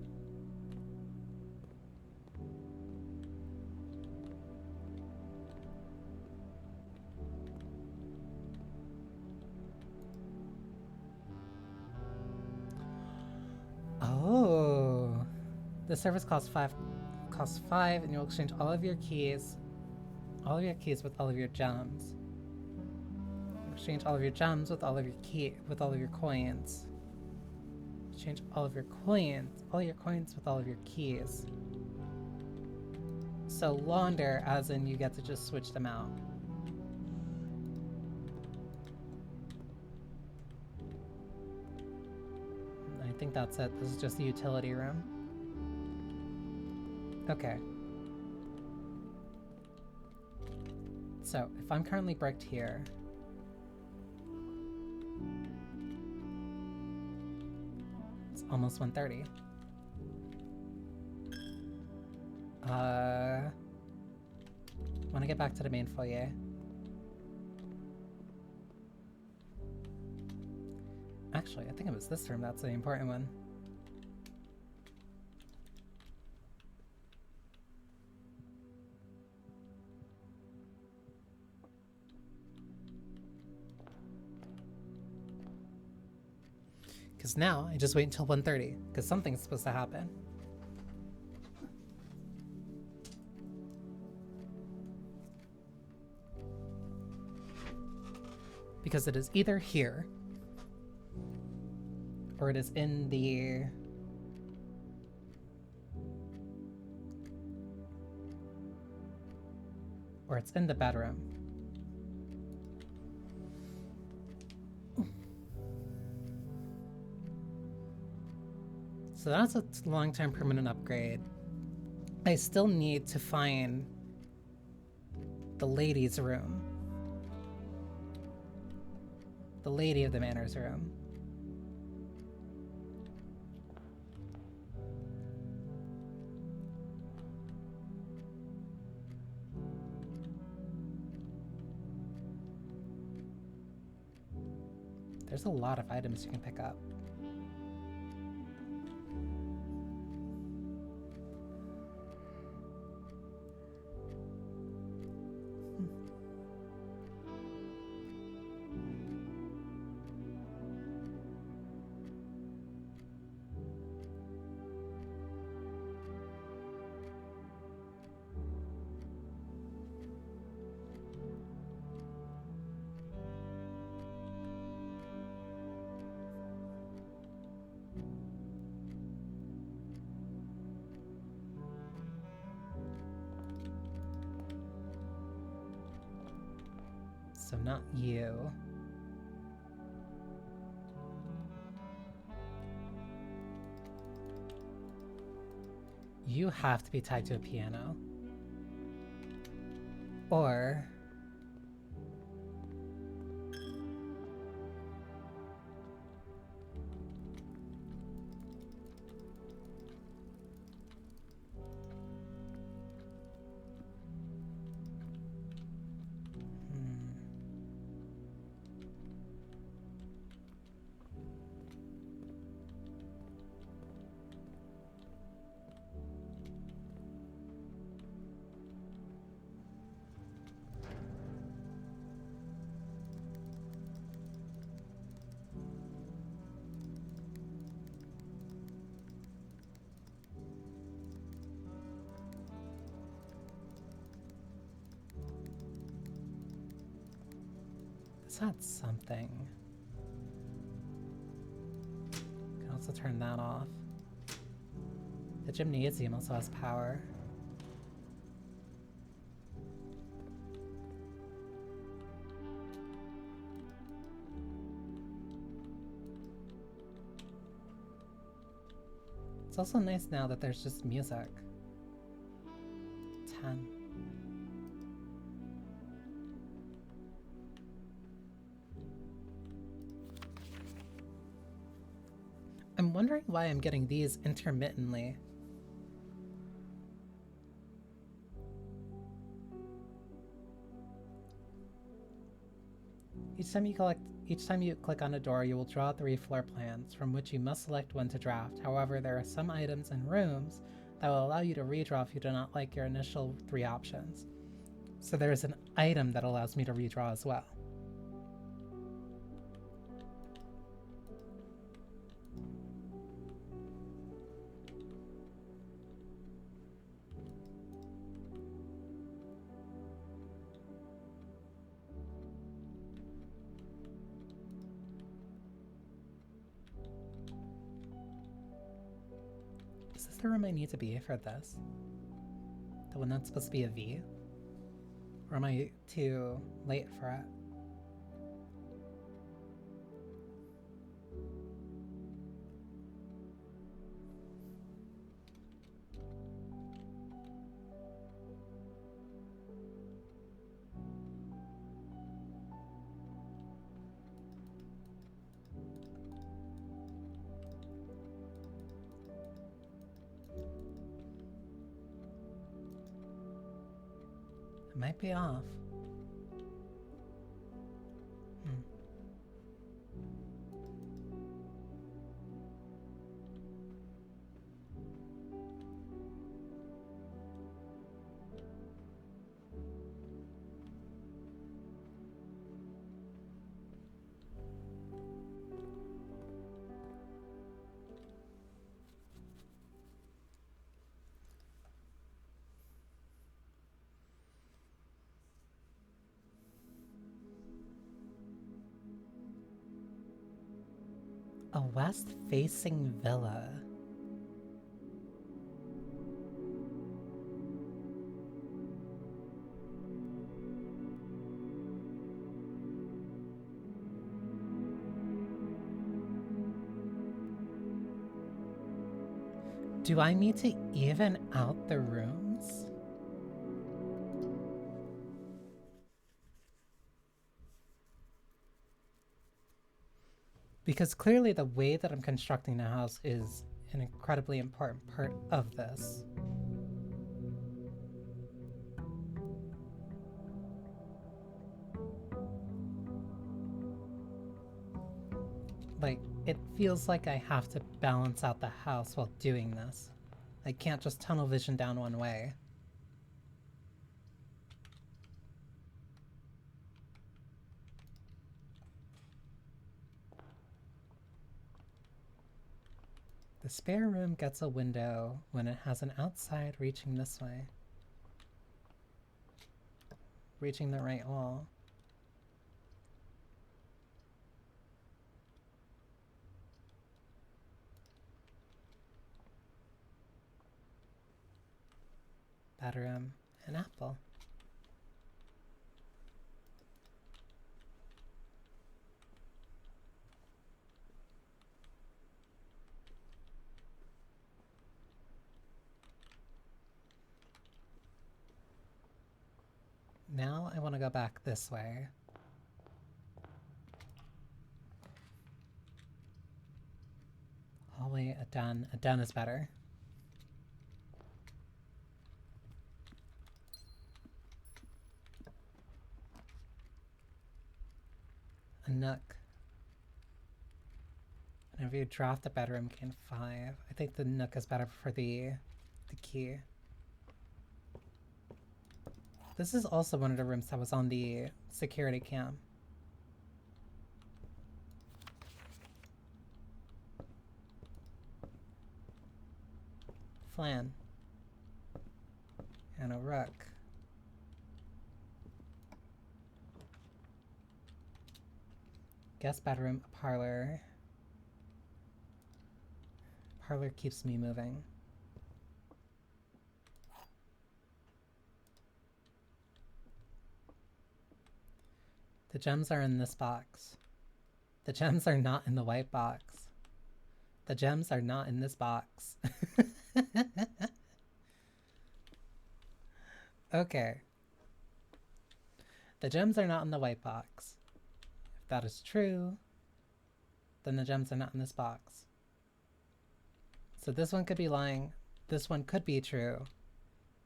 This service costs 5, and you'll exchange all of your keys with all of your gems. Exchange all of your gems with all of your coins. Exchange all your coins with all of your keys. So launder, as in you get to just switch them out. I think that's it. This is just the utility room. Okay. So, if I'm currently bricked here, it's almost 1:30. Want to get back to the main foyer. Actually, I think it was this room that's the important one. Because now, I just wait until 1:30, because something's supposed to happen. Because it is either here, or it is in the... or it's in the bedroom. So that's a long-term permanent upgrade. I still need to find the lady's room. The lady of the manor's room. There's a lot of items you can pick up. So not you. You have to be tied to a piano. Or... That's something. Can also turn that off. The gymnasium also has power. It's also nice now that there's just music. 10. I'm wondering why I'm getting these intermittently. Each time you click on a door, you will draw 3 floor plans, from which you must select one to draft. However, there are some items and rooms that will allow you to redraw if you do not like your initial 3 options. So there is an item that allows me to redraw as well. Is this the room I need to be for this? The one that's supposed to be a V? Or am I too late for it? It might be off. A west-facing villa. Do I need to even out the rooms? Because clearly the way that I'm constructing the house is an incredibly important part of this. Like, it feels like I have to balance out the house while doing this. I can't just tunnel vision down one way. The spare room gets a window when it has an outside reaching this way. Reaching the right wall. Bedroom, an apple. Now I want to go back this way. Hallway, a den. A den is better. A nook. Whenever you drop the bedroom, gain 5. I think the nook is better for the key. This is also one of the rooms that was on the security cam. Flan. And a rook. Guest bedroom, a parlor. Parlor keeps me moving. The gems are in this box. The gems are not in the white box. The gems are not in this box. Okay. The gems are not in the white box. If that is true, then the gems are not in this box. So this one could be lying. This one could be true.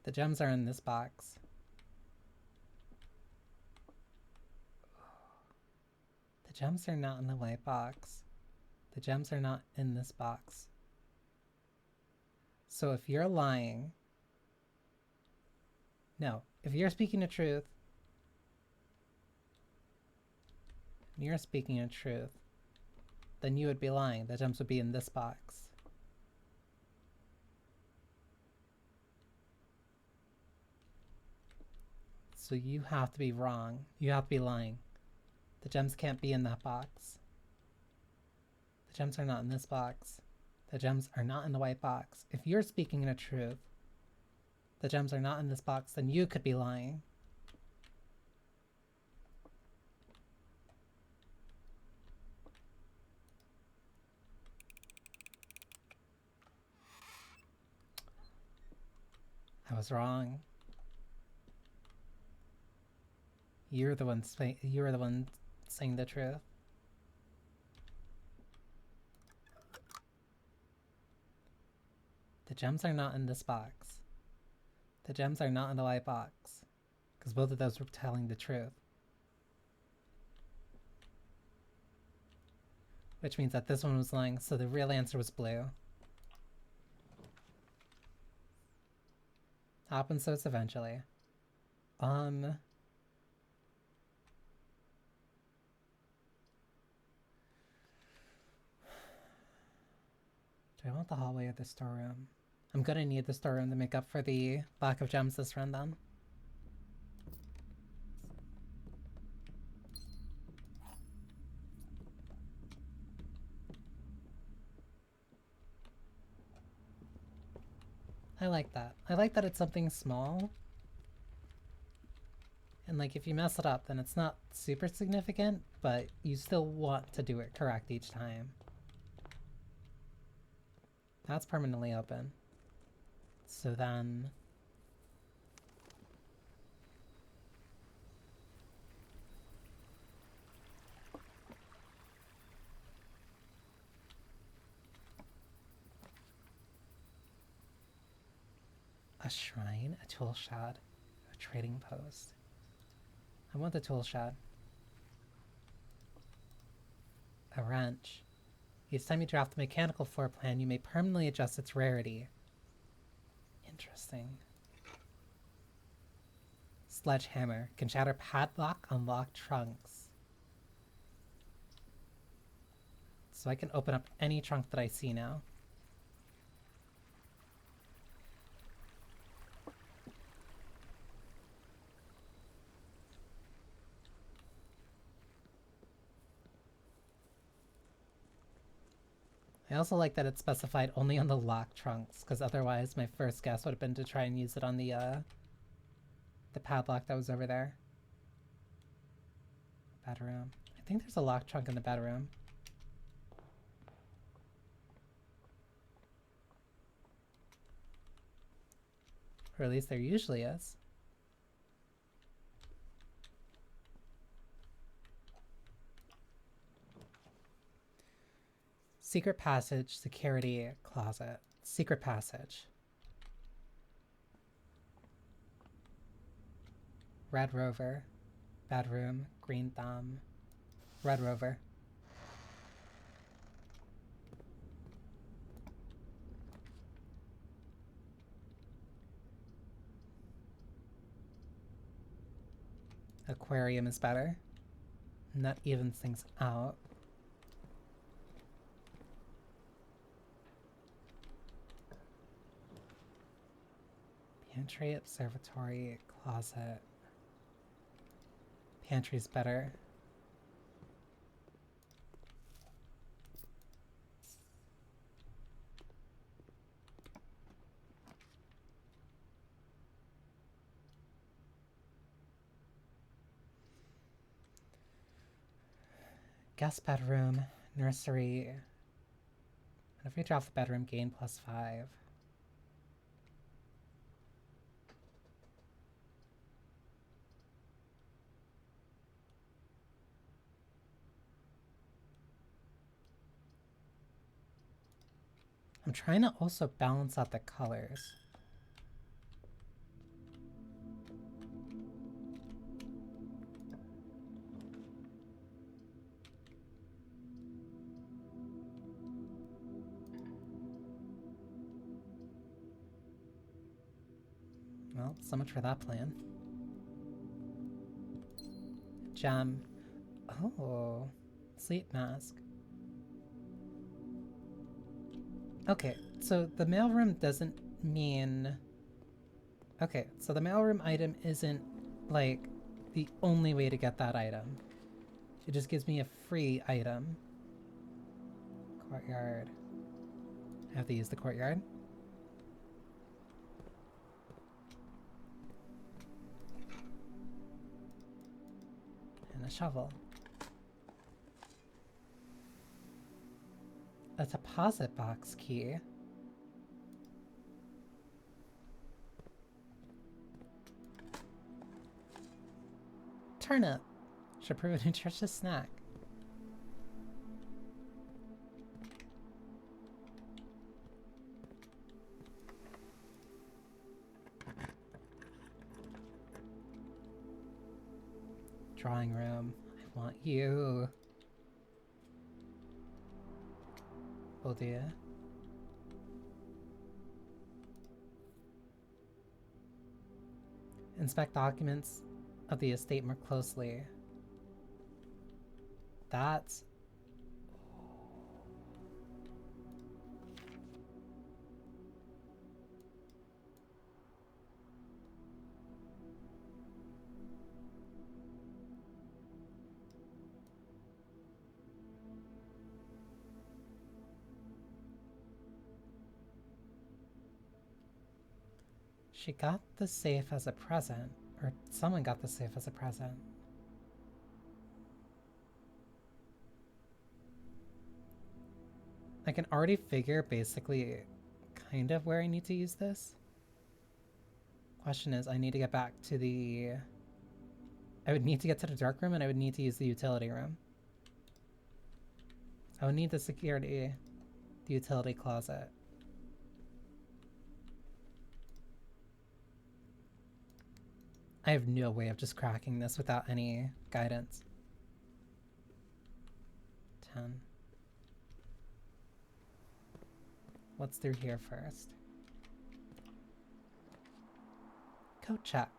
The gems are in this box. The gems are not in the white box. The gems are not in this box. So if you're lying... No, if you're speaking the truth... You're speaking the truth. Then you would be lying. The gems would be in this box. So you have to be wrong. You have to be lying. The gems can't be in that box. The gems are not in this box. The gems are not in the white box. If you're speaking the truth, the gems are not in this box, then you could be lying. I was wrong. You're the one saying the truth. The gems are not in this box. The gems are not in the white box. Because both of those were telling the truth. Which means that this one was lying, so the real answer was blue. Happens so it's eventually. Do I want the hallway or the storeroom? I'm gonna need the storeroom to make up for the lack of gems this run then. I like that. I like that it's something small. And like if you mess it up, then it's not super significant, but you still want to do it correct each time. That's permanently open. So then... a shrine, a tool shed, a trading post. I want the tool shed. A wrench. Each time you draft the mechanical floor plan, you may permanently adjust its rarity. Interesting. Sledgehammer. Can shatter padlock, unlock trunks. So I can open up any trunk that I see now. I also like that it's specified only on the locked trunks, because otherwise my first guess would have been to try and use it on the padlock that was over there. Bedroom. I think there's a locked trunk in the bedroom. Or at least there usually is. Secret passage, security, closet. Secret passage. Red Rover. Bedroom, green thumb. Red Rover. Aquarium is better. And that evens things out. Pantry, observatory, closet. Pantry's better. Guest bedroom, nursery. And if we drop the bedroom, gain +5. I'm trying to also balance out the colors. Well, so much for that plan. Gem. Oh, sleep mask. Okay, so the mailroom doesn't mean... Okay, so the mailroom item isn't, like, the only way to get that item. It just gives me a free item. Courtyard. I have to use the courtyard. And a shovel. A deposit box key. Turnip. Should prove a nutritious snack. Drawing room. I want you. Oh dear. Inspect documents of the estate more closely. That's... She got the safe as a present. Or someone got the safe as a present. I can already figure basically kind of where I need to use this. Question is, I need to get back to the... I would need to get to the dark room and I would need to use the utility room. I would need the security, the utility closet. I have no way of just cracking this without any guidance. 10. What's through here first? Code check.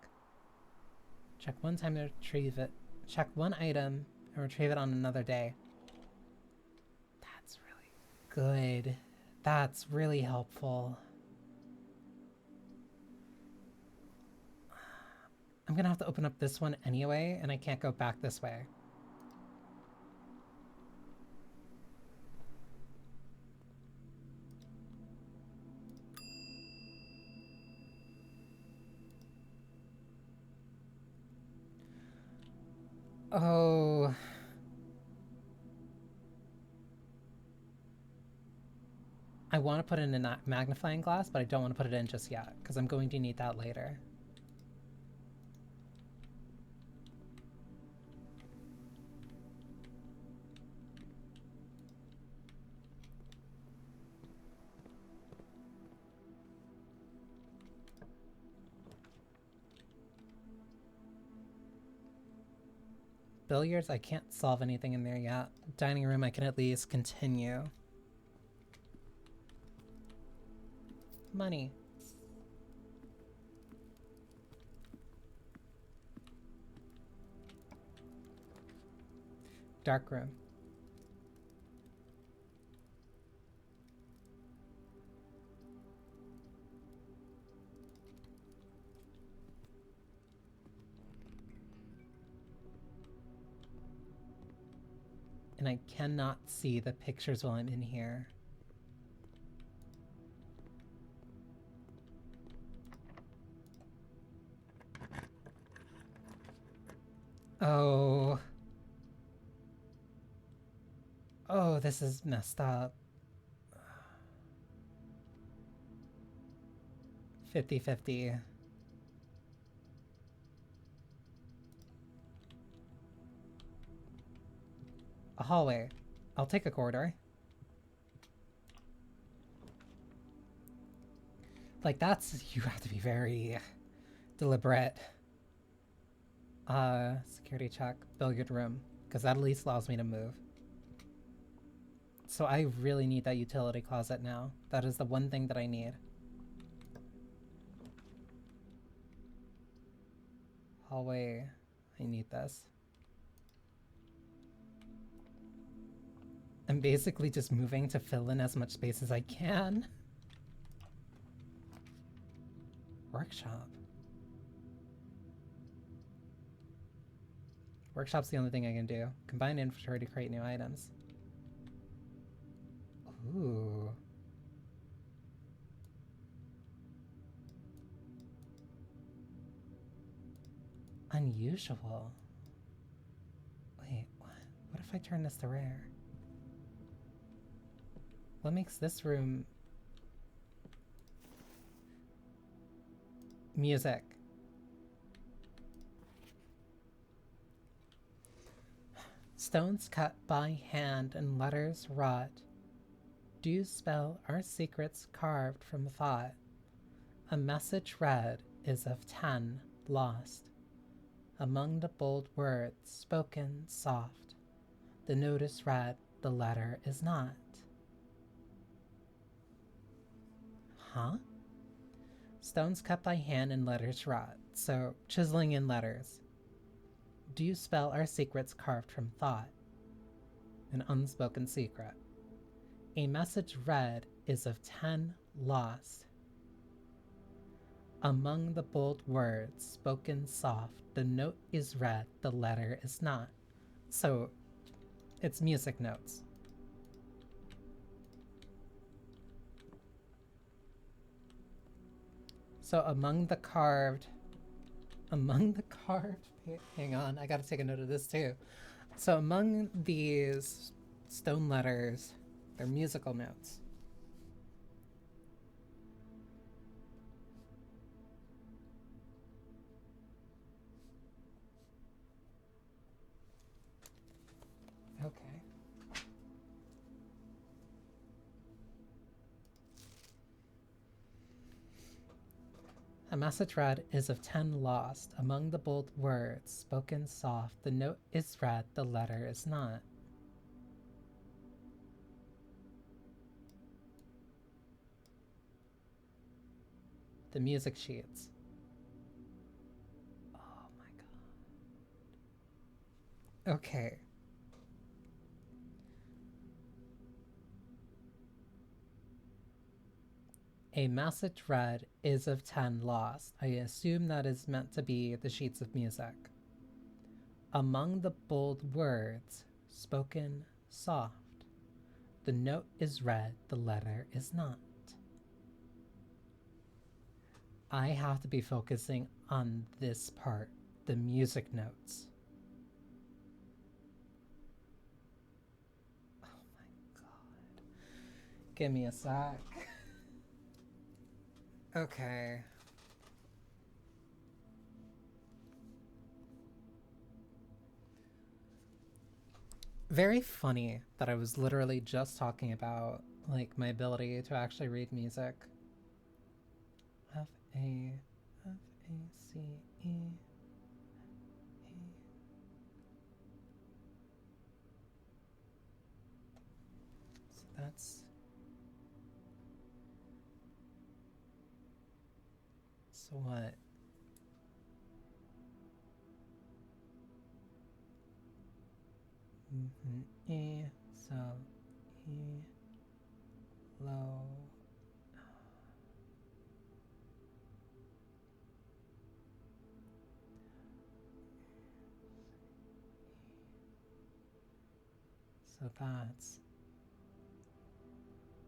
Check one time to retrieve it. Check one item and retrieve it on another day. That's really good. That's really helpful. I'm gonna have to open up this one anyway, and I can't go back this way. Oh. I want to put in a magnifying glass, but I don't want to put it in just yet, because I'm going to need that later. Billiards, I can't solve anything in there yet. Dining room, I can at least continue. Money. Dark room. And I cannot see the pictures while I'm in here. Oh. Oh, this is messed up. 50-50. A hallway. I'll take a corridor. Like, that's... You have to be very deliberate. Security check. Billiard room. Because that at least allows me to move. So I really need that utility closet now. That is the one thing that I need. Hallway. I need this. I'm basically just moving to fill in as much space as I can. Workshop. Workshop's the only thing I can do. Combine inventory to create new items. Ooh. unusual. Wait, what? What if I turn this to rare? What makes this room... Music. Stones cut by hand and letters wrought do spell our secrets carved from thought. A message read is of 10 lost. Among the bold words spoken soft, the note is read, the letter is not. Huh? Stones cut by hand and letters wrought, so chiseling in letters. Do you spell our secrets carved from thought? An unspoken secret. A message read is of 10 lost. Among the bold words spoken soft, the note is read, the letter is not. So it's music notes. So among the carved, hang on, I gotta take a note of this too. So among these stone letters, they're musical notes. Okay. A message read is of 10 lost. Among the bold words spoken soft, the note is read, the letter is not. The music sheets. Oh my god. Okay. A message read is of 10 lost. I assume that is meant to be the sheets of music. Among the bold words spoken soft, the note is read, the letter is not. I have to be focusing on this part, the music notes. Oh my god. Give me a sec. Okay. Very funny that I was literally just talking about like my ability to actually read music. F-A-C-E. So that's... So what? E, so E, low. So that's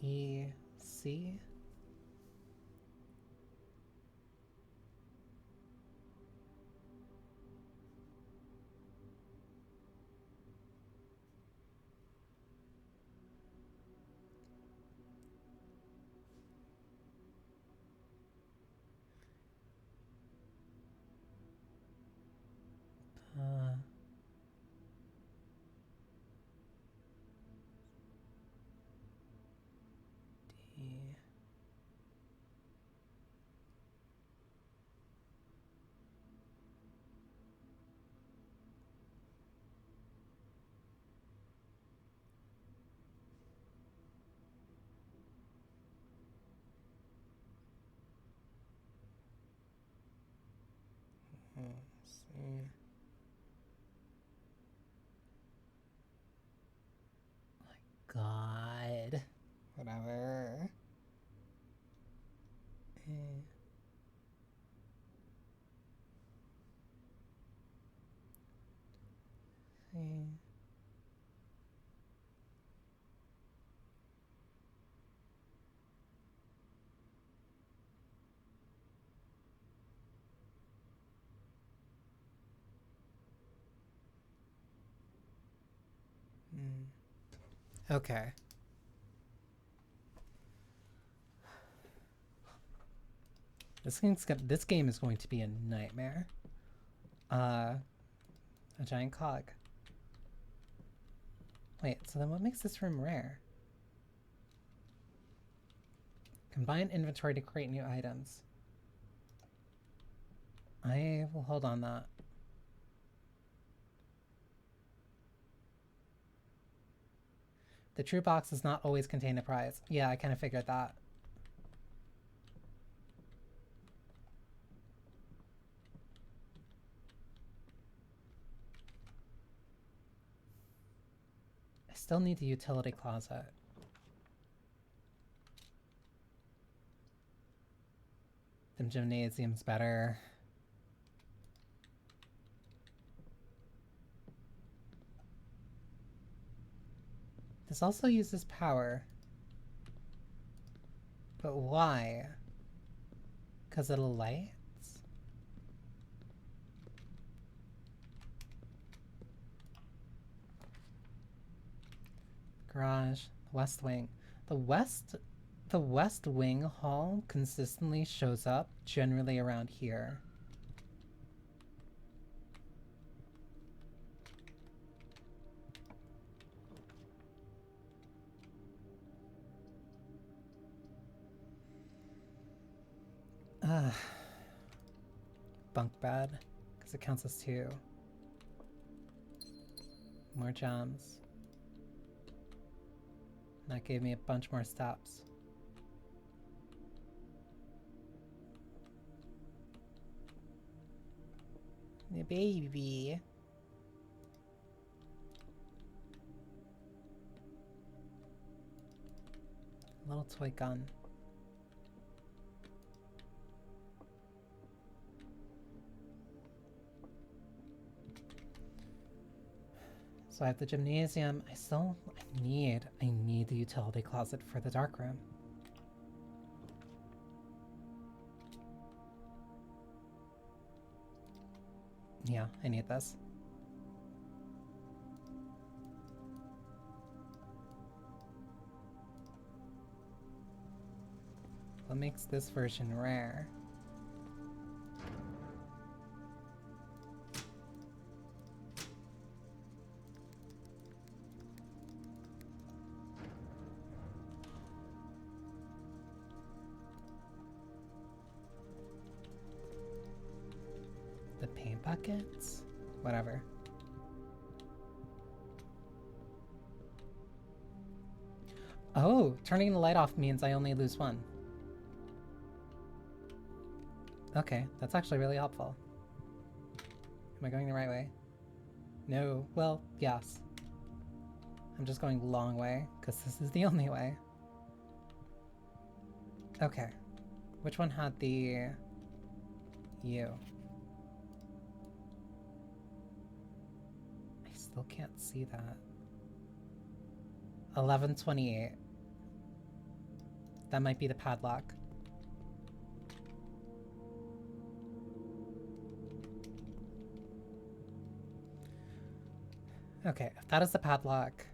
E, C. D. C. God. Whatever. A. C. Okay. This game is going to be a nightmare. A giant cog. Wait, so then what makes this room rare? Combine inventory to create new items. I will hold on that. The true box does not always contain a prize. Yeah, I kind of figured that. I still need the utility closet. The gymnasium's better. This also uses power. But why? Because of the lights? Garage, West Wing. The West Wing hall consistently shows up generally around here. Bunk bed, because it counts as 2. More gems. That gave me a bunch more steps. The baby. Little toy gun. So I have the gymnasium. I need the utility closet for the dark room. Yeah, I need this. What makes this version rare? The paint buckets? Whatever. Oh, turning the light off means I only lose 1. Okay, that's actually really helpful. Am I going the right way? No. Well, yes. I'm just going the long way, because this is the only way. Okay. Which one had the... U? I still can't see that. 1128. That might be the padlock. Okay, if that is the padlock,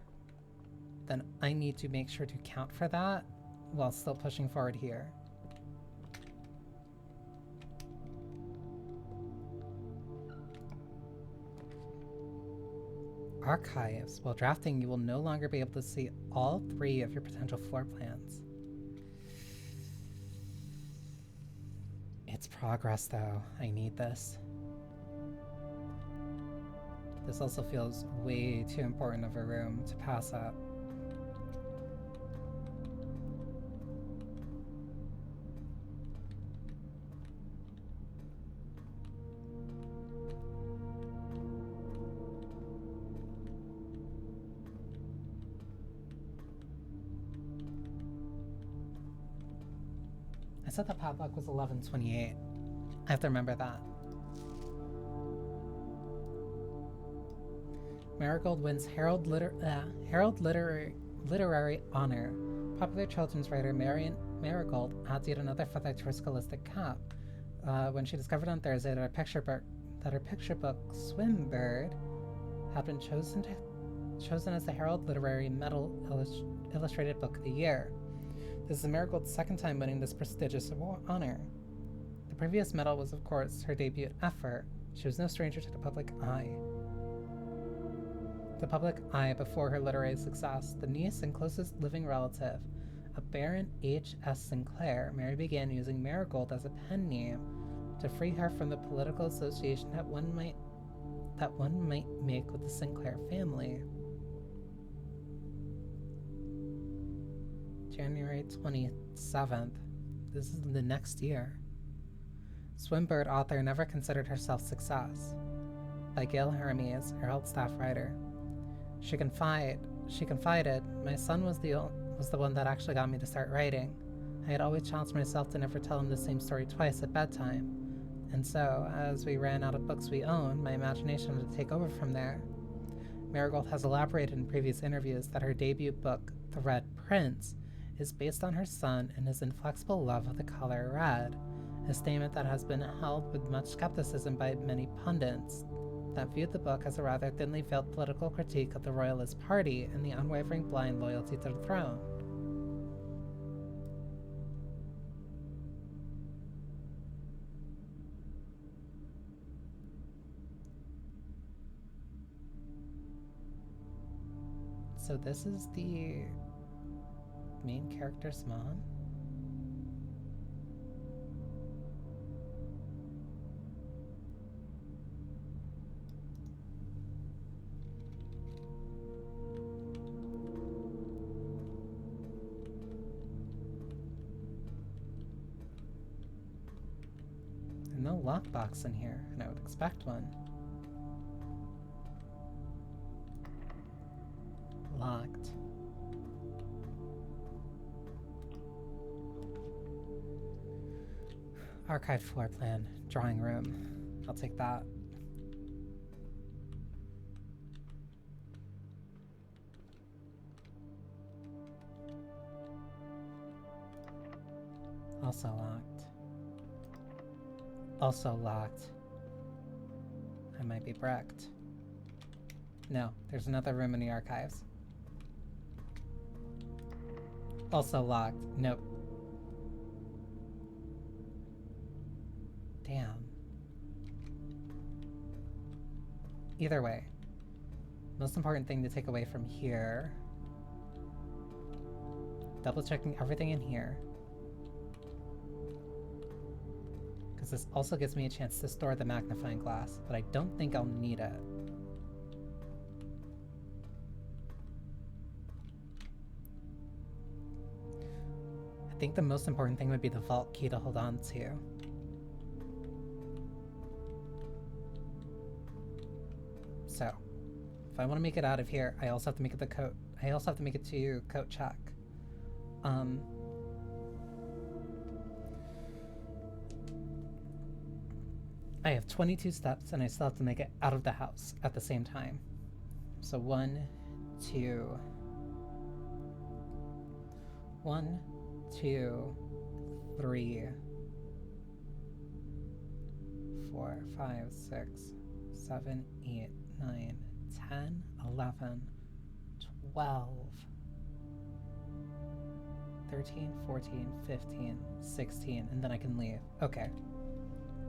then I need to make sure to count for that while still pushing forward here. Archives. While drafting, you will no longer be able to see all 3 of your potential floor plans. It's progress, though. I need this. This also feels way too important of a room to pass up. I said the padlock was 1128. I have to remember that. Marigold wins Herald Literary Honor. Popular children's writer Marigold adds yet another feather to her scholastic cap when she discovered on Thursday that her picture book Swimbird had been chosen chosen as the Herald Literary Medal Illustrated Book of the Year. This is Marigold's second time winning this prestigious honor. The previous medal was, of course, her debut effort. She was no stranger to the public eye. The public eye before her literary success, the niece and closest living relative of Baron H.S. Sinclair, Mary began using Marigold as a pen name to free her from the political association that one might make with the Sinclair family. January 27th. This is the next year. Swimbird author never considered herself success. By Gail Hermes, Herald staff writer. She confided, my son was the one that actually got me to start writing. I had always challenged myself to never tell him the same story twice at bedtime. And so, as we ran out of books we owned, my imagination would take over from there. Marigold has elaborated in previous interviews that her debut book, The Red Prince, is based on her son and his inflexible love of the color red, a statement that has been held with much skepticism by many pundits that viewed the book as a rather thinly veiled political critique of the Royalist Party and the unwavering blind loyalty to the throne. So this is the main character's mom. There's no lockbox in here, and I would expect one. Locked. Archived floor plan. Drawing room. I'll take that. Also locked. Also locked. I might be bricked. No, there's another room in the archives. Also locked. Nope. Damn. Either way, most important thing to take away from here, double checking everything in here, because this also gives me a chance to store the magnifying glass, but I don't think I'll need it. I think the most important thing would be the vault key to hold on to. So, if I want to make it out of here, I also have to make it the coat. I also have to make it to coat check. I have 22 steps, and I still have to make it out of the house at the same time. So 1, 2, 3, 4, 5, 6, 7, 8, 9, 10, 11, 12, 13, 14, 15, 16, and then I can leave. Okay.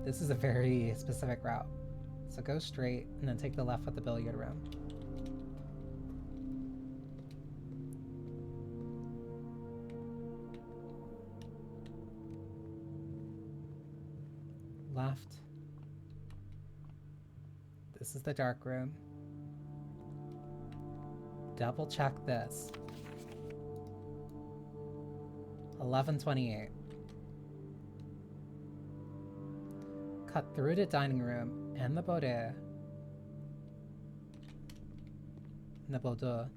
This is a very specific route. So go straight, and then take the left at the billiard room. Left. This is the dark room. Double check this. 11:28. Cut through the dining room and the boudoir. The boudoir.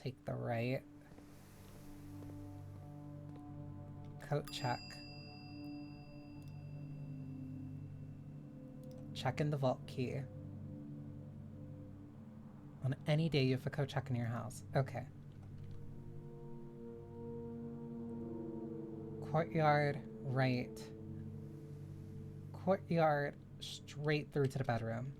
Take the right. Coat check. Check in the vault key. On any day you have a coat check in your house. Okay. Courtyard, right. Courtyard, straight through to the bedroom.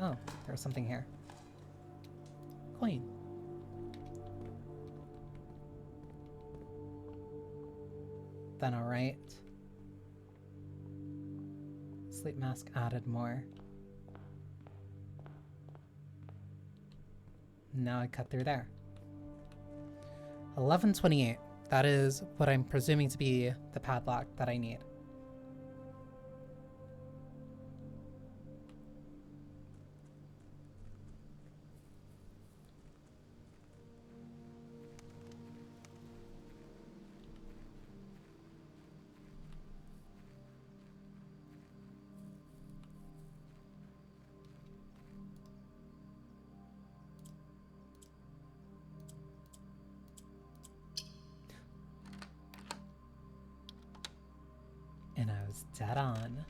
Oh, there's something here. Coin. Then alright. Sleep mask added more. Now I cut through there. 1128. That is what I'm presuming to be the padlock that I need. And I was dead on.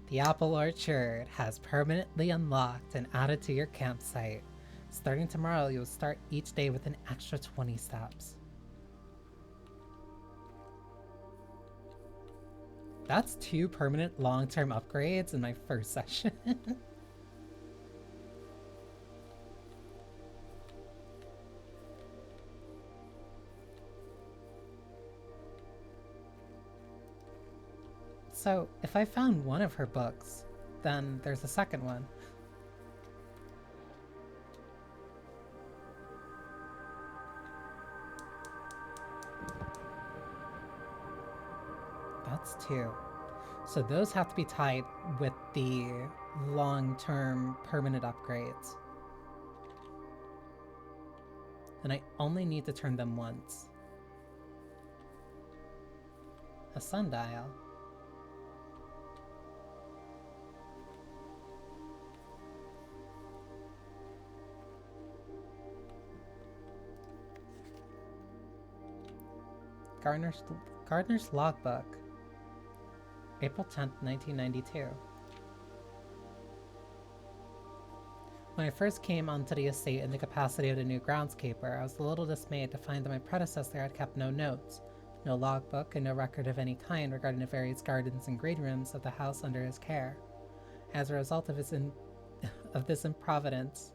The apple orchard has permanently unlocked and added to your campsite. Starting tomorrow, you'll start each day with an extra 20 steps. That's 2 permanent long-term upgrades in my first session. So, if I found one of her books, then there's a second one. That's 2. So those have to be tied with the long-term permanent upgrades. And I only need to turn them once. A sundial. Gardner's logbook. April 10th, 1992. When I first came onto the estate in the capacity of the new groundskeeper, I was a little dismayed to find that my predecessor had kept no notes, no logbook, and no record of any kind regarding the various gardens and green rooms of the house under his care. As a result of this improvidence,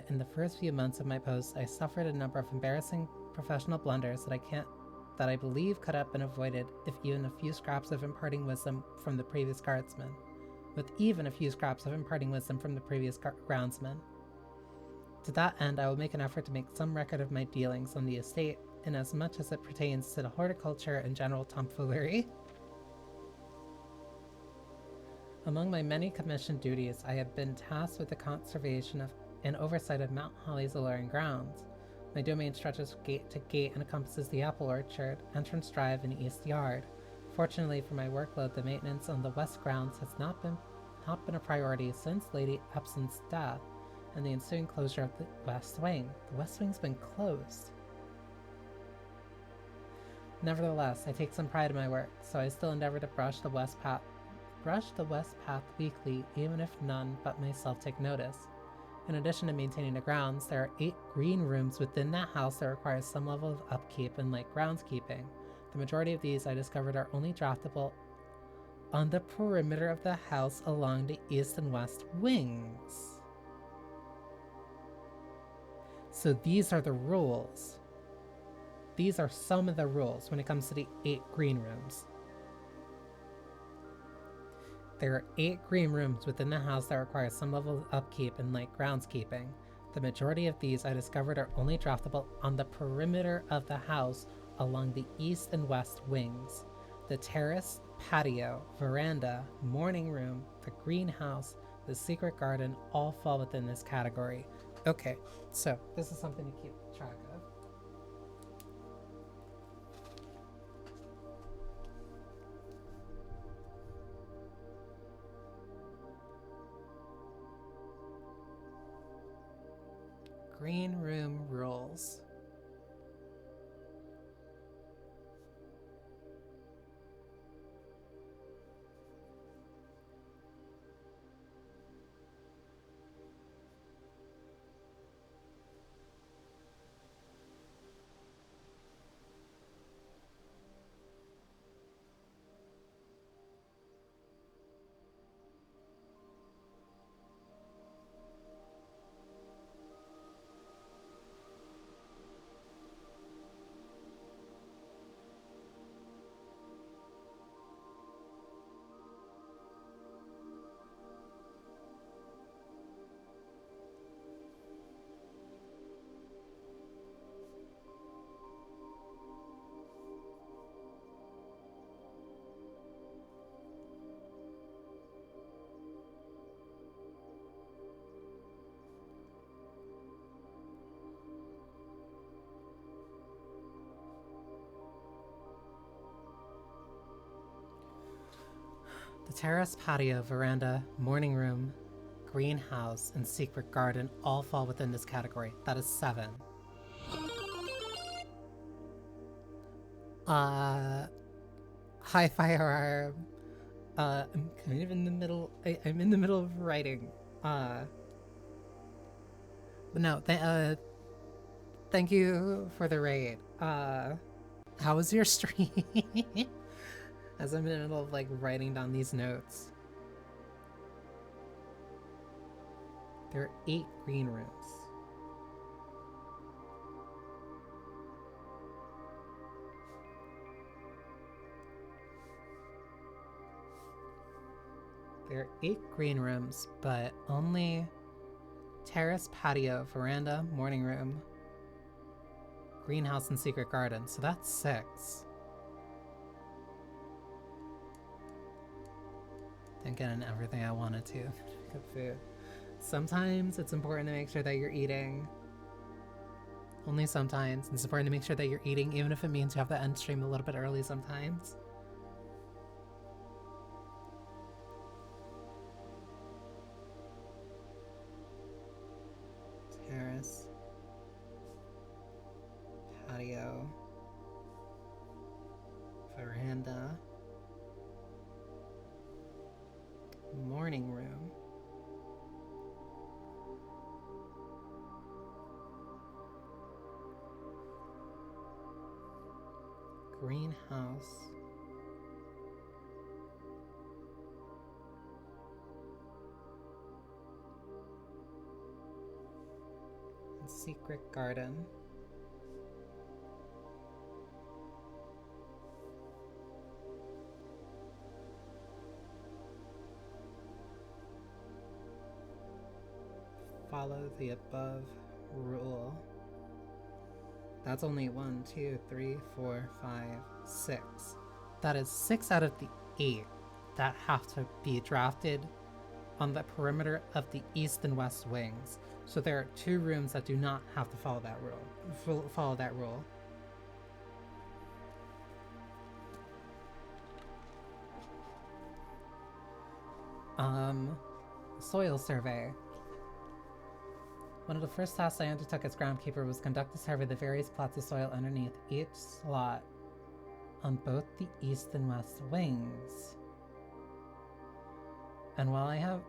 in the first few months of my post, I suffered a number of embarrassing professional blunders that I believe could have been avoided if even a few scraps of imparting wisdom from the previous guardsman. With even a few scraps of imparting wisdom from the previous groundsman. To that end, I will make an effort to make some record of my dealings on the estate, in as much as it pertains to the horticulture and general tomfoolery. Among my many commissioned duties, I have been tasked with the conservation of and oversight of Mount Holly's alluring grounds. My domain stretches gate to gate and encompasses the apple orchard, entrance drive, and east yard. Fortunately for my workload, the maintenance on the west grounds has not been a priority since Lady Epson's death and the ensuing closure of the west wing. The west wing's been closed. Nevertheless, I take some pride in my work, so I still endeavor to brush the west path weekly, even if none but myself take notice. In addition to maintaining the grounds, there are 8 green rooms within that house that require some level of upkeep and light groundskeeping. The majority of these I discovered are only draftable on the perimeter of the house along the east and west wings. So these are the rules. These are some of the rules when it comes to the 8 green rooms. There are 8 green rooms within the house that require some level of upkeep and light groundskeeping. The majority of these I discovered are only draftable on the perimeter of the house along the east and west wings. The terrace, patio, veranda, morning room, the greenhouse, the secret garden all fall within this category. Okay, so this is something to keep track of. Green room rules. terrace, patio, veranda, morning room, greenhouse, and secret garden all fall within this category. That is 7. High firearm. I'm kind of in the middle. I'm in the middle of writing. But no. Thank you for the raid. How was your stream? As I'm in the middle of like writing down these notes. There are 8 green rooms. There are 8 green rooms, but only terrace, patio, veranda, morning room, greenhouse, and secret garden. So that's 6. Didn't get in everything I wanted to. Good food. Sometimes it's important to make sure that you're eating. Only sometimes. It's important to make sure that you're eating, even if it means you have to end stream a little bit early sometimes. Terrace. Patio. Veranda. Morning room. Greenhouse. And secret garden. Follow the above rule. That's only 1, 2, 3, 4, 5, 6. That is 6 out of the 8 that have to be drafted on the perimeter of the east and west wings. So there are 2 rooms that do not have to follow that rule. Soil survey. One of the first tasks I undertook as groundkeeper was conduct a survey of the various plots of soil underneath each slot on both the east and west wings. And while I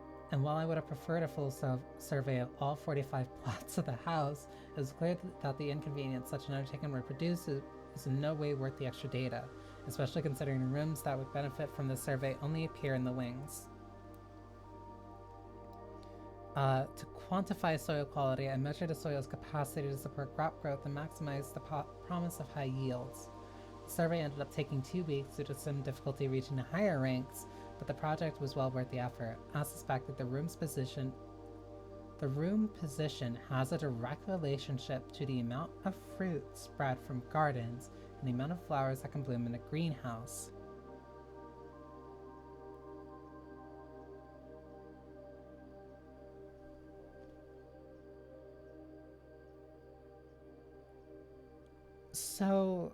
would have preferred a full survey of all 45 plots of the house, it was clear that the inconvenience such an undertaking would produce is in no way worth the extra data, especially considering rooms that would benefit from this survey only appear in the wings. To quantify soil quality, I measured the soil's capacity to support crop growth and maximize the promise of high yields. The survey ended up taking 2 weeks due to some difficulty reaching the higher ranks, but the project was well worth the effort. As suspected, the room position has a direct relationship to the amount of fruit spread from gardens and the amount of flowers that can bloom in a greenhouse. So,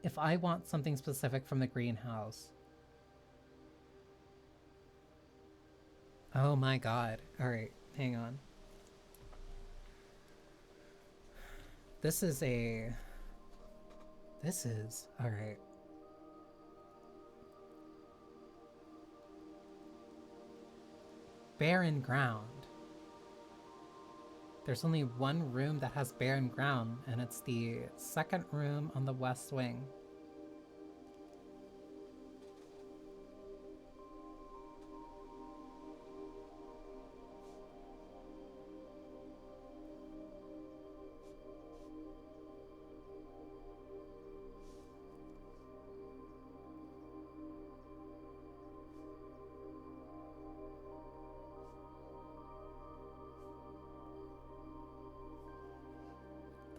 if I want something specific from the greenhouse, oh my god. Alright, hang on. Alright. Barren ground. There's only 1 room that has barren ground, and it's the second room on the west wing.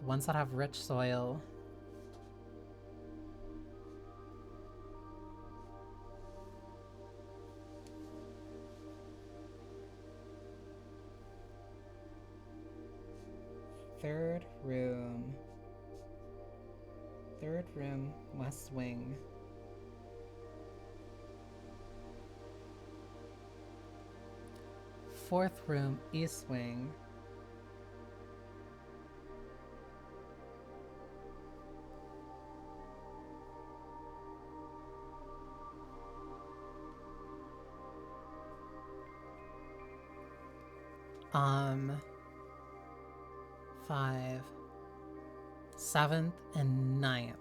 The ones that have rich soil. Third Third room, west wing. Fourth room, east wing. Five, seventh, and ninth.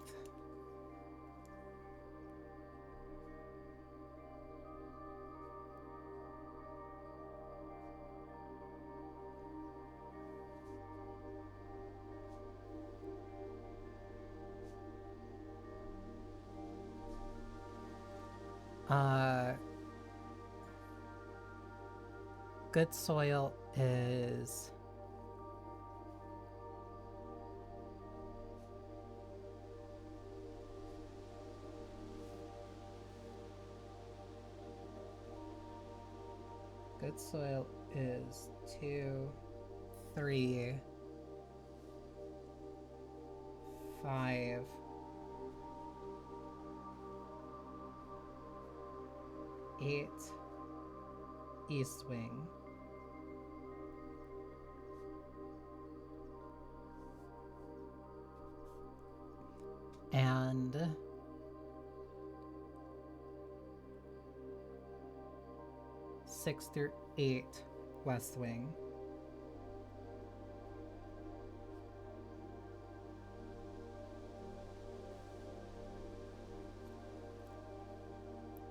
Good soil is good soil is 2, 3, 5, 8, east wing. And 6 through 8, west wing.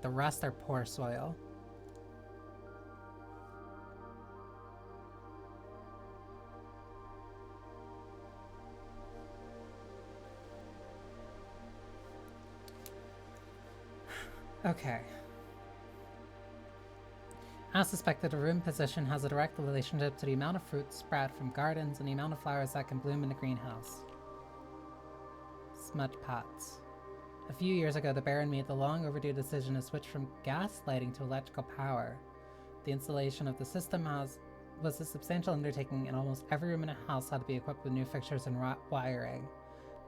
The rest are poor soil. Okay. As suspected, a room position has a direct relationship to the amount of fruit sprout from gardens and the amount of flowers that can bloom in a greenhouse. Smudge pots. A few years ago, the Baron made the long overdue decision to switch from gas lighting to electrical power. The installation of the system was a substantial undertaking, and almost every room in a house had to be equipped with new fixtures and wiring.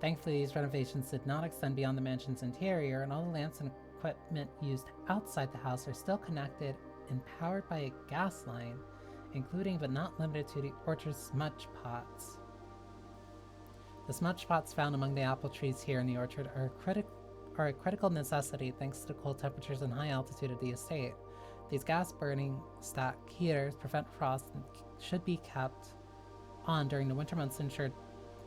Thankfully, these renovations did not extend beyond the mansion's interior, and all the lamps and equipment used outside the house are still connected and powered by a gas line, including but not limited to the orchard's smudge pots. The smudge pots found among the apple trees here in the orchard are a critical necessity thanks to the cold temperatures and high altitude of the estate. These gas-burning stack heaters prevent frost and should be kept on during the winter months to ensure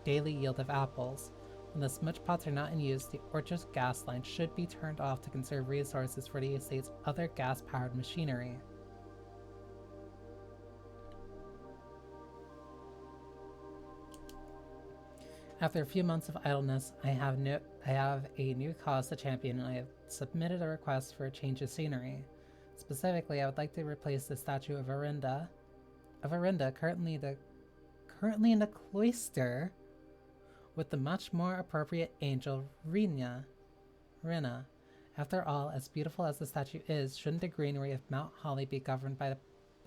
daily yield of apples. When the smudge pots are not in use, the orchard's gas line should be turned off to conserve resources for the estate's other gas-powered machinery. After a few months of idleness, I have a new cause to champion, and I have submitted a request for a change of scenery. Specifically, I would like to replace the statue of Arinda, currently in the cloister, with the much more appropriate angel Rina. After all, as beautiful as the statue is, shouldn't the greenery of Mount Holly be governed by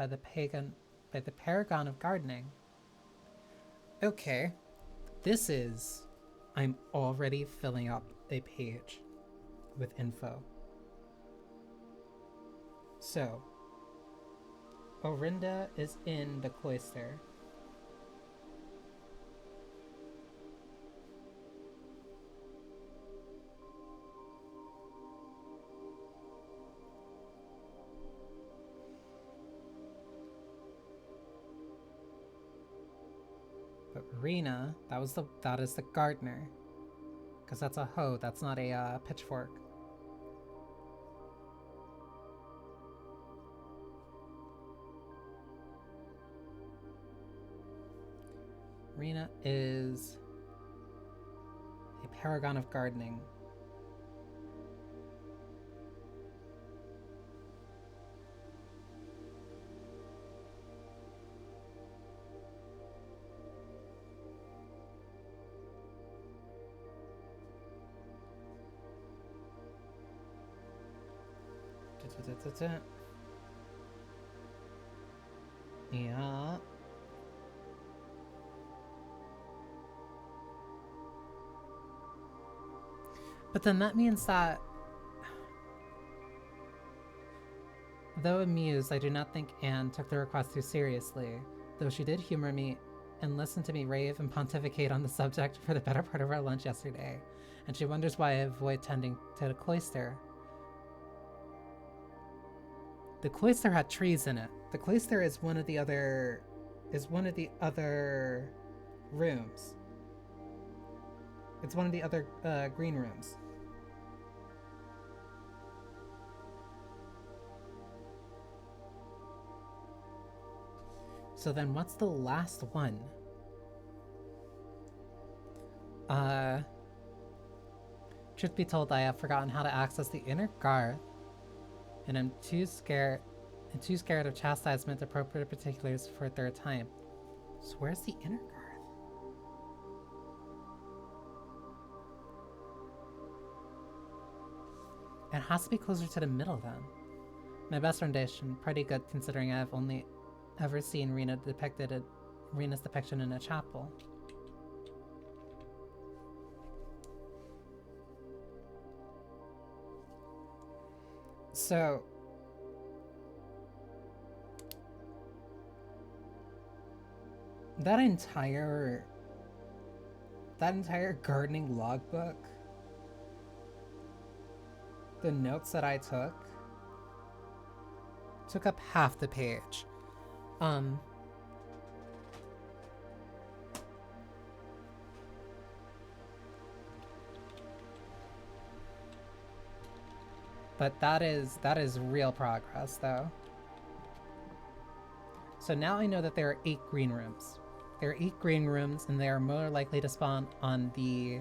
the paragon of gardening? Okay. I'm already filling up a page with info. So, Orinda is in the cloister. But Rena, that is the gardener. Because that's a hoe, that's not a pitchfork. Rena is a paragon of gardening. Yeah. But then that means that, though amused, I do not think Anne took the request too seriously, though she did humor me and listen to me rave and pontificate on the subject for the better part of our lunch yesterday, and she wonders why I avoid tending to the cloister. The cloister had trees in it. The cloister is one of the other rooms. It's one of the other green rooms. So then what's the last one? Truth be told, I have forgotten how to access the inner garth, and I'm too scared of chastisement to appropriate particulars for a third time. So where's the inner garth? It has to be closer to the middle then. My best rendition, pretty good considering I have only ever seen Rena's depiction in a chapel. So that entire gardening logbook, the notes that I took up half the page. But that is real progress, though. So now I know that there are 8 green rooms. There are 8 green rooms, and they are more likely to spawn on the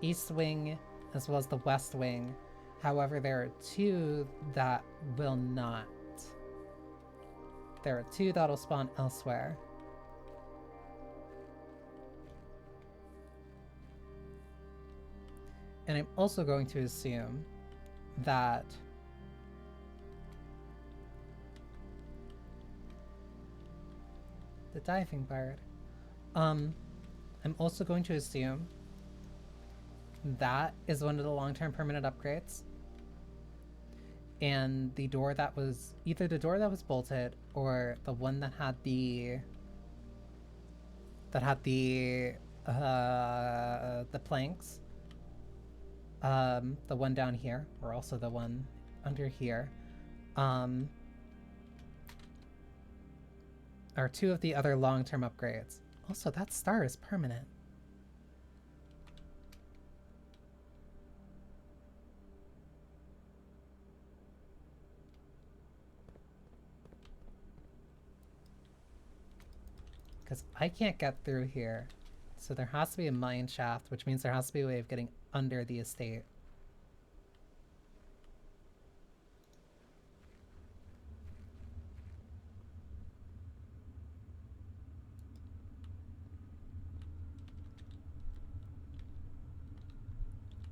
east wing as well as the west wing. However, there are 2 that will not. There are 2 that'll spawn elsewhere. And I'm also going to assume that the diving bird. I'm also going to assume that is one of the long-term permanent upgrades. And the door that was either the door that was bolted or the one that had the planks. The one down here, or also the one under here, are 2 of the other long-term upgrades. Also, that star is permanent. Because I can't get through here. So there has to be a mine shaft, which means there has to be a way of getting under the estate.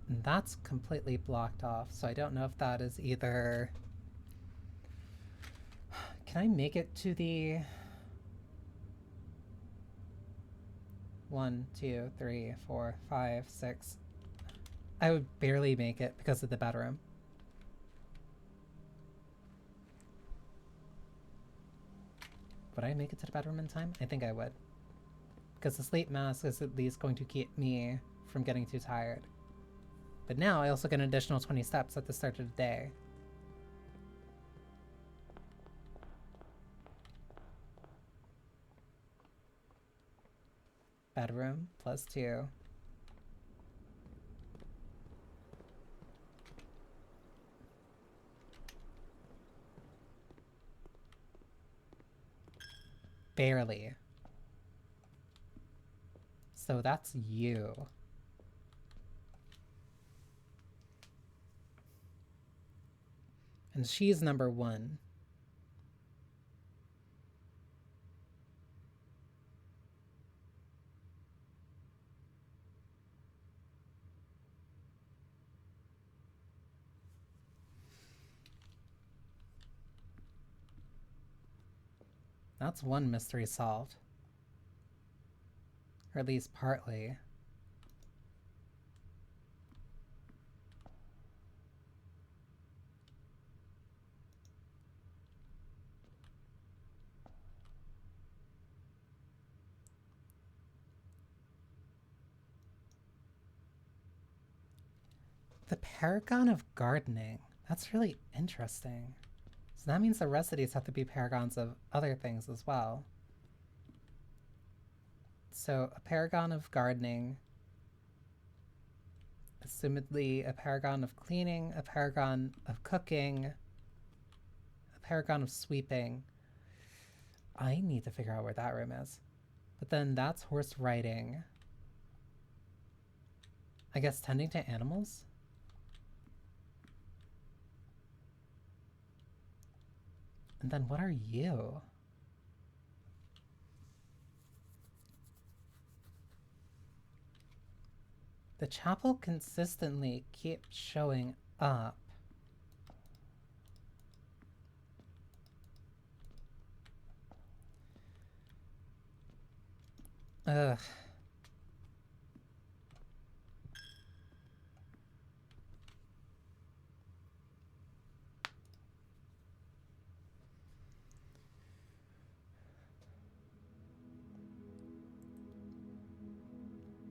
And that's completely blocked off, so I don't know if that is either... Can I make it to the... 1, 2, 3, 4, 5, 6. I would barely make it because of the bedroom. Would I make it to the bedroom in time? I think I would. Because the sleep mask is at least going to keep me from getting too tired. But now I also get an additional 20 steps at the start of the day. Bedroom, +2. Barely. So that's you. And she's number 1. That's one mystery solved. Or at least partly. The Paragon of Gardening. That's really interesting. So that means the rest of these have to be paragons of other things as well. So a Paragon of Gardening, assumedly a Paragon of Cleaning, a Paragon of Cooking, a Paragon of Sweeping. I need to figure out where that room is. But then that's horse riding. I guess tending to animals? And then what are you? The chapel consistently keeps showing up. Ugh.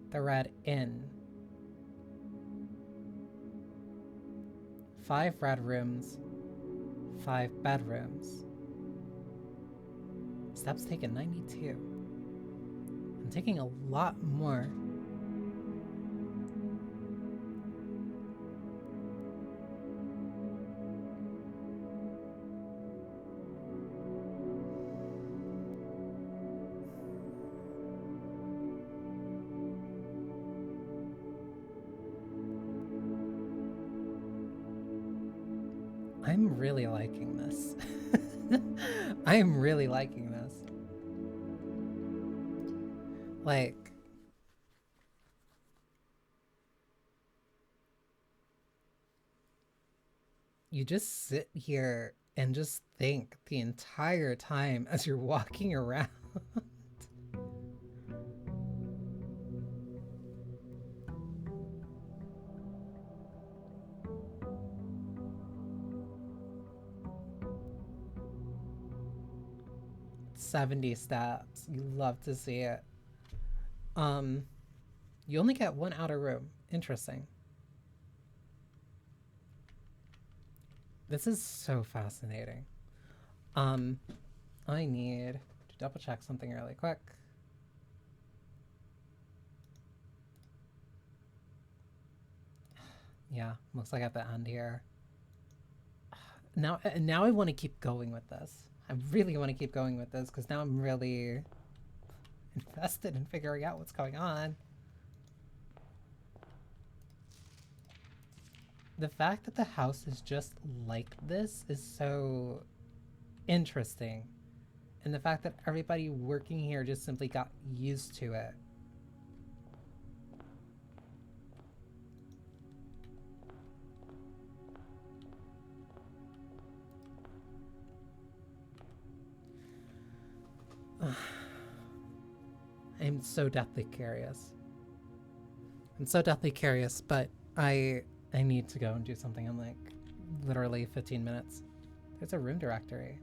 The Red Inn. 5 red rooms, 5 bedrooms. Steps taken 92. I'm taking a lot more. I'm really liking this. I am really liking this. Like, you just sit here and just think the entire time as you're walking around. 70 steps. You love to see it. You only get 1 outer room. Interesting. This is so fascinating. I need to double check something really quick. Yeah, looks like at the end here. Now I want to keep going with this. I really want to keep going with this because now I'm really invested in figuring out what's going on. The fact that the house is just like this is so interesting. And the fact that everybody working here just simply got used to it. I'm so deathly curious. But I need to go and do something in like literally 15 minutes. There's a room directory.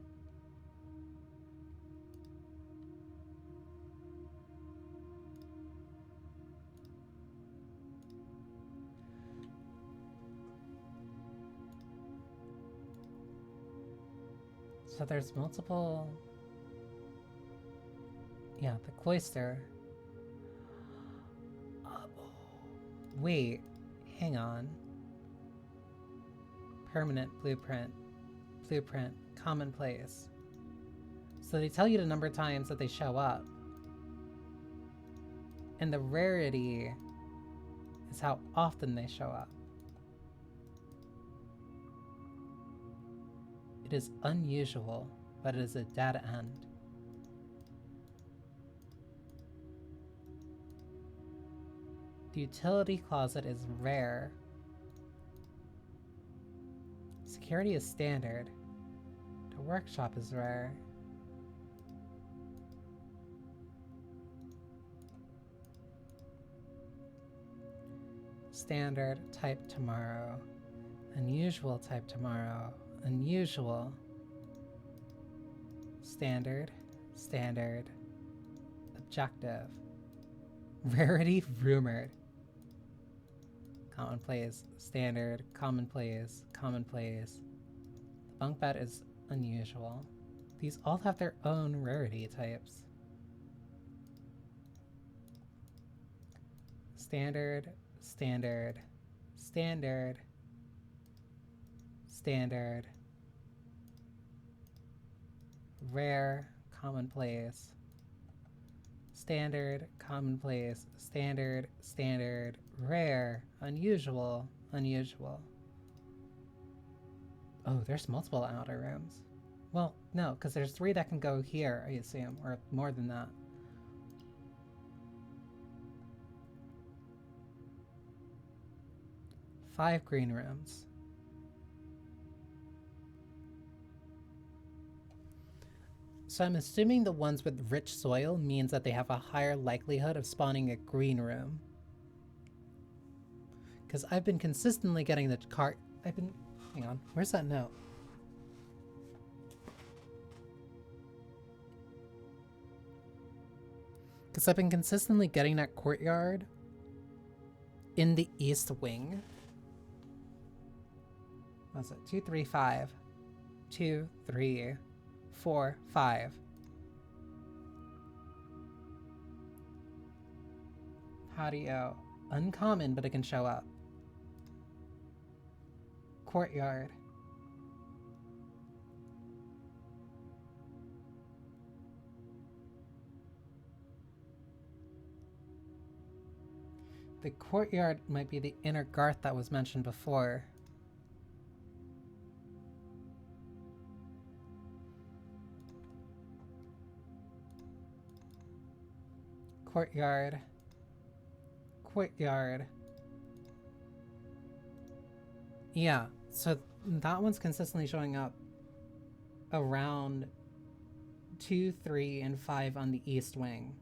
So there's multiple... Yeah, the cloister. Wait, hang on. Permanent blueprint, commonplace. So they tell you the number of times that they show up. And the rarity is how often they show up. It is unusual, but it is a dead end. The utility closet is rare. Security is standard. The workshop is rare. Standard, type tomorrow. Unusual, type tomorrow. Unusual. Standard, standard. Objective. Rarity rumored. commonplace, standard, commonplace, commonplace. The bunk bed is unusual. These all have their own rarity types. Standard, standard, standard, standard, rare, commonplace, standard, commonplace, standard, standard, rare, unusual, unusual. Oh, there's multiple outer rooms. Well, no, because there's 3 that can go here, I assume, or more than that. Five green rooms. So I'm assuming the ones with rich soil means that they have a higher likelihood of spawning a green room. Because I've been consistently getting the cart. Hang on, where's that note? Because I've been consistently getting that courtyard in the east wing. What's it? 2, 3, 5. 2, 3, 4, 5. Patio. Uncommon, but it can show up. Courtyard. The courtyard might be the inner garth that was mentioned before. Courtyard. Courtyard. Yeah, so that one's consistently showing up around 2, 3, and 5 on the east wing.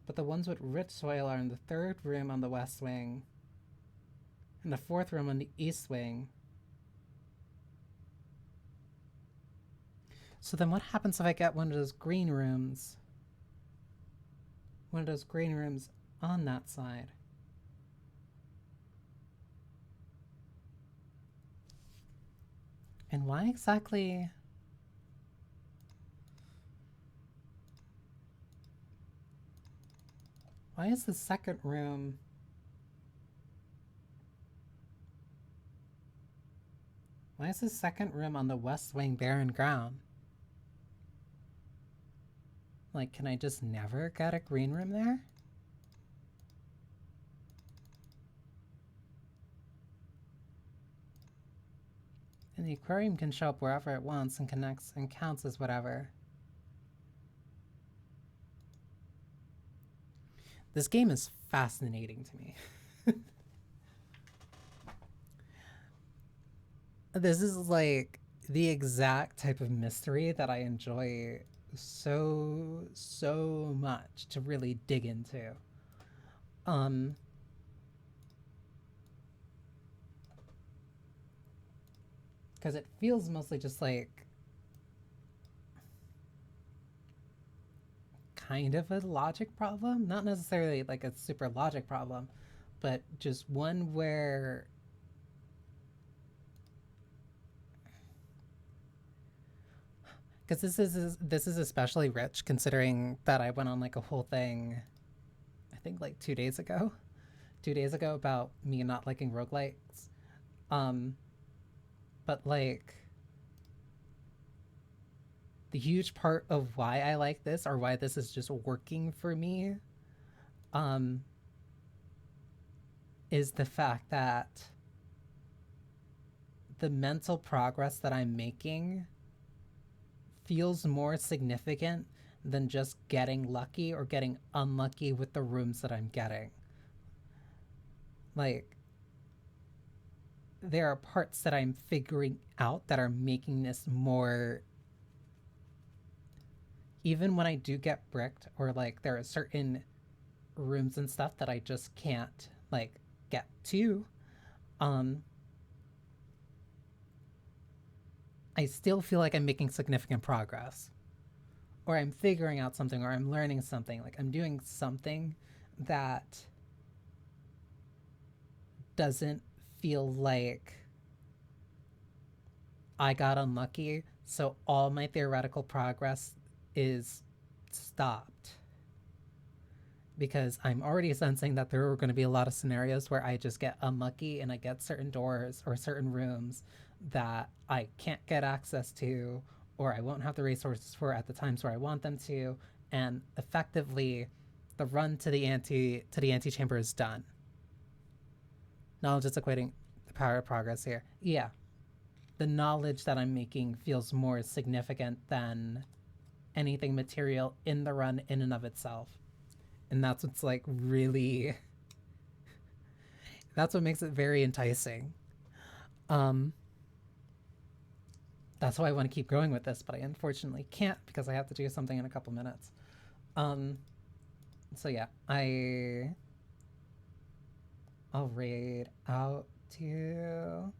But the ones with rich soil are in the 3rd room on the west wing, and the 4th room on the east wing. So then what happens if I get one of those green rooms? One of those green rooms on that side. And why exactly? Why is the 2nd room? Why is the 2nd room on the west wing barren ground? Like, can I just never get a green room there? And the aquarium can show up wherever it wants and connects and counts as whatever. This game is fascinating to me. This is like the exact type of mystery that I enjoy so much to really dig into. Because it feels mostly just like kind of a logic problem, not necessarily like a super logic problem, but just one where because this is especially rich considering that I went on like a whole thing, I think like 2 days ago about me not liking roguelikes. But like the huge part of why I like this, or why this is just working for me, is the fact that the mental progress that I'm making feels more significant than just getting lucky or getting unlucky with the rooms that I'm getting. Like, there are parts that I'm figuring out that are making this more. Even when I do get bricked, or like there are certain rooms and stuff that I just can't like get to, I still feel like I'm making significant progress, or I'm figuring out something, or I'm learning something. Like I'm doing something that doesn't feel like I got unlucky, so all my theoretical progress is stopped. Because I'm already sensing that there are going to be a lot of scenarios where I just get unlucky and I get certain doors or certain rooms that I can't get access to, or I won't have the resources for at the times where I want them to, and effectively the run to the antechamber is done. Knowledge is equating the power of progress here. Yeah, the knowledge that I'm making feels more significant than anything material in the run in and of itself. And that's what's like really, that's what makes it very enticing. Um that's why I want to keep going with this, but I unfortunately can't because I have to do something in a couple minutes. Um so yeah, I'll raid out to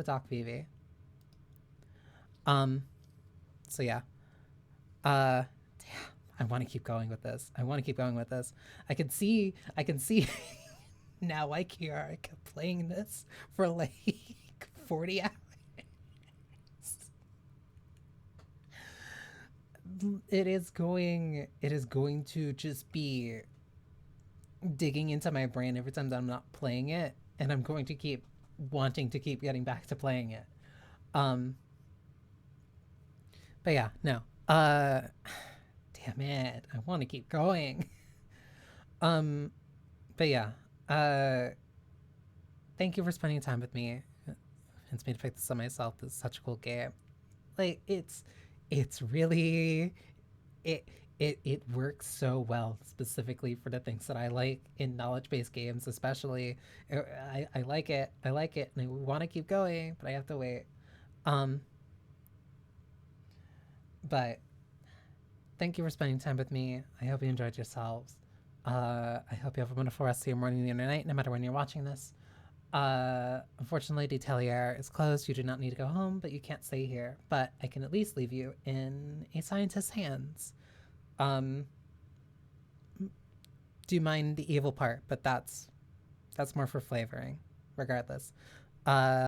Doc PV. So yeah. Damn, I want to keep going with this. I can see now like here I kept playing this for like 40 hours. It is going to just be digging into my brain every time that I'm not playing it, and I'm going to keep wanting to keep getting back to playing it. But yeah, no. Damn it. I want to keep going. But yeah. Thank you for spending time with me. It's me to pick this up myself. This is such a cool game. Like it's really it works so well specifically for the things that I like in knowledge-based games, especially. I like it, and I want to keep going, but I have to wait. Um, but thank you for spending time with me. I hope you enjoyed yourselves. I hope you have a wonderful rest of your morning or night, no matter when you're watching this. Unfortunately, Detelier is closed. You do not need to go home, but you can't stay here. But I can at least leave you in a scientist's hands. Do mind the evil part, but that's more for flavoring, regardless.